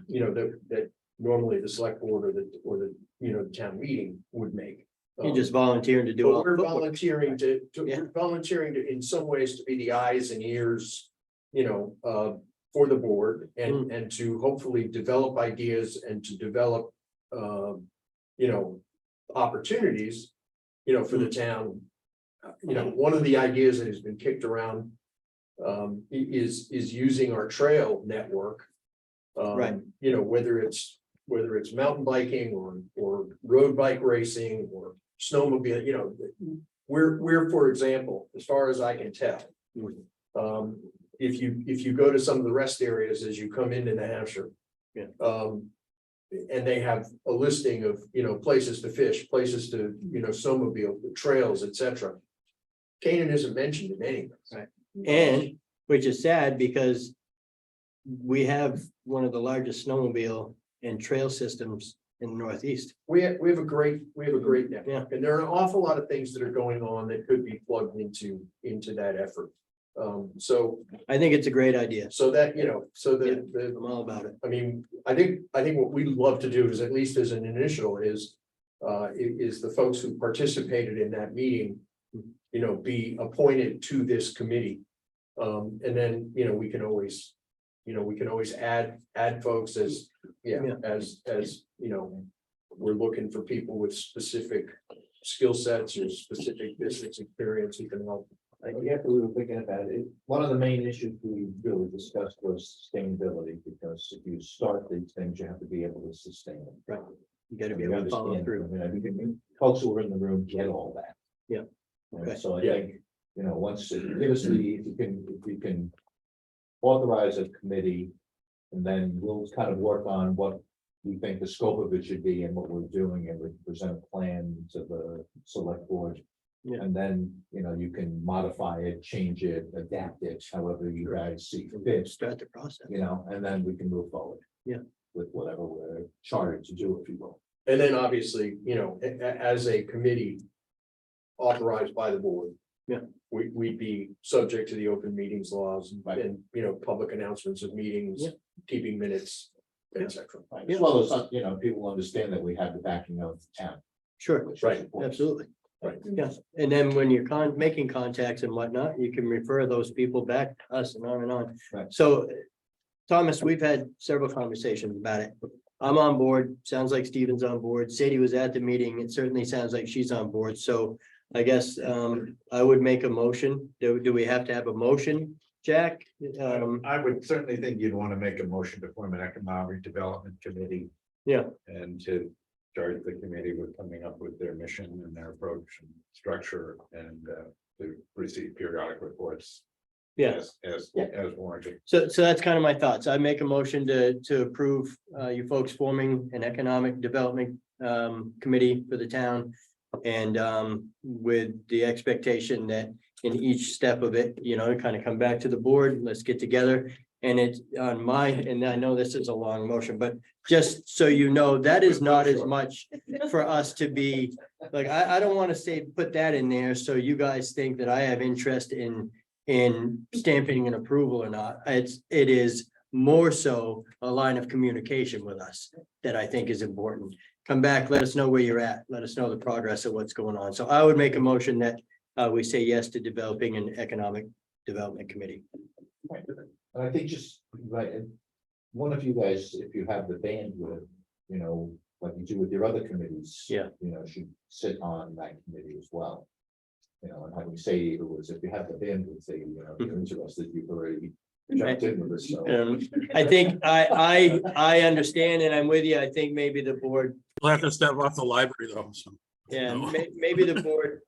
You know, that normally the select board or the, you know, the town meeting would make. You're just volunteering to do But all. we're the footwork. volunteering to Yeah. volunteering to, in some ways, to be the eyes and ears, you know, for the board and to hopefully develop ideas and to develop, you know, opportunities, you know, for the town. You know, one of the ideas that has been kicked around is using our trail network. Right. You know, whether it's mountain biking or road bike racing or snowmobile, you know, we're, for example, as far as I can tell. If you go to some of the rest areas as you come into New Hampshire. Yeah. And they have a listing of, you know, places to fish, places to, you know, snowmobile, trails, etc. Canaan isn't mentioned in any of this. Right. And which is sad because we have one of the largest snowmobile and trail systems in the Northeast. We have a great network. Yeah. And there are an awful lot of things that are going on that could be plugged into that effort. So I think it's a great idea. so that, you know, so Yeah. the I'm all about it. I mean, I think what we'd love to do is, at least as an initial, is the folks who participated in that meeting, you know, be appointed to this committee. And then, you know, we can always add folks as, as, you know, we're looking for people with specific skill sets or specific business experience who can help. I guess we were thinking about it. One of the main issues we really discussed was sustainability, because if you start these things, you have to be able to sustain them. Right. You gotta be We able to follow understand. through. I mean, I think folks who are in the room get all that. Yeah. And Okay. so I think, you know, once if you can authorize a committee, and then we'll kind of work on what we think the scope of it should be and what we're doing, and we present a plan to the select board. Yeah. And then, you know, you can modify it, change it, adapt it, however you guys see fit, Start the process. you know, and then we can move forward. Yeah. With whatever we're chartered to do, if you will. And then obviously, you know, as a committee authorized by the board. Yeah. We'd be subject to the open meetings laws and, you know, public announcements of meetings, Yeah. keeping minutes, etc. As well as, you know, people understand that we have the backing of the town. Sure, which is Right. important. absolutely. Right. Yes, and then when you're making contacts and whatnot, you can refer those people back to us and on and on. Right. So Thomas, we've had several conversations about it. I'm on board. Sounds like Steven's on board. Sadie was at the meeting. It certainly sounds like she's on board. So I guess I would make a motion. Do we have to have a motion, Jack? I would certainly think you'd want to make a motion to form an economic development committee. Yeah. And to charge the committee with coming up with their mission and their approach and structure and to receive periodic reports. Yes. As warranted. So that's kind of my thoughts. I make a motion to approve you folks forming an economic development committee for the town. And with the expectation that in each step of it, you know, kind of come back to the board, let's get together. And it's on my, and I know this is a long motion, but just so you know, that is not as much for us to be, like, I don't want to say, put that in there, so you guys think that I have interest in stamping an approval or not. It is more so a line of communication with us that I think is important. Come back, let us know where you're at, let us know the progress of what's going on. So I would make a motion that we say yes to developing an economic development committee. And I think just like, one of you guys, if you have the bandwidth, you know, like you do with your other committees. Yeah. You know, should sit on that committee as well. You know, and having Sadie, who was, if you have the bandwidth, say, you know, you're interested, you've already jumped in with us, so. I think I understand and I'm with you. I think maybe the board, We'll have to step off the library though, so. yeah, No. maybe the board.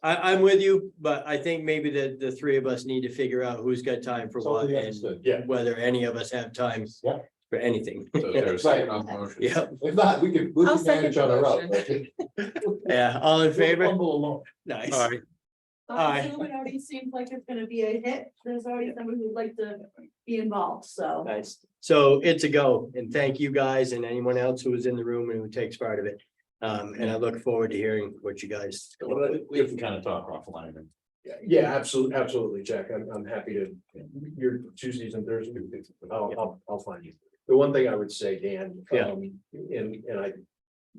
I'm with you, but I think maybe the three of us need to figure out who's got time for what Totally and understood. Yeah. whether any of us have time Yeah. for anything. So there's a second on the motion. Yeah, If not, we can I'll second manage the on our own. motion. yeah, all in favor? Fumble along. Nice. All right. Aye. It already seems like it's gonna be a hit. There's already somebody who'd like to be involved, so. Nice. So it's a go, and thank you guys and anyone else who was in the room and who takes part of it. And I look forward to hearing what you guys. come up with. We can kind of talk offline and. Yeah, absolutely, Jack. I'm happy to, your Tuesdays and Thursdays, I'll find you. The one thing I would say, Dan, Yeah. and I,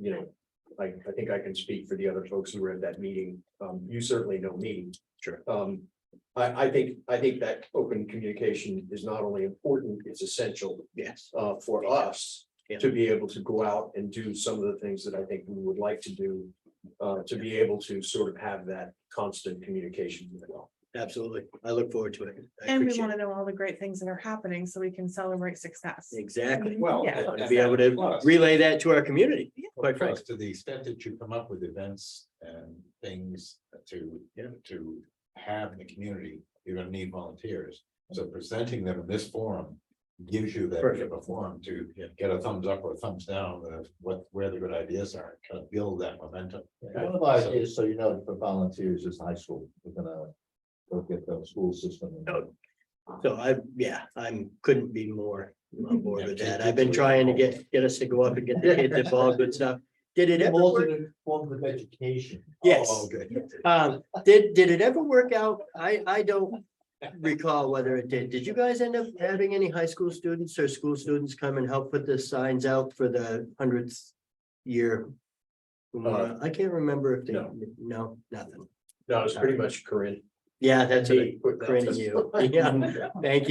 you know, I think I can speak for the other folks who were at that meeting. You certainly know me. Sure. I think that open communication is not only important, it's essential. Yes. For us Yeah. to be able to go out and do some of the things that I think we would like to do. To be able to sort of have that constant communication as well. Absolutely. I look forward to it. I And we appreciate want to know all the great things that are happening so we can celebrate success. it. Exactly. Well. Yeah. To be able to relay that to our community, quite frankly. Plus, to the extent that you come up with events and things to have in the community, you're gonna need volunteers. So presenting them in this forum gives you that bit of a forum to get a thumbs up or a thumbs down of where the good ideas are, kind of build that momentum. One of the ideas, so you know, for volunteers is high school, we're gonna look at the school system. So I'm couldn't be more on board with that. I've been trying to get us to go up and get the kids involved with stuff. Did it ever work? Form of education. Yes. Oh, okay. Did it ever work out? I don't recall whether it did. Did you guys end up having any high school students or school students come and help put the signs out for the 100th year? I can't remember if they, no, nothing. No, it's pretty much Corinne. Yeah, that's They me, put that Corinne and to- you. Yeah, thank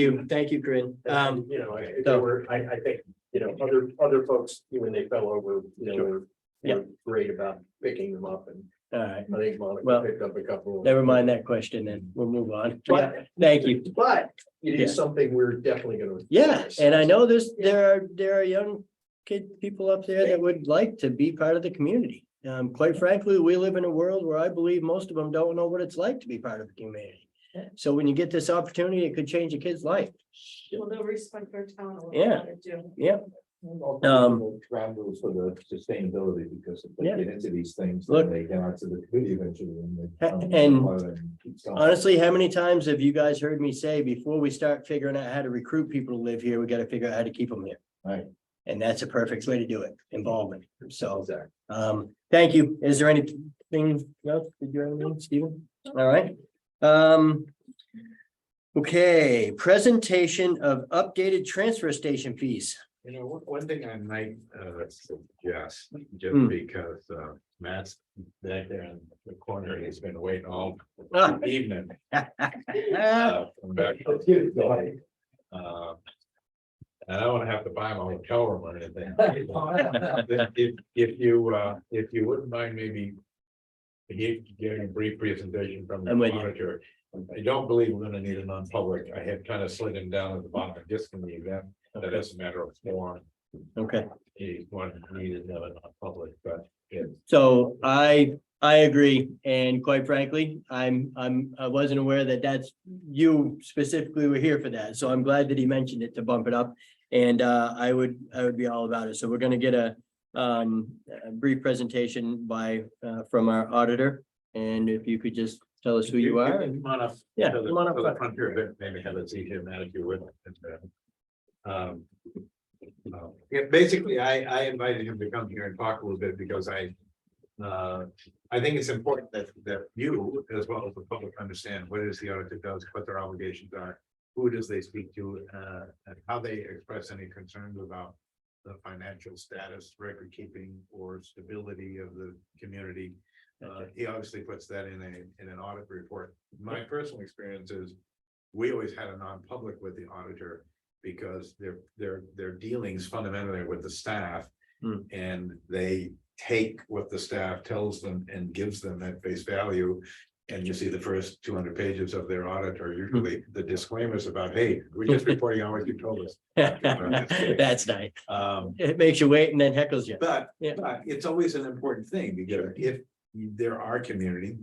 you, Corinne. You know, there were, I think, you know, other folks, when they fell over, you know, were great about picking them up, and All right, I think Monica Well, picked up a couple. never mind that question then. We'll move on. But- Yeah, thank you. But it Yeah. is something we're definitely gonna. Yeah, and I know there are young people up there that would like to be part of the community. Quite frankly, we live in a world where I believe most of them don't know what it's like to be part of the community. So when you get this opportunity, it could change a kid's life. Well, they'll respect their town a little Yeah. better too. Yeah, Ground rules for the sustainability, because if they Yeah. get into these things, Look. then they get onto the committee eventually. And honestly, how many times have you guys heard me say, before we start figuring out how to recruit people to live here, we gotta figure out how to keep them here. Right. And that's a perfect way to do it, involvement. So, thank you. Is there anything else? Did you have anything, Stephen? All right. Okay, presentation of updated transfer station fees. You know, one thing I might suggest, just Hmm. because Matt's back there in the corner, he's been waiting all Ah. evening. Ah, Come back. And I don't wanna have to buy them a hotel room or anything. If you wouldn't mind maybe. Giving a brief presentation from the I'm with you. auditor. I don't believe we're gonna need a non-public. I had kind of slid him down at the bottom, just in the event that as a matter of form. Okay. He wanted needed to have a non-public, but yeah. So I agree, and quite frankly, I wasn't aware that you specifically were here for that, so I'm glad that he mentioned it to bump it up. And I would be all about it, so we're gonna get a brief presentation from our auditor, and if you could just tell us who you are. Come on up. Yeah, to the- come on up to the front. front here a bit, maybe have a seat here, Matt, if you would. Yeah, basically, I invited him to come here and talk a little bit because I think it's important that you, as well as the public, understand what it is the auditor does, what their obligations are, who does they speak to, and how they express any concerns about the financial status, record keeping, or stability of the community. He obviously puts that in an audit report. My personal experience is we always had a non-public with the auditor because their dealings fundamentally with the staff. And they take what the staff tells them and gives them at face value. And you see the first 200 pages of their audit are usually the disclaimers about, hey, we're just reporting on what you told us. That's nice. It makes you wait and then heckles you. But Yeah. it's always an important thing, because if there are communities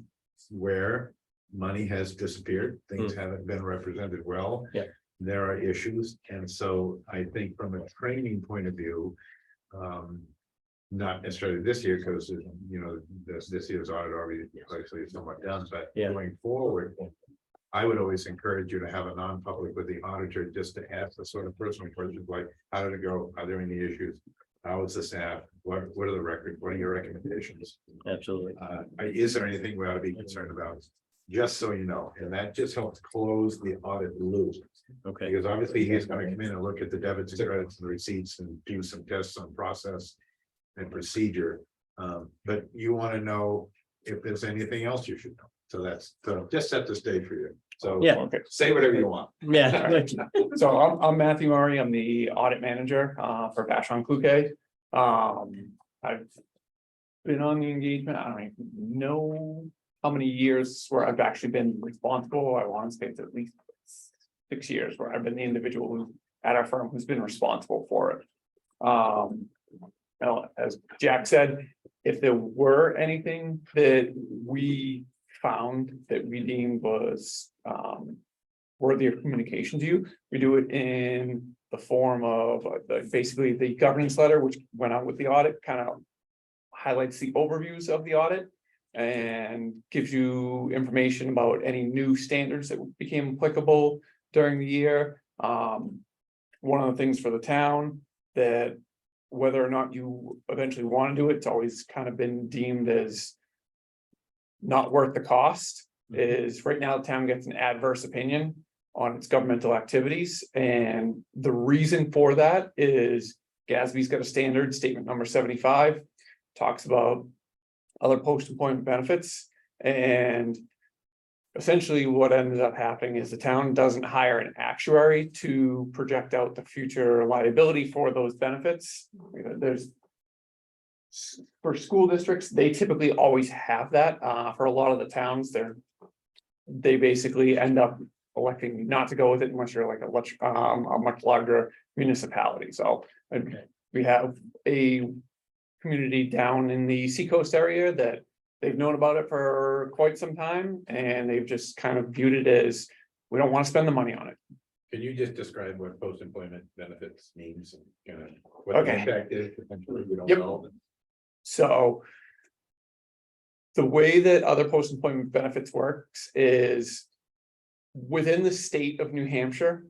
where money has disappeared, things haven't been represented well. Yeah. There are issues, and so I think from a training point of view, not necessarily this year, because this year's audit already actually is somewhat done, but Yeah. going forward. I would always encourage you to have a non-public with the auditor, just to ask the sort of personal questions like, how did it go? Are there any issues? How is the staff? What are the records? What are your recommendations? Absolutely. Is there anything we ought to be concerned about? Just so you know, and that just helps close the audit loop. Okay. Because obviously he's gonna come in and look at the debits and credits and receipts and do some tests on process and procedure. But you wanna know if there's anything else you should know. So just set the stage for you. So Yeah. say whatever you want. Yeah. good. So I'm Matthew Murray. I'm the audit manager for Vashon Cloquet. I've been on the engagement. I don't even know how many years where I've actually been responsible. I want to say it's at least 6 years where I've been the individual who at our firm who's been responsible for it. Now, as Jack said, if there were anything that we found that we deemed was worthy of communication to you, we do it in the form of basically the governance letter, which went out with the audit, kind of highlights the overviews of the audit and gives you information about any new standards that became applicable during the year. One of the things for the town that whether or not you eventually want to do it, it's always kind of been deemed as not worth the cost, is right now the town gets an adverse opinion on its governmental activities. And the reason for that is GASB's got a standard statement number 75, talks about other post-employment benefits. And essentially what ended up happening is the town doesn't hire an actuary to project out the future liability for those benefits. There's for school districts, they typically always have that. For a lot of the towns, they basically end up electing not to go with it unless you're like a much larger municipality. So we have a community down in the Seacoast area that they've known about it for quite some time, and they've just kind of viewed it as, we don't want to spend the money on it. Can you just describe what post-employment benefits means and kind of what the impact is? Potentially, we don't Yep. know. So the way that other post-employment benefits works is within the state of New Hampshire,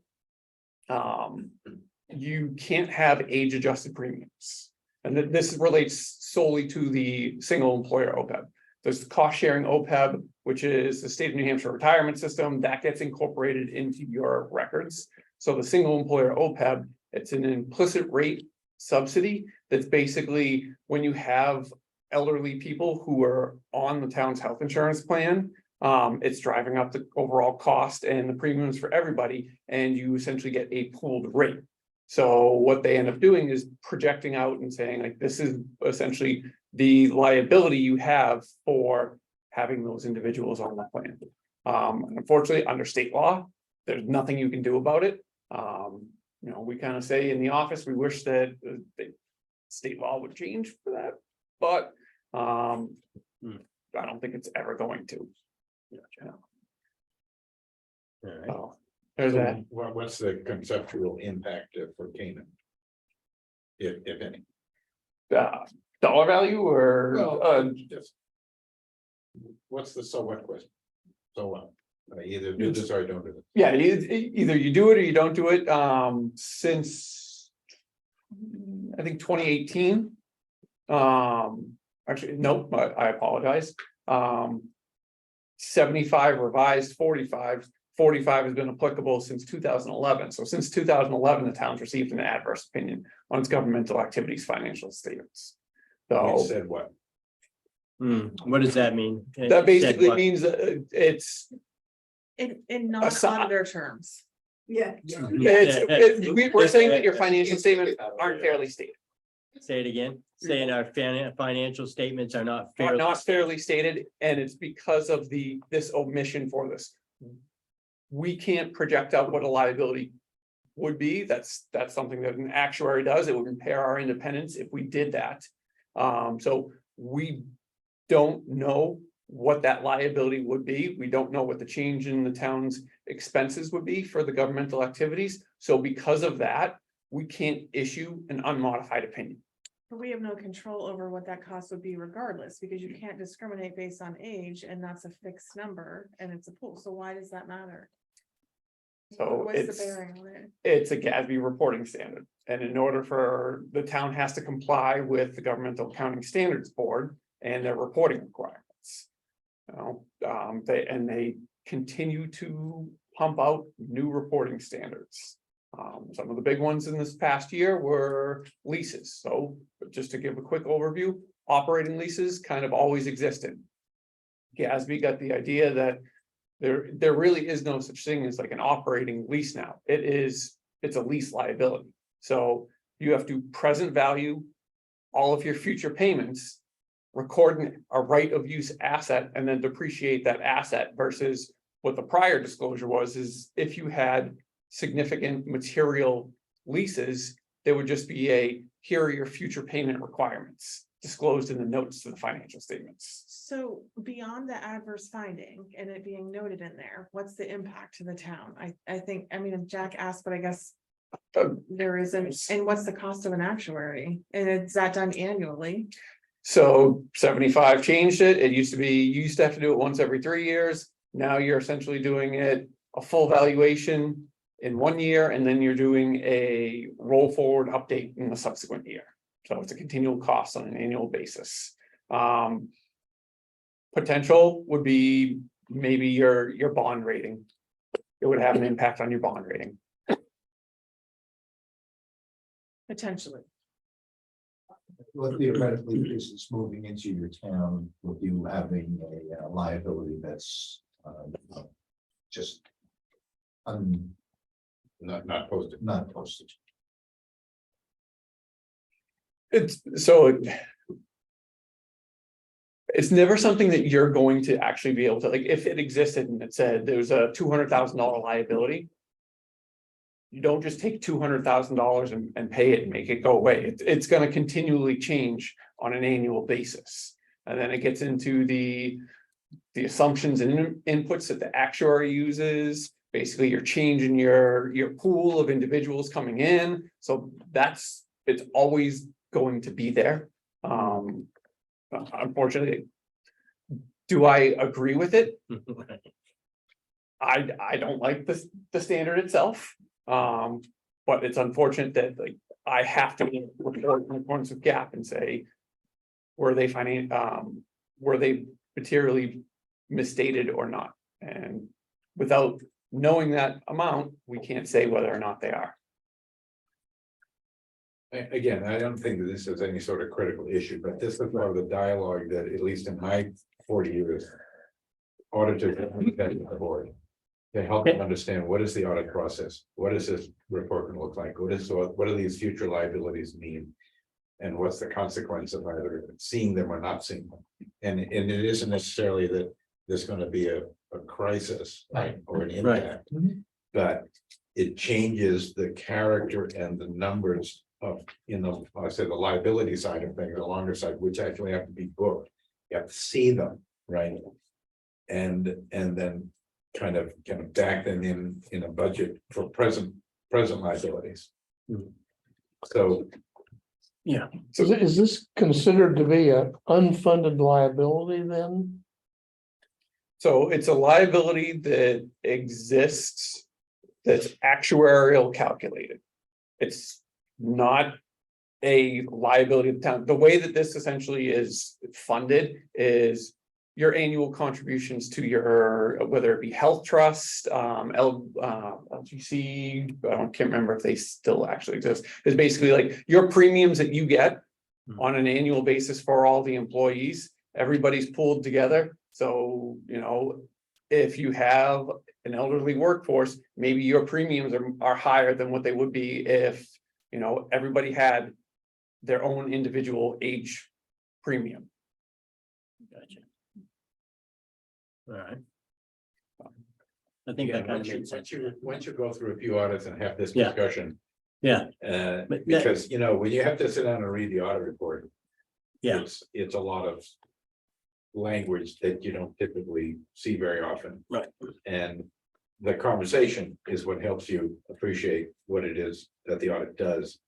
you can't have age-adjusted premiums. And this relates solely to the single employer OPEB. There's the cost-sharing OPEB, which is the state of New Hampshire retirement system that gets incorporated into your records. So the single employer OPEB, it's an implicit rate subsidy that's basically when you have elderly people who are on the town's health insurance plan, it's driving up the overall cost and the premiums for everybody, and you essentially get a pooled rate. So what they end up doing is projecting out and saying like, this is essentially the liability you have for having those individuals on the plan. Unfortunately, under state law, there's nothing you can do about it. You know, we kind of say in the office, we wish that the state law would change for that, but I don't think it's ever going to. So, there's that. What's the conceptual impact for Canaan? If any? Dollar value or, Well, just. What's the so what question? So what? Either do this or don't do it. yeah, either you do it or you don't do it, since I think 2018. Actually, nope, I apologize. 75 revised 45. 45 has been applicable since 2011. So since 2011, the town's received an adverse opinion on its governmental activities financial statements. It So said what? What does that mean? that basically Said what? means that it's In non-auditor terms. Yeah. we're saying that your financial statements aren't fairly stated. Say it again, saying our financial statements are not Are fair. not fairly stated, and it's because of this omission for this. We can't project out what a liability would be. That's something that an actuary does. It would impair our independence if we did that. So we don't know what that liability would be. We don't know what the change in the town's expenses would be for the governmental activities. So because of that, we can't issue an unmodified opinion. But we have no control over what that cost would be regardless, because you can't discriminate based on age, and that's a fixed number and it's a pool. So why does that matter? So What's the it's, bearing on it? it's a GASB reporting standard. And in order for the town has to comply with the Governmental Accounting Standards Board and their reporting requirements. You know, they continue to pump out new reporting standards. Some of the big ones in this past year were leases. So just to give a quick overview, operating leases kind of always existed. GASB got the idea that there really is no such thing as like an operating lease now. It's a lease liability. So you have to present value all of your future payments, record a right of use asset, and then depreciate that asset versus what the prior disclosure was, is if you had significant material leases, there would just be here are your future payment requirements disclosed in the notes to the financial statements. So beyond the adverse finding and it being noted in there, what's the impact to the town? I think, I mean, Jack asked, but I guess there isn't, and what's the cost of an actuary? And is that done annually? So 75 changed it. It used to be, you used to have to do it once every 3 years. Now you're essentially doing it a full valuation in 1 year, and then you're doing a roll forward update in the subsequent year. So it's a continual cost on an annual basis. Potential would be maybe your bond rating. It would have an impact on your bond rating. Potentially. Well, theoretically, this is moving into your town with you having a liability that's just Not posted. not posted. It's never something that you're going to actually be able to, like, if it existed and it said there's a $200,000 liability. You don't just take $200,000 and pay it and make it go away. It's gonna continually change on an annual basis. And then it gets into the assumptions and inputs that the actuary uses. Basically, you're changing your pool of individuals coming in. So it's always going to be there. Unfortunately, do I agree with it? I don't like the standard itself. But it's unfortunate that like I have to report in accordance with GAAP and say, were they materially misstated or not? And without knowing that amount, we can't say whether or not they are. Again, I don't think that this is any sort of critical issue, but this is part of the dialogue that, at least in my 40 years. Auditors have had with the board. to help them understand what is the audit process? What does this report gonna look like? What do these future liabilities mean? And what's the consequence of either seeing them or not seeing them? And it isn't necessarily that there's gonna be a crisis, right, or an impact. But it changes the character and the numbers of, I said, the liability side of things, the longer side, which actually have to be booked. You have to see them, right? And then kind of back them in a budget for present liabilities. So, So is this considered to be an unfunded liability then? So it's a liability that exists, that's actuarial calculated. It's not a liability of the town. The way that this essentially is funded is your annual contributions to your, whether it be health trust, LGC, can't remember if they still actually exist. Is basically like your premiums that you get on an annual basis for all the employees, everybody's pooled together. So, if you have an elderly workforce, maybe your premiums are higher than what they would be if, everybody had their own individual age premium. Gotcha. All right. I think that kind of makes sense. once you go through a few audits and have this Yeah. discussion. Yeah. But because, when you have to sit down and read the audit report. Yeah. It's a lot of language that you don't typically see very often. Right. And the conversation is what helps you appreciate what it is that the audit does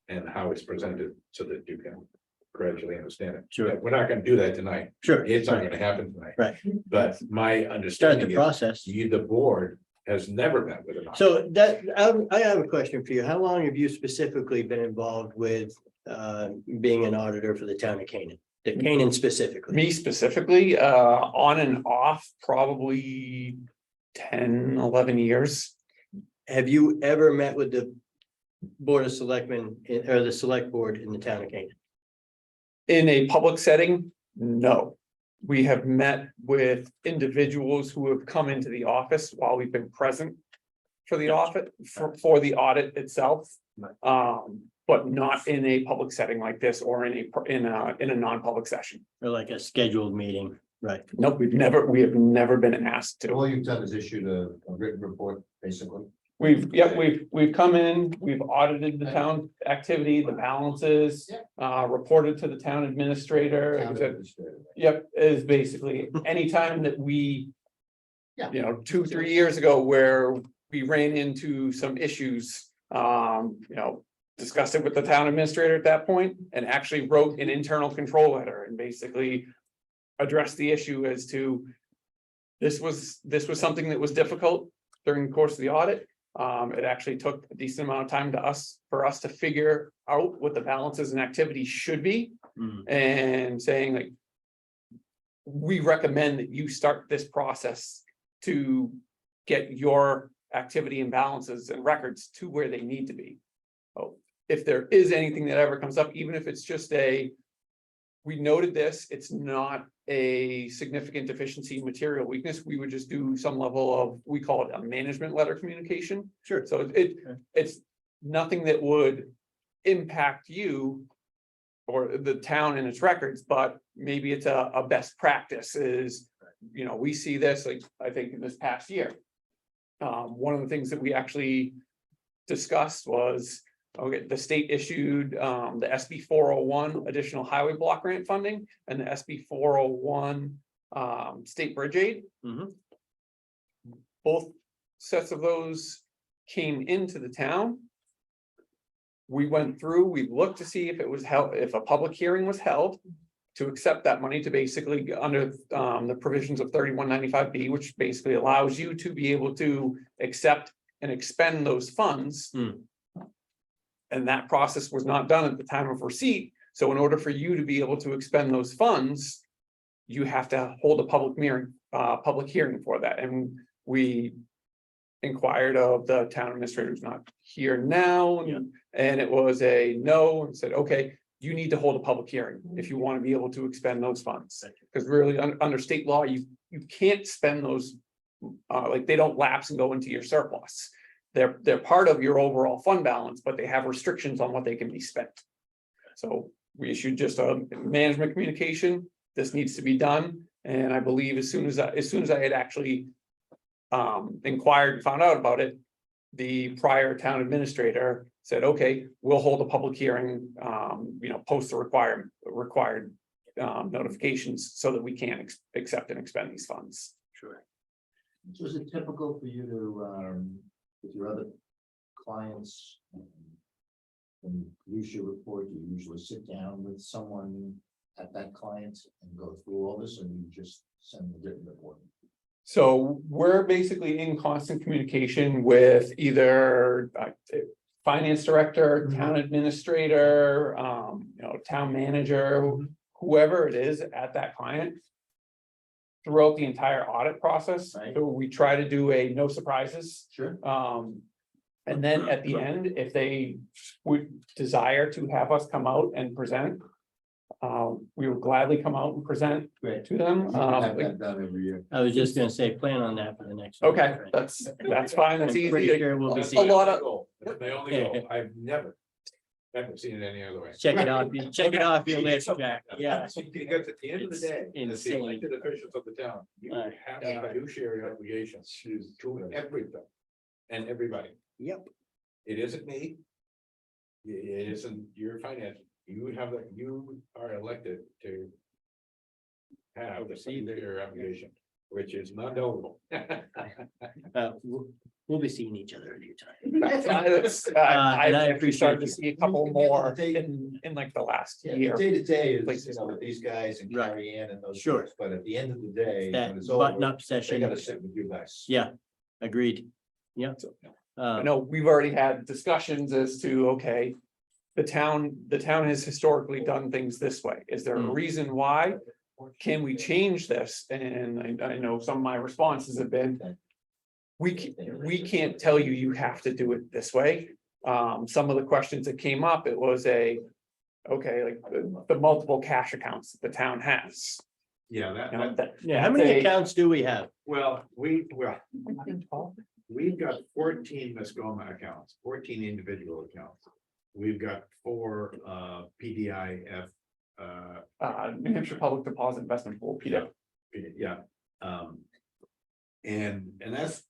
and how it's presented so that you can gradually understand it. Sure. We're not gonna do that tonight. Sure. It's not gonna happen tonight. Right. But my Start understanding the is process. the board has never met with an audit. So I have a question for you. How long have you specifically been involved with being an auditor for the town of Canaan? The Canaan specifically? Me specifically, on and off, probably 10, 11 years. Have you ever met with the Board of Selectmen or the Select Board in the town of Canaan? In a public setting, no. We have met with individuals who have come into the office while we've been present for the audit, for the audit itself. But not in a public setting like this or in a non-public session. Or like a scheduled meeting, right? Nope, we have never been asked to. All you've done is issued a written report, basically. We've come in, we've audited the town activity, the balances, reported to the town administrator. Yep, is basically anytime that we. 2-3 years ago where we ran into some issues, discussed it with the town administrator at that point and actually wrote an internal control letter and basically addressed the issue as to this was something that was difficult during the course of the audit. It actually took a decent amount of time for us to figure out what the balances and activities should be and saying like, we recommend that you start this process to get your activity and balances and records to where they need to be. Oh, if there is anything that ever comes up, even if it's just we noted this, it's not a significant deficiency material weakness, we would just do some level of, we call it a management letter communication. Sure. So it's nothing that would impact you or the town and its records, but maybe it's a best practice is, we see this, like, I think in this past year. One of the things that we actually discussed was, okay, the state issued the SB 401 additional highway block grant funding and the SB 401 state bridge aid. Both sets of those came into the town. We went through, we looked to see if it was held, if a public hearing was held to accept that money to basically under the provisions of 3195B, which basically allows you to be able to accept and expend those funds. And that process was not done at the time of receipt. So in order for you to be able to expend those funds, you have to hold a public hearing for that. And we inquired of the town administrator who's not here now. And it was a no, and said, okay, you need to hold a public hearing if you want to be able to expend those funds. Because really under state law, you can't spend those like they don't lapse and go into your surplus. They're part of your overall fund balance, but they have restrictions on what they can be spent. So we issued just a management communication, this needs to be done, and I believe as soon as I had actually inquired and found out about it, the prior town administrator said, okay, we'll hold a public hearing, post the required notifications so that we can accept and expend these funds. Sure. So is it typical for you to, with your other clients, when you produce your report, you usually sit down with someone at that client and go through all this, and you just send the written report? So we're basically in constant communication with either finance director, town administrator, town manager, whoever it is at that client throughout the entire audit process. Right. So we try to do a no surprises. Sure. And then at the end, if they would desire to have us come out and present, we would gladly come out and present Great. to them. Have that done every year. I was just gonna say, plan on that for the next. one. Okay, Right. that's fine, that's I'm pretty easy. sure we'll be A seeing. lot of, They only go, I've never seen it any other way. Check it off, your list, Jack. Yeah. Because at the end of the day, as the Insane. elected officials of the town, you have a fiduciary obligations to everything and everybody. Yep. It isn't me. It isn't your finance. You are elected to have the fiduciary obligation, which is not knowable. We'll be seeing each other in due time. I and I actually appreciate started to you. see a couple more in like the last year. Day to day is, Places. with these guys and Right. Carrie Ann and those. Sure. folks, But at the end of the day, That when it's button over, up they session. gotta sit with you guys. Yeah, agreed. Yeah. I know we've already had discussions as to, okay, the town has historically done things this way. Is there a reason why? Can we change this? And I know some of my responses have been, we can't tell you, you have to do it this way. Some of the questions that came up, it was like the multiple cash accounts that the town has. Yeah, You know, Yeah, how many they- accounts do we have? we've got 14 Muskoma accounts, 14 individual accounts. We've got 4 PDIF. New Hampshire Public Deposit Investment Pool, PDIP. Yeah. And that's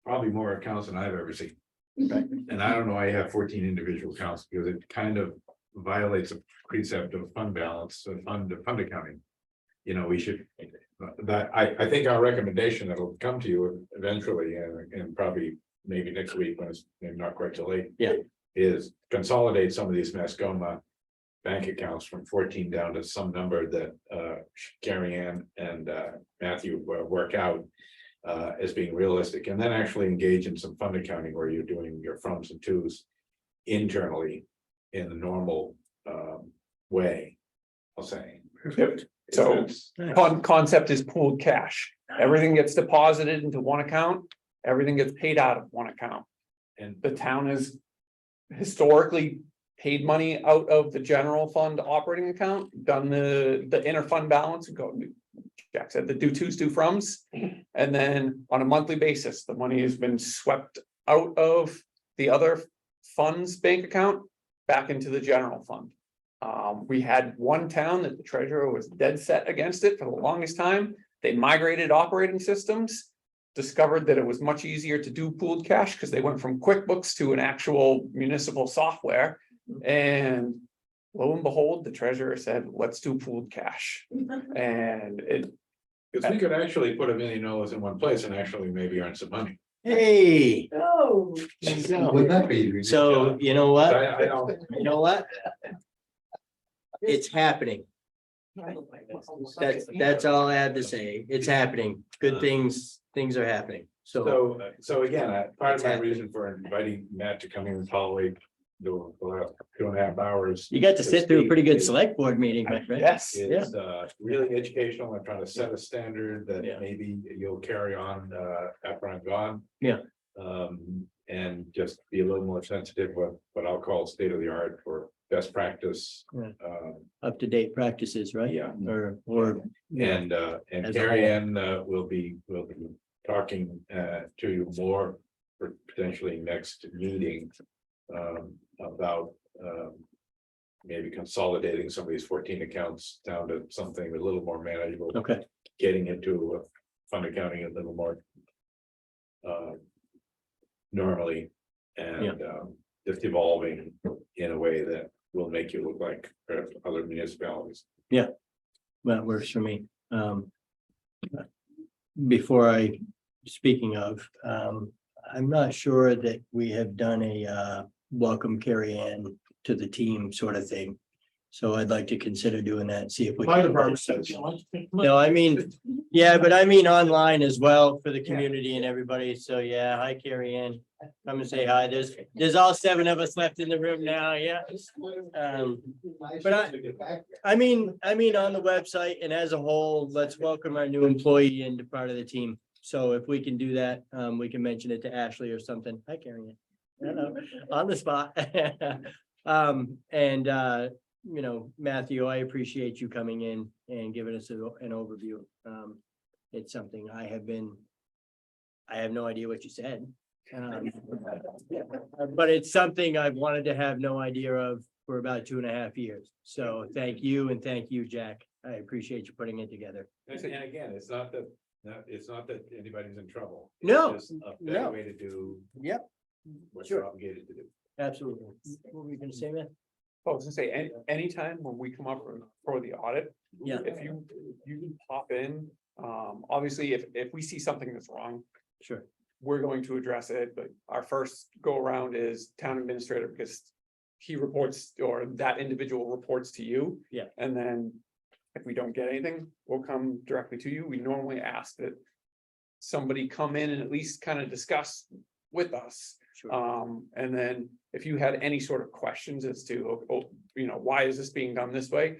probably more accounts than I've ever seen. And I don't know, I have 14 individual accounts because it kind of violates a precept of fund balance, fund accounting. We should, I think our recommendation that'll come to you eventually and probably maybe next week when it's not quite too late. Yeah. Is consolidate some of these Mascoma bank accounts from 14 down to some number that Carrie Ann and Matthew work out as being realistic, and then actually engage in some fund accounting where you're doing your froms and twos internally in the normal way, I'll say. So concept is pooled cash. Everything gets deposited into one account, everything gets paid out of one account. And The town has historically paid money out of the general fund operating account, done the inter fund balance, Jack said the do twos, do froms. And then on a monthly basis, the money has been swept out of the other funds bank account back into the general fund. We had one town that the treasurer was dead set against it for the longest time. They migrated operating systems, discovered that it was much easier to do pooled cash because they went from QuickBooks to an actual municipal software. And lo and behold, the treasurer said, let's do pooled cash. And it, because we could actually put $1 million in one place and actually maybe earn some money. Hey, Oh. Wouldn't that be? so you know what? I don't. You know what? It's happening. That's all I have to say. It's happening. Good things are happening. So So again, part of my reason for inviting Matt to come in and tolerate the last 2.5 hours. you got to sit through a pretty good is- select board meeting, right? yes, Is really educational. I'm trying to set a standard that Yeah. maybe you'll carry on after I'm gone. Yeah. And just be a little more sensitive with what I'll call state of the art or best practice. Yeah. Up to date practices, right? Yeah. Or, yeah. And As a Carrie whole. Ann will be talking to you more for potentially next meeting. About maybe consolidating some of these 14 accounts down to something a little more manageable. Okay, Getting into fund accounting a little more. Normally, and just evolving in a way that will make you look like other municipalities. that works for me. Before speaking of, I'm not sure that we have done a welcome Carrie Ann to the team sort of thing. So I'd like to consider doing that, see if we. Fire can- department. No, I mean, yeah, but I mean online as well for the community and everybody. So yeah, hi Carrie Ann. Come and say hi. There's all 7 of us left in the room now, yeah. But I mean, on the website and as a whole, let's welcome our new employee into part of the team. So if we can do that, we can mention it to Ashley or something. Hi, Carrie Ann. Hello, on the spot. You know, Matthew, I appreciate you coming in and giving us an overview. It's something I have no idea what you said. But it's something I've wanted to have no idea of for about 2.5 years. So thank you, and thank you, Jack. I appreciate you putting it together. And again, it's not that anybody's in trouble. It's No, just a no. better way to do Yep, what Sure. you're obligated to do. absolutely. What were you gonna say, man? I was gonna say, anytime when we come up for the audit, Yeah, if you can pop in, obviously, if we see something that's wrong, sure. we're going to address it, but our first go around is town administrator, because he reports, or that individual reports to you. Yeah. And then if we don't get anything, we'll come directly to you. We normally ask that somebody come in and at least kind of discuss with us. Sure. And then if you had any sort of questions as to, why is this being done this way?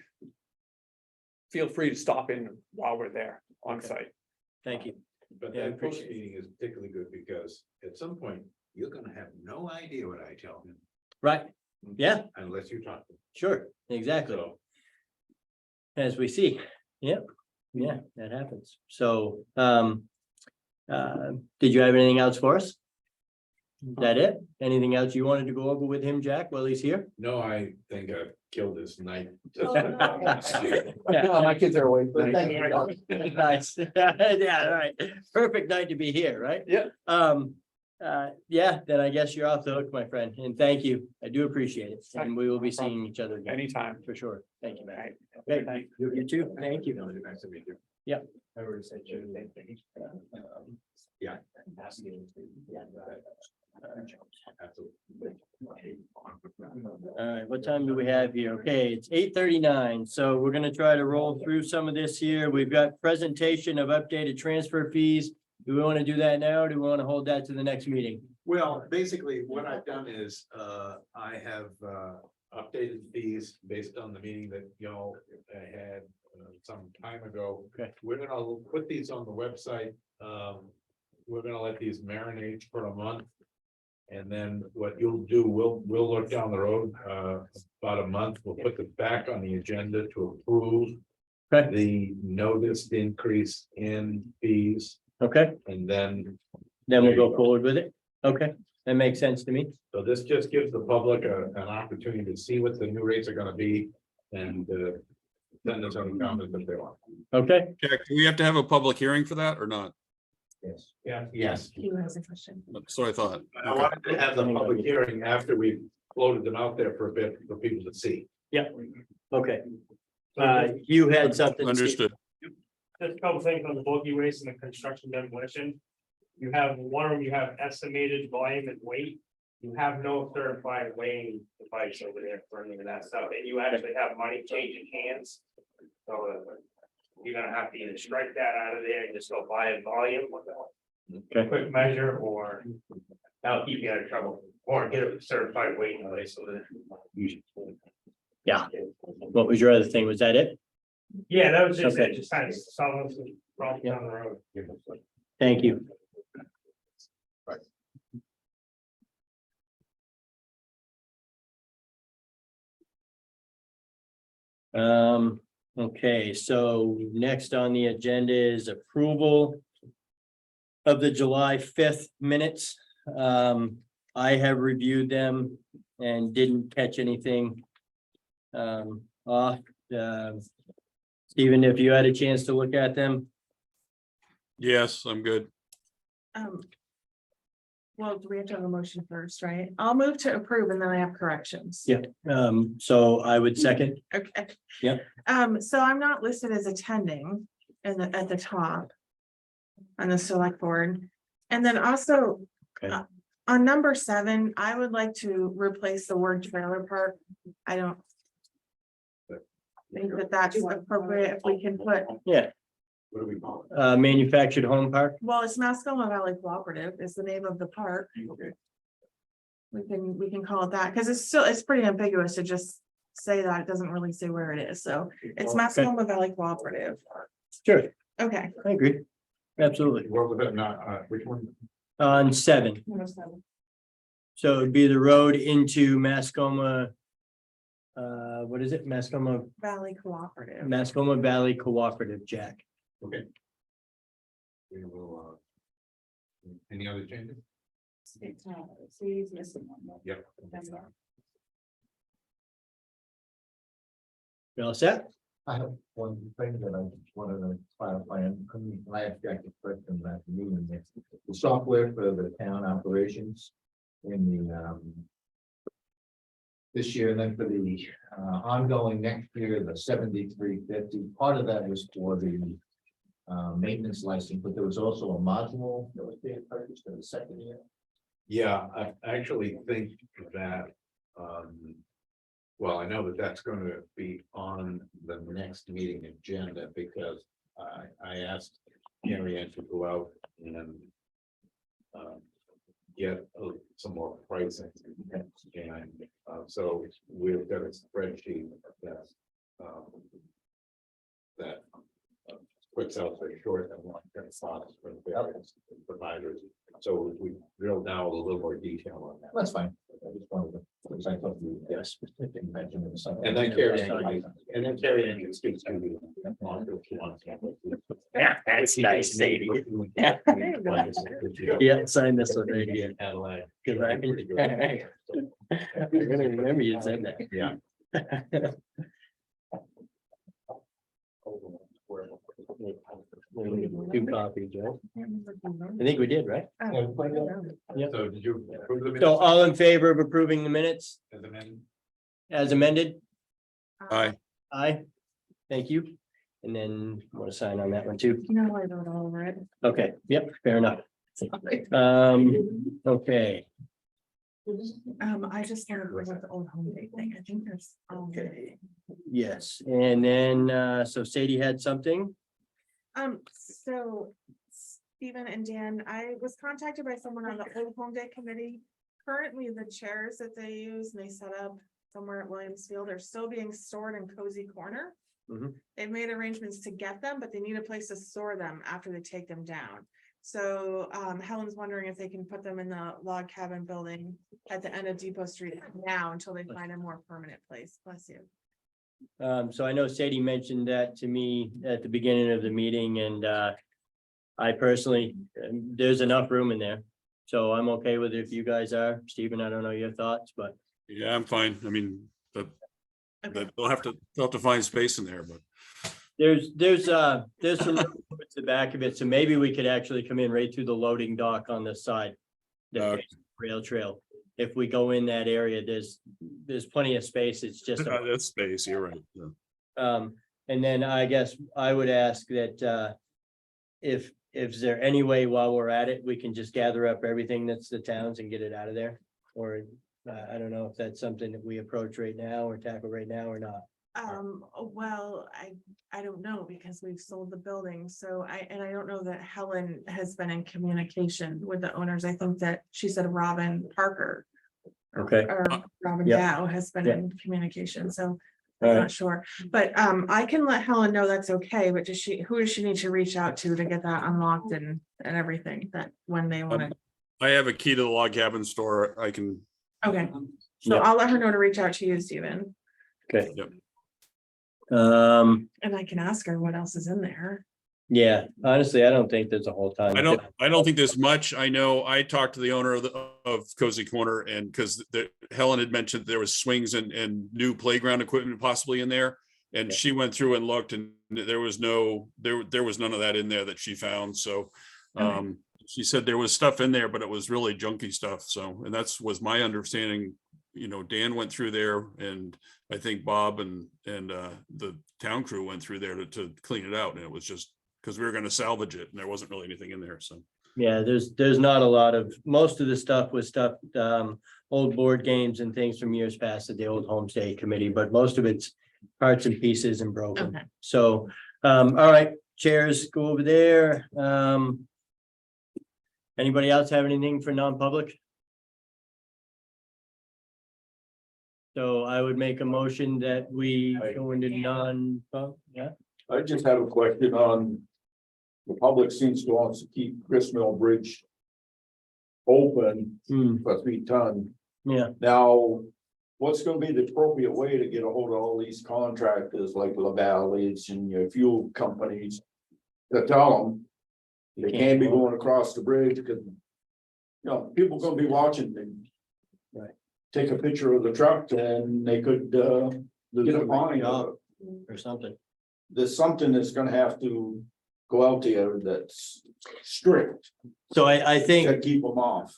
Feel free to stop in while we're there on Okay. site. Thank you. But Yeah, I that post appreciate it. meeting is particularly good because at some point, you're gonna have no idea what I tell him. Right, yeah, Unless you talk to him. sure, exactly. So, As we see, yep, yeah, that happens. So, did you have anything else for us? Is that it? Anything else you wanted to go over with him, Jack, while he's here? no, I think I killed this night. Yeah, My kids are awake. but Thank thank you. you. Nice. Yeah, right. Perfect night to be here, right? Yeah. Yeah, then I guess you're off the hook, my friend, and thank you. I do appreciate it. And we will be seeing each other again Anytime. for sure. Thank you, man. Right. Okay, you too. Thank you. Nice to meet you. I already said you. Yeah. All right, what time do we have here? Okay, it's 8:39, so we're gonna try to roll through some of this here. We've got presentation of updated transfer fees. Do we want to do that now, or do we want to hold that to the next meeting? Well, basically, what I've done is, I have, updated fees based on the meeting that y'all had some time ago. Okay. We're gonna put these on the website. We're gonna let these marinate for a month. And then what you'll do, we'll look down the road, about a month, we'll put it back on the agenda to approve Okay, the noticed increase in fees, okay, and then then we'll There you go go. forward with it. Okay, that makes sense to me. so this just gives the public an opportunity to see what the new rates are gonna be and send us any comments if they want. Okay, Jack, do we have to have a public hearing for that or not? Yes. Yeah. Yes, He has a question. That's what I thought. I wanted to have the public hearing after we floated them out there for a bit for people to see. okay. You had something. Steve. Understood. Just a couple things on the bulky waste and the construction demolition. You have one of them, you have estimated volume and weight. You have no certified weighing device over there for any of that stuff, and you actually have money changing hands. So you're gonna have to either strike that out of there and just go buy a volume with a Okay. quick measure, or that'll keep you out of trouble, or get a certified weight in place so that. Yeah. What was your other thing? Was that it? Yeah, that was just Okay. it, just kind of solving some problems Yeah. down the road. Thank you. Okay, so next on the agenda is approval of the July fifth minutes. I have reviewed them and didn't catch anything off. Stephen, if you had a chance to look at them, Yes, I'm good. Well, do we have to have a motion first, right? I'll move to approve and then I have corrections. Yeah. So I would second. Okay. Yep. So I'm not listed as attending at the top. On the select board. And then also. Okay. On number 7, I would like to replace the word trailer park. I don't. Think that that's appropriate if we can put, Yeah, What do we call it? manufactured home park. well, it's Mascoma Valley Cooperative is the name of the park. Okay. We can call it that, because it's pretty ambiguous to just say that. It doesn't really say where it is, so it's Mascoma Valley Cooperative. Sure, Okay. I agree. Absolutely. What was that, not, which one? On 7, so it'd be the road into Mascoma. What is it? Mascoma Valley Cooperative. Valley Cooperative, Jack. Okay. We will, any other changes? He's missing one. Yep. You all set? I have one thing that I wanted to clarify, and I asked Jack a question about the meeting next, the software for the town operations in the this year, and then for the ongoing next year, the 7350, part of that was for the maintenance license, but there was also a module that was being purchased for the second year. Yeah, I actually think that, well, I know that that's going to be on the next meeting agenda because I asked Mary Ann to go out and get some more pricing. And so we've got a spreadsheet that puts out the short and long term costs for the various providers. So we drill down a little more detail on that. That's fine. I just wanted to, because I thought you Yes. mentioned it was something. And then Carrie can speak to you. That's nice, Sadie. Yeah, sign this one right here. Adelaide. Cause I really remember you said that. Yeah. Two copies, right? I think we did, right? Yeah. So did you approve the minutes? So all in favor of approving the minutes As amended? as amended? Aye. Aye. Thank you. And then want to sign on that one too. No, I wrote all over it. Okay, yep, fair enough. Okay, I just wanted to bring up the old home day thing. I think there's. okay, yes, and then so Sadie had something. So Stephen and Dan, I was contacted by someone on the Old Home Day Committee. Currently, the chairs that they use and they set up somewhere at Williams Field are still being stored in Cozy Corner. Mhm. They've made arrangements to get them, but they need a place to store them after they take them down. So Helen's wondering if they can put them in the log cabin building at the end of Depot Street now until they find a more permanent place. Bless you. So I know Sadie mentioned that to me at the beginning of the meeting and I personally, there's enough room in there. So I'm okay with it if you guys are. Stephen, I don't know your thoughts, but Yeah, I'm fine. I mean, Okay. they'll have to find space in there, but there's some room at the back of it. So maybe we could actually come in right through the loading dock on the side. The Okay. rail trail. If we go in that area, there's plenty of space. It's just. that's space, you're right. Yeah. And then I guess I would ask that, if there any way while we're at it, we can just gather up everything that's the towns and get it out of there? Or, I don't know if that's something that we approach right now or tackle right now or not. Well, I don't know because we've sold the building, so I don't know that Helen has been in communication with the owners. I think that she said Robin Parker. Okay. Or Robin Yep. Dow has been Yep. in communication, so All I'm right. not sure. But I can let Helen know that's okay, but who does she need to reach out to get that unlocked and everything that when they want to, I have a key to the log cabin store. I can, okay. So Yep. I'll let her know to reach out to you, Stephen, Okay. Yep. and I can ask her what else is in there. Yeah, honestly, I don't think there's a whole ton. I don't think there's much. I know I talked to the owner of Cozy Corner, and because Helen had mentioned there was swings and new playground equipment possibly in there. And she went through and looked, and there was none of that in there that she found. So she said there was stuff in there, but it was really junky stuff. So, and was my understanding. You know, Dan went through there, and I think Bob and the town crew went through there to clean it out, and it was just because we were going to salvage it, and there wasn't really anything in there. So Yeah, there's not a lot of, most of the stuff was old board games and things from years past at the old homestay committee, but most of it's parts and pieces and broken. Okay. So, all right, chairs, go over there. Anybody else have anything for non-public? So I would make a motion that we go into yeah. I just have a question on. The public seems to want to keep Chris Mill Bridge. Open for 3 ton. Yeah, Now, what's gonna be the appropriate way to get a hold of all these contractors like LaValle's and your fuel companies? To tell them. They can't be going across the bridge because. You know, people gonna be watching things. Right. Take a picture of the truck and they could get a fine out. or something. There's something that's gonna have to go out there that's strict So I think. to keep them off.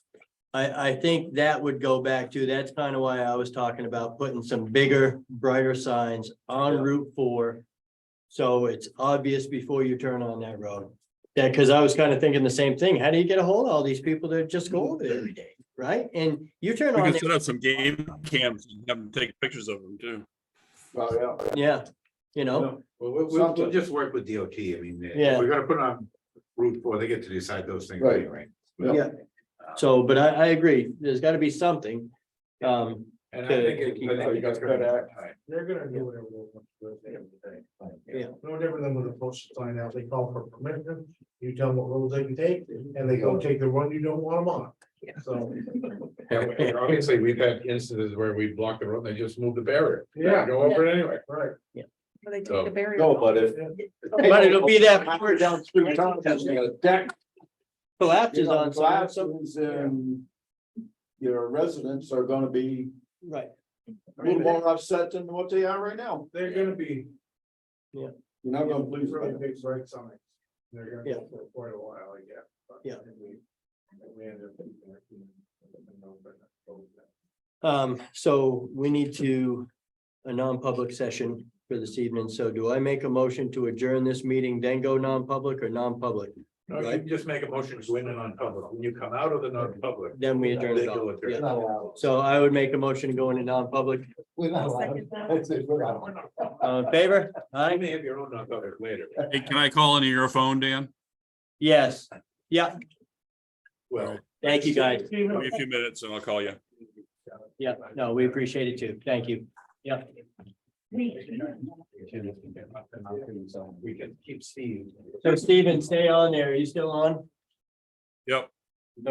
I think that would go back to, that's kind of why I was talking about putting some bigger, brighter signs on Route 4. So it's obvious before you turn on that road. Yeah, because I was kind of thinking the same thing. How do you get a hold of all these people that just go over there every day, right? And you turn we on, can set up some game cams and have them take pictures of them too. Oh, yeah. yeah, you know, Well, we'll just work with DOT. I mean, Yeah. we're gonna put it on Route 4, they get to decide those things Right. anyway. yeah. So, but I agree, there's got to be something. And I think it's They're gonna do whatever they want to do at the end of the day. Yeah. No different than with a postal sign out, they call for permission, you tell them what roads they can take, and they go take the one you don't want them on. So. And obviously, we've had instances where we blocked the road, they just moved the barrier. Yeah. Go over it anyway. Right. Or they take So- the barrier. No, off. but if. But it'll be that Down 3 tons, a deck. collapses You know, on some, collapses and your residents are gonna be right, a little more upset than what they are right now. They're gonna be. You're not gonna please Really them. big bright signs. They're gonna Yeah. go for quite a while, I guess. but Yeah. I think we ended up keeping it, so we need a non-public session for this evening. So do I make a motion to adjourn this meeting, then go non-public or non-public? No, you can just make a motion to go in and non-public. When you come out of the non-public. Then we adjourn they it go all. with their- Yeah. So I would make a motion to go into non-public. I'll second that. In favor? You Aye. may have your own non-public later. Hey, can I call into your phone, Dan? Yes. Yeah. Well. Thank you, guys. Give me a few minutes and I'll call you. Yeah, no, we appreciate it too. Thank you. Yeah. We can keep Steve. So Steven, stay on there. Are you still on? Yep.